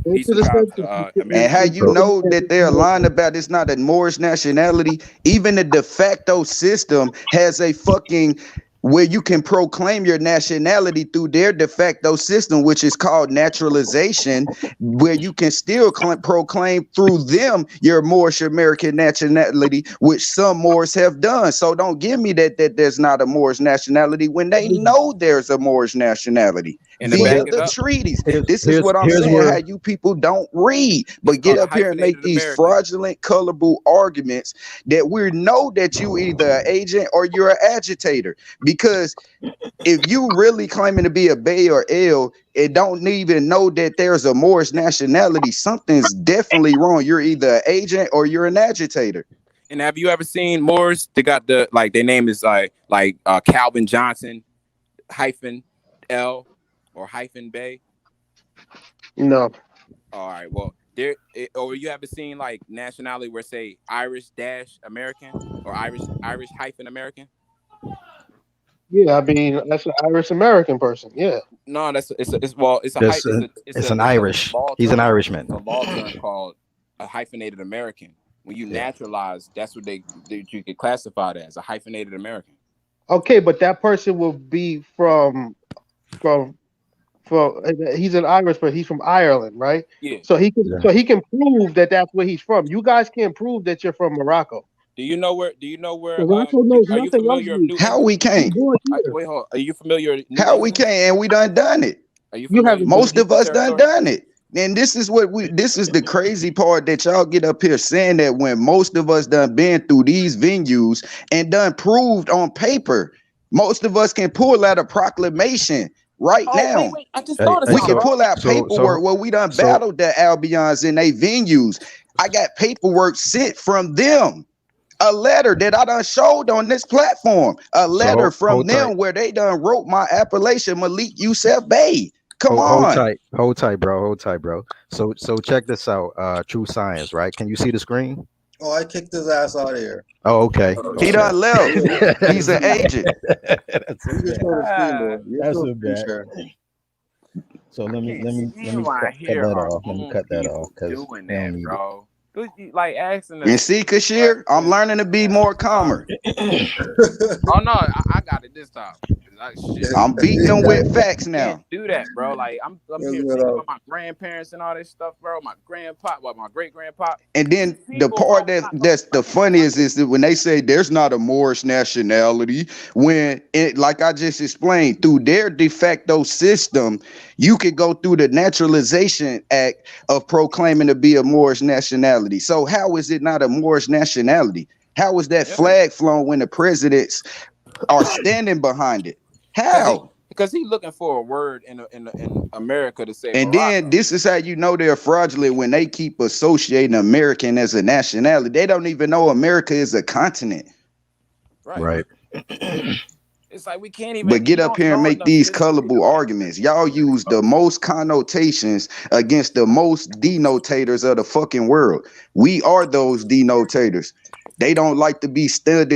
And how you know that they're lying about it's not a Moorish nationality? Even the de facto system has a fucking where you can proclaim your nationality through their de facto system, which is called naturalization, where you can still proclaim through them your Moorish American nationality, which some Moors have done. So don't give me that there's not a Moorish nationality when they know there's a Moorish nationality And to via back it the up, treaties. This is what I'm saying, where how you people don't read, it's but get called a up here and make hyphenated these American. fraudulent, colorful arguments that we know that you either an agent or you're an agitator. Because if you really claiming to be a Bay or L and don't even know that there's a Moorish nationality, something's definitely wrong. You're either an agent or you're an agitator. And have you ever seen Moors? They got the like their name is like Calvin Johnson hyphen L or hyphen Bay. No. All right. Well, there or you ever seen like nationality where say Irish dash American or Irish hyphen American? Yeah, I mean that's an Irish American person. Yeah. No, it's a That's it's an Irish. law He's an term. Irishman. It's a law term called a hyphenated American. When you naturalize, that's what you get classified as a hyphenated American. Okay, but that person will be from he's an Irish, but he's from Ireland, right? Yeah. So he can prove that that's where he's from. You guys can't prove that you're from Morocco. Do you know where? Morocco knows Are you nothing of familiar with you. New How England? we can't? Wait, hold on. Are you familiar with New How we England? can't? And we done it. Are you You familiar? haven't. Most of us territory? done it. And this is the crazy part that y'all get up here saying that when most of us done been through these venues and done proved on paper, most of us can pull out a proclamation right now. Wait. I just thought of We something. can pull out paperwork where we done battled the Albions in they venues. I got paperwork sent from them. A letter that I done showed on this platform. A letter from them where they done wrote my appellation, Malik Youssef Bey. Come on. Hold tight, bro. So check this out. True Science, right? Can you see the screen? Oh, I kicked his ass out of here. Oh, okay. He done left. He's an agent. That's You can show the screen, bro. You That's show so the screen bad. share. So let me Hear cut that our off. Let me own cut that people off because doing that, bro. Like asking And us. see, Kashir, I'm learning to be more calmer. Oh no, I got it this time. I'm beating them with facts now. Can't do that, bro. Like I'm here thinking about my grandparents and all this stuff, bro. My grandpa, my great grandpa. And then the part that's the funniest is that when they say there's not a Moorish nationality, when it, like I just explained, through their de facto system, you could go through the Naturalization Act of proclaiming to be a Moorish nationality. So how is it not a Moorish nationality? How is that flag flown when the presidents are standing behind it? How? Because he's looking for a word in America to say. And Morocco. then this is how you know they're fraudulent when they keep associating American as a nationality. They don't even know America is a continent. Right. It's like we can't even. But get up here and make these colorful arguments. Y'all use the most connotations against the most denotators of the fucking world. We are those denotators. They don't like to be stood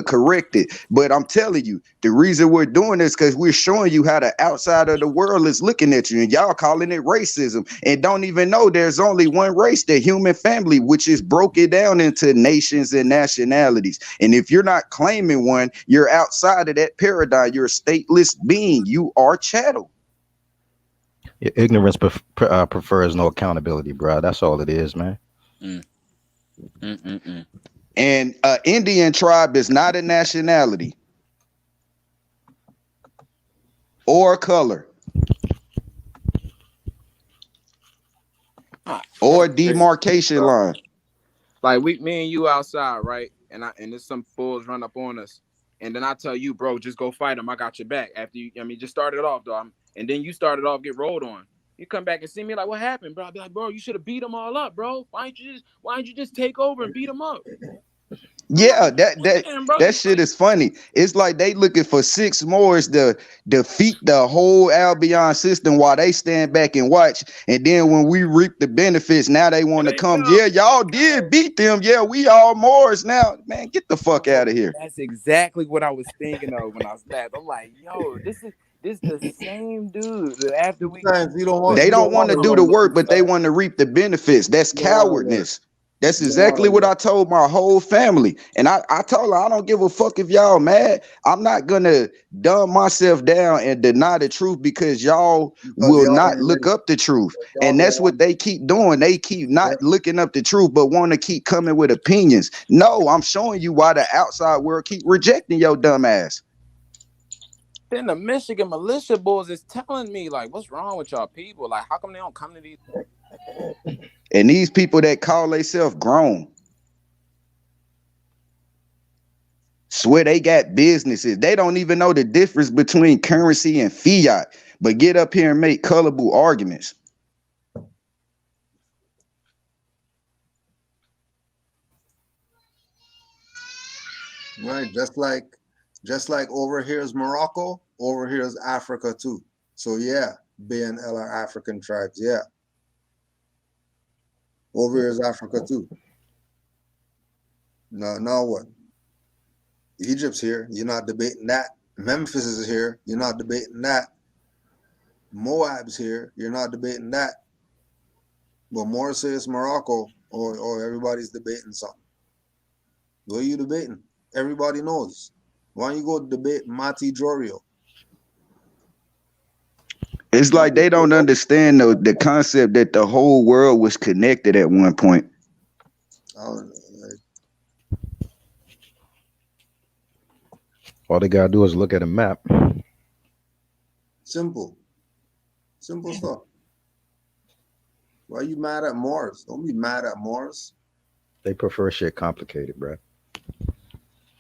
corrected. But I'm telling you, the reason we're doing this because we're showing you how the outside of the world is looking at you. And y'all calling it racism and don't even know there's only one race, the human family, which is broken down into nations and nationalities. And if you're not claiming one, you're outside of that paradigm. You're a stateless being. You are chattel. Ignorance prefers no accountability, bro. That's all it is, man. And Indian tribe is not a nationality or color or demarcation line. Like me and you outside, right? And there's some fools run up on us, and then I tell you, bro, just go fight them. I got your back. After you, just start it off, though. And then you started off, get rolled on. You come back and see me like, what happened, bro? I'll be like, bro, you should have beat them all up, bro. Why didn't you just take over and beat them up? Yeah, that shit is funny. It's like they looking for 6 Moors to defeat the whole Albion system while they stand back and watch. And then when we reap the benefits, now they want to come. Yeah, y'all did beat them. Yeah, we all Moors now. Man, get the fuck out of here. That's exactly what I was thinking of when I was back. I'm like, yo, this is the same dude. After we, they don't want to do the work, but they want to reap the benefits. That's cowardness. That's You don't want exactly to what hear. I told my whole family. And I told her, I don't give a fuck if y'all mad. I'm not gonna dumb myself down and deny the truth because y'all Because will y'all not ain't look ready. up the truth. Because y'all And don't that's what want they keep doing. They keep to. not looking up the truth, but want to keep coming with opinions. No, I'm showing you why the outside world keep rejecting your dumb ass. Then the Michigan militia boys is telling me like, what's wrong with y'all people? Like, how come they don't come to these? And these people that call themselves grown, swear they got businesses. They don't even know the difference between currency and fiat, but get up here and make colorful arguments. Right, just like over here is Morocco, over here is Africa too. So yeah, BNL are African tribes. Yeah, over here is Africa too. Now what? Egypt's here. You're not debating that. Memphis is here. You're not debating that. Moab's here. You're not debating that. But more say it's Morocco, or everybody's debating something. What are you debating? Everybody knows. Why don't you go debate Mati Jorio? It's like they don't understand the concept that the whole world was connected at one point. I don't know, like, All they gotta do is look at a map. simple stuff. Why are you mad at Mars? Don't be mad at Mars. They prefer shit complicated, bro.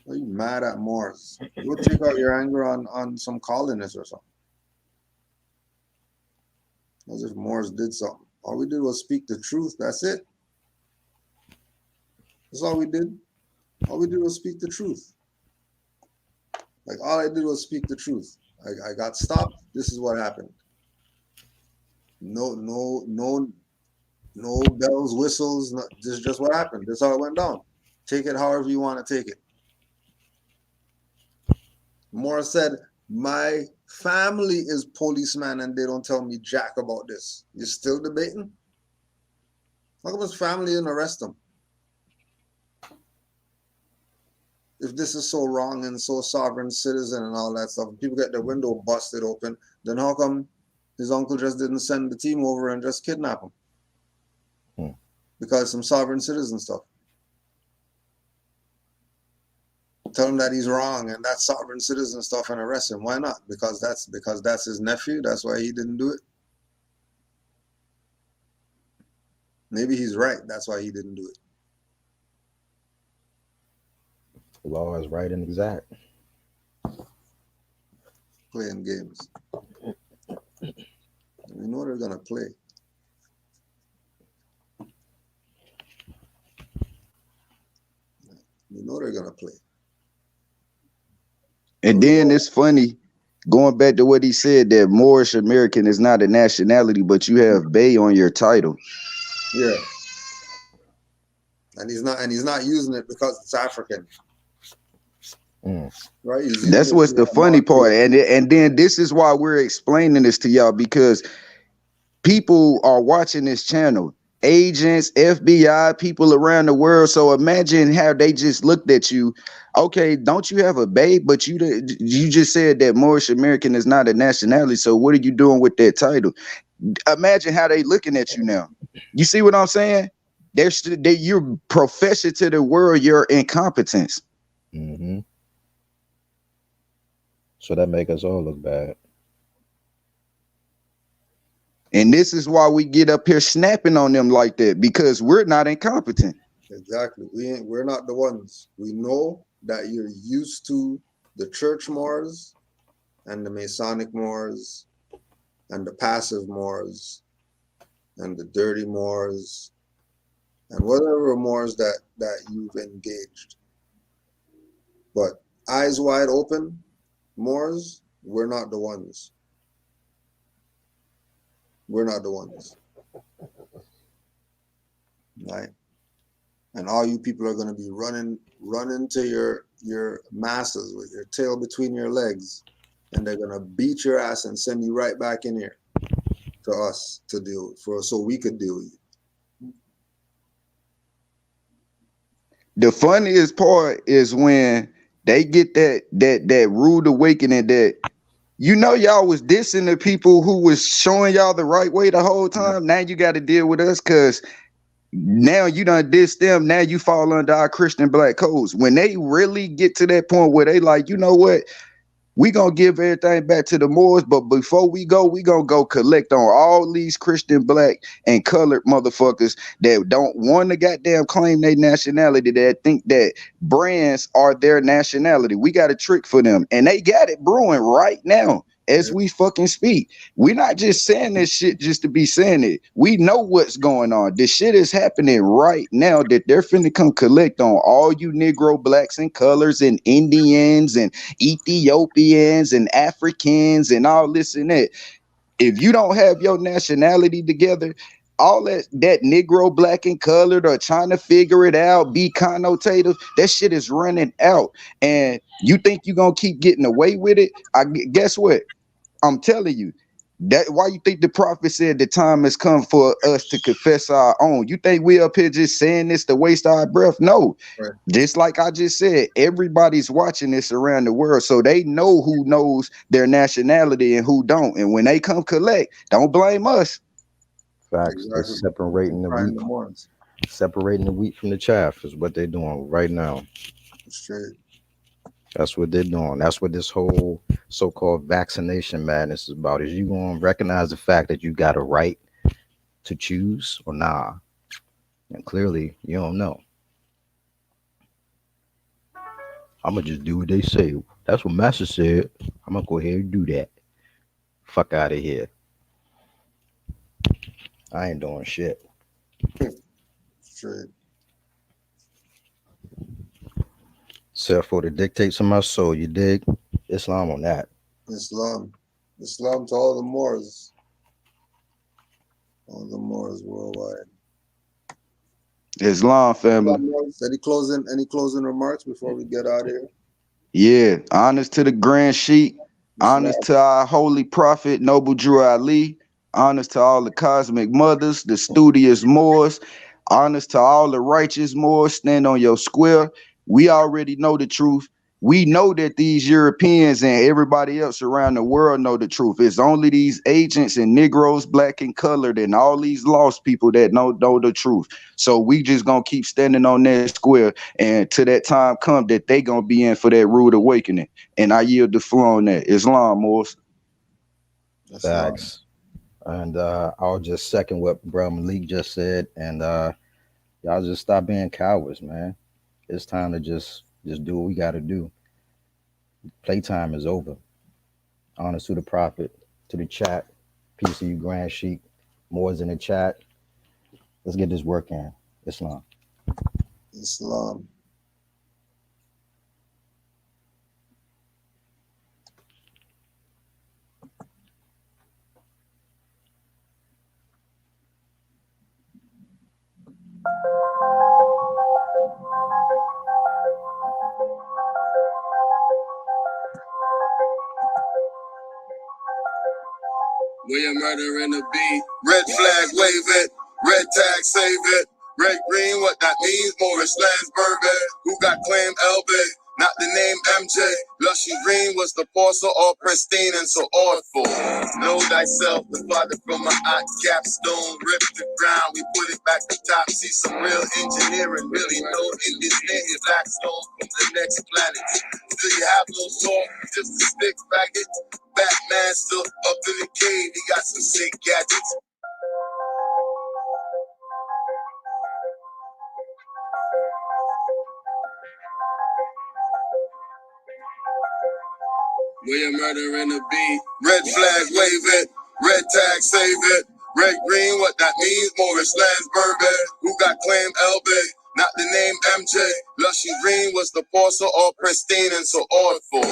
Why are you mad at Mars? Go take out your anger on some colonists or something. As if Mars did something. All we did was speak the truth. That's it. That's all we did. All we did was speak the truth. Like all I did was speak the truth. I got stopped. This is what happened. No bells, whistles. This is just what happened. That's how it went down. Take it however you want to take it. Morris said, my family is policeman and they don't tell me jack about this. You're still debating? How come his family didn't arrest him? If this is so wrong and so sovereign citizen and all that stuff, people get their window busted open, then how come his uncle just didn't send the team over and just kidnap him? Because some sovereign citizen stuff. Tell him that he's wrong and that's sovereign citizen stuff and arrest him. Why not? Because that's his nephew. That's why he didn't do it. Maybe he's right. That's why he didn't do it. The law is right and exact. Playing games. We know they're gonna play. We know they're gonna play. And then it's funny, going back to what he said, that Moorish American is not a nationality, but you have Bay on your title. Yeah. And he's not using it because it's African. Right? That's what's the funny part. And then this is why we're explaining this to y'all, because people are watching this channel. Agents, FBI, people around the world. So imagine how they just looked at you. Okay, don't you have a babe? But you just said that Moorish American is not a nationality. So what are you doing with that title? Imagine how they looking at you now. You see what I'm saying? You're profession to the world, your incompetence. Mm-hmm. So that make us all look bad. And this is why we get up here snapping on them like that, because we're not incompetent. Exactly. We're not the ones. We know that you're used to the church Moors and the Masonic Moors and the passive Moors and the dirty Moors and whatever Moors that you've engaged. But eyes wide open Moors, we're not the ones. We're not the ones. Right? And all you people are going to be running to your masses with your tail between your legs, and they're going to beat your ass and send you right back in here to us to deal with, so we could deal with you. the funniest part is when they get that rude awakening that y'all was dissing the people who was showing y'all the right way the whole time. Now you got to deal with us because now you done diss them. Now you fall under our Christian black codes. When they really get to that point where they like, you know what? We gonna give everything back to the Moors, but before we gonna go collect on all these Christian black and colored motherfuckers that don't want to goddamn claim their nationality, that think that brands are their nationality. We got a trick for them, and they got it brewing right now as we fucking speak. We're not just saying this shit just to be saying it. We know what's going on. This shit is happening right now that they're finna come collect on all you Negro blacks and colors and Indians and Ethiopians and Africans and all this and that. If you don't have your nationality together, all that Negro, black, and colored or trying to figure it out, be connotative, that shit is running out. And you think you're going to keep getting away with it? Guess what? I'm telling you, that why you think the prophet said the time has come for us to confess our own. You think we up here just saying this to waste our breath? No. Right. Just like I just said, everybody's watching this around the world, so they know who knows their nationality and who don't. And when they come collect, don't blame us. Facts. Exactly. They're separating the wheat from the chaff is what they're doing right now. Straight. That's what they're doing. That's what this whole so-called vaccination madness is about. Is you going to recognize the fact that you got a right to choose or nah? And clearly, you don't know. I'm going to just do what they say. That's what Master said. I'm going to go ahead and do that. Fuck out of here. I ain't doing shit. Straight. Except for the dictates of my soul, you dig? Islam on that. Islam to all the Moors. All the Moors worldwide. Islam family. Any closing remarks before we get out of here? Yeah, honest to the Grand Sheik, honest to our holy prophet, Noble Drew Ali, honest to all the cosmic mothers, the studious Moors, honest to all the righteous Moors, stand on your square. We already know the truth. We know that these Europeans and everybody else around the world know the truth. It's only these agents and Negroes, black and colored, and all these lost people that know the truth. So we just gonna keep standing on that square, and till that time come that they gonna be in for that rude awakening. And I yield the floor on that. Islam, Moors. Facts. And I'll just second what Bro Malik just said, and y'all just stop being cowards, man. It's time to just do what we got to do. Playtime is over. Honor to the prophet, to the chat. Peace to you, Grand Sheik. Moors in the chat. Let's get this work in. Islam. Islam. William murder in the beat. Red flag, wave it. Red tag, save it. Red green, what that means? Morris Landsberg. Who got claim LB? Not the name MJ. Lushy Green was the parcel, all pristine and so awful. Know thyself, the father from my aunt capstone. Rip the ground, we put it back to top. See some real engineering, really no engineering. Blackstone from the next planet. Do you have no soul? Just a stick faggot. Batman still up in the cave, he got some sick gadgets. William murder in the beat. Red flag, wave it. Red tag, save it. Red green, what that means? Morris Landsberg. Who got claim LB? Not the name MJ. Lushy Green was the parcel, all pristine and so awful.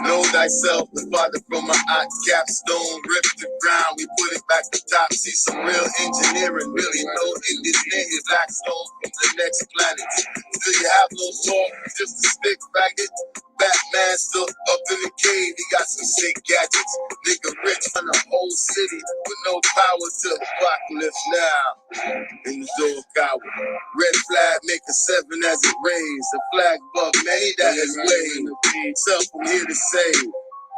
Know thyself, the father from my aunt capstone. Rip the ground, we put it back to top. See some real engineering, really no engineering. Blackstone from the next planet. Do you have no soul? Just a stick faggot. Batman master up in the cave, he got some sick gadgets. Nigga rich on the whole city with no power to apocalypse now. In the door coward. Red flag make a 7 as it rains. The flag above many that is waved. Self I'm here to save.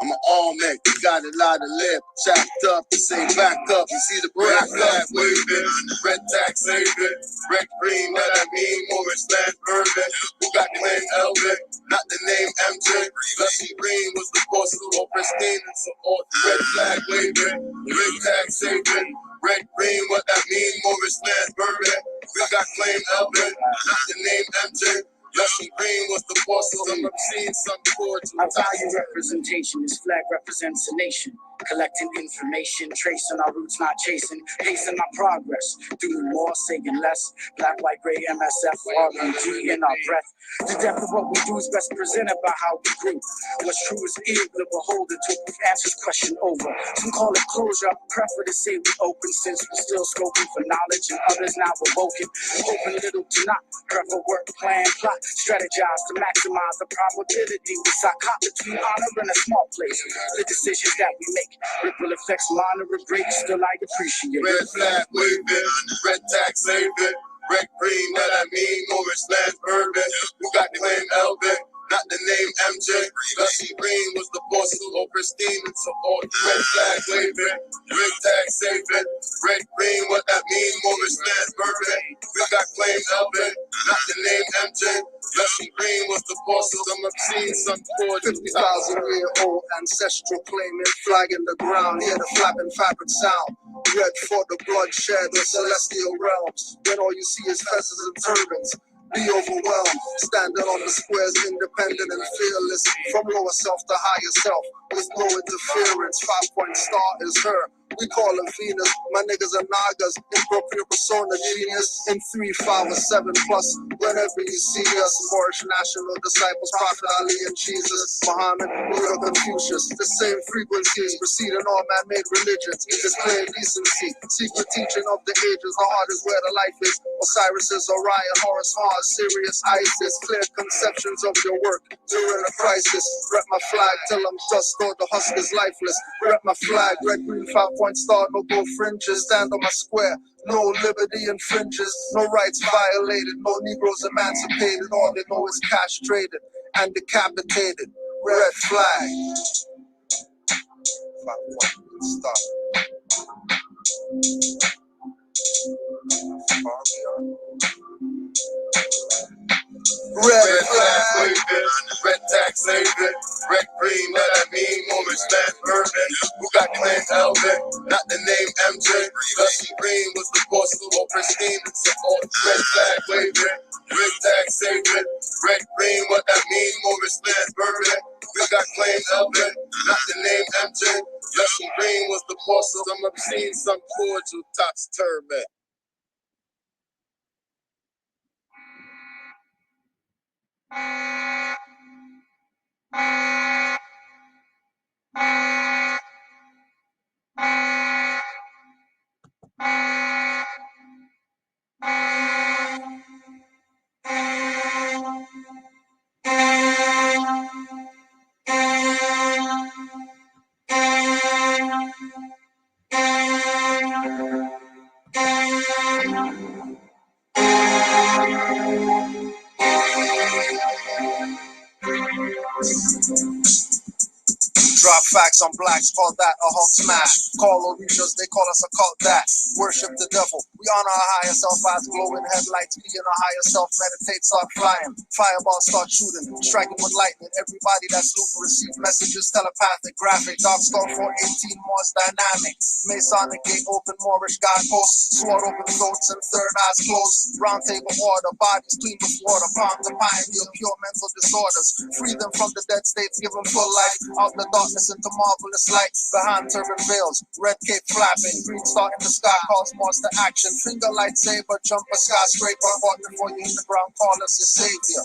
I'm an all-man, got a lot of lip, chopped up to say back up. You see the red flag waving, red tag saving, red green, what I mean, Morris Land Bourbon. Who got claim Elvin, not the name MJ. Lucky Green was the boss of pristine and support. Red flag waving, red tag saving, red green, what that mean, Morris Land Bourbon. We got claim Elvin, not the name MJ. Lucky Green was the boss of some obscene, some cordial. Our value representation. This flag represents a nation. Collecting information, tracing our roots, not chasing, pacing our progress. Doing more, saying less. Black, white, gray, MSF, RBG in our breath. The depth of what we do is best presented by how we grew. What's true is able to behold it till we've answers question over. Some call it closure. I prefer to say we open since we're still scoping for knowledge and others now awoken. Open little to not prefer work, plan, plot, strategize to maximize the probability. We sock caught between honor and a small place. The decisions that we make. Ripple effects, minor or great, still I appreciate. Red flag waving, red tag saving, red green, what I mean, Morris Land Bourbon. Who got claim Elvin, not the name MJ. Lucky Green was the boss of pristine and support. Red flag waving, red tag saving, red green, what that mean, Morris Land Bourbon. We got claim Elvin, not the name MJ. Lucky Green was the boss of some obscene, some cordial. 50,000-year-old ancestral claiming, flag in the ground, hear the flapping fabric sound. Red for the bloodshed of celestial realms. When all you see is feathers and turbans. Be overwhelmed, standing on the squares, independent and fearless. From lower self to higher self, with no interference. 5-point star is her. We call her Venus. My niggas are Nagas, inappropriate persona genius. In 3, 5, or 7 plus. Whenever you see us, Moorish national disciples, Prophet Ali and Jesus, Muhammad, Buddha, Confucius. The same frequencies preceding all man-made religions. Display decency, secret teaching of the ages. The heart is where the life is. Osiris is Orion, Horus, Mars, Sirius, Isis. Clear conceptions of your work during a crisis. Rep my flag till I'm dust or the husk is lifeless. Rep my flag, red, green, 5-point star, no gold fringes. Stand on my square, no liberty infringes. No rights violated, no Negroes emancipated. All they know is castrated and decapitated. Red flag. 5-point star. Red flag waving, red tag saving, red green, what I mean, Morris Land Bourbon. Who got claim Elvin, not the name MJ. Lucky Green was the boss of pristine and support. Red flag waving, red tag saving, red green, what I mean, Morris Land Bourbon. We got claim Elvin, not the name MJ. Lucky Green was the boss of some obscene, some cordial, tops turban. Drop facts on blacks, call that a Hulk smash. Call Orishas, they call us a cult that worship the devil. We honor our higher self as glowing headlights. We in our higher self meditate, start flying. Fireballs start shooting, striking with lightning. Everybody that's looting receive messages, telepathic, graphic. Dark skull 418 Morse dynamic. Masonic gate open, Moorish guideposts. Sword open throats and third eyes closed. Round table order, bodies clean with water. Palm to pioneer pure mental disorders. Free them from the dead states, give them full life. Out the darkness into marvelous light. Behind turban veils, red cape flapping. Green star in the sky calls Morse to action. Finger lightsaber, jump a skyscraper. Walk before you hit the ground, call us your savior.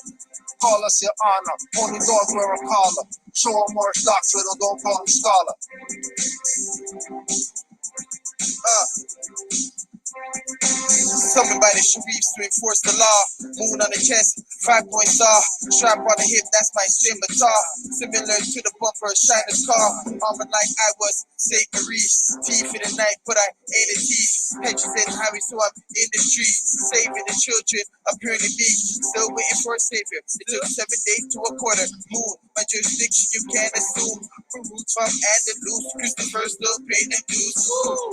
Call us your honor. Only dogs wear a collar. Show a Moorish doctrine or don't call him scholar. Summoned by the Sharifs to enforce the law. Moon on the chest, 5-point star. Strap on the hip, that's my scimitar. Similar to the bumper of Shiner's car. Armored like I was, Saint Maurice. Teeth in the night, but I ain't a thief. Hedges and highways, so I'm in the street. Saving the children, appearing to be. Still waiting for a savior. It took 7 days to a quarter. Moon, my jurisdiction, you can't assume. From roots from Andalus, Christopher still paying the dues.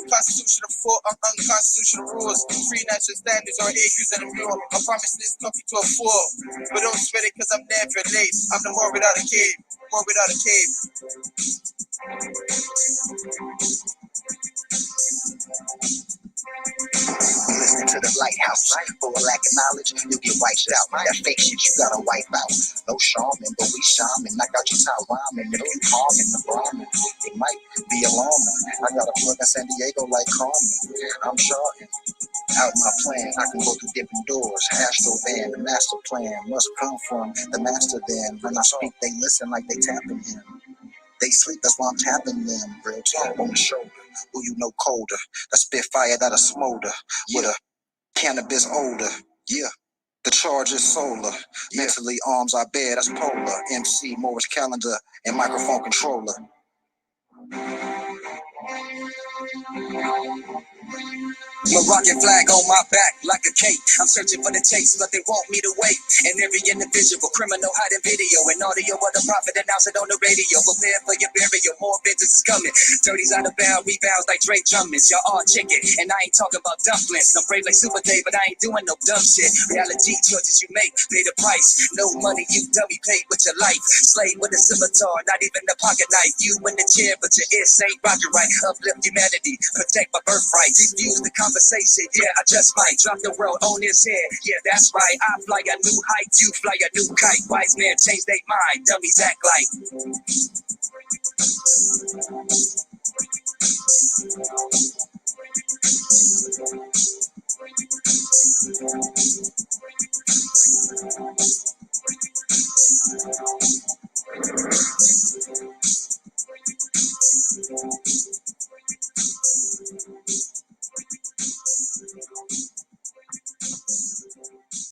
Constitutional for unconstitutional rules. Free national standards or acres and a mule. I promise this comfy to a fool. But don't sweat it cause I'm never late. I'm the more without a cave. More without a cave. Listening to the lighthouse. For a lack of knowledge, you'll get wiped out. That fake shit you gotta wipe out. No shaman, but we shaman. Knock out your top rhyming. If you calming the brahmin, it might be alarming. I got a plug in San Diego like Carmen. I'm charting out my plan. I can go through different doors. Astral van, the master plan must come from the master then. When I speak, they listen like they tapping in. They sleep, that's why I'm tapping them. Real talk on the shoulder. Who you know colder? The spitfire that'll smolder. With a cannabis odor. Yeah. The charge is solar. Mentally, arms are bare, that's polar. MC, Morris calendar, and microphone controller. Moroccan flag on my back like a cape. I'm searching for the chase, but they want me to wait. And every individual criminal hiding video and audio of the prophet announce it on the radio. Prepare for your burial, more vengeance is coming. Dirties out of bound, rebounds like Drake Drummond's. Y'all all chicken, and I ain't talking about dumplings. I'm brave like Super Dave, but I ain't doing no dumb shit. Reality choices you make, pay the price. No money, you dummy, paid with your life. Slave with a scimitar, not even a pocket knife. You in the chair, but your ears ain't rocking right. Uplift humanity, protect my birthright. Defuse the conversation, yeah, I just might drop the world on his head. Yeah, that's right. I fly a new height, you fly a new kite. Wise men change their mind, dummies act like.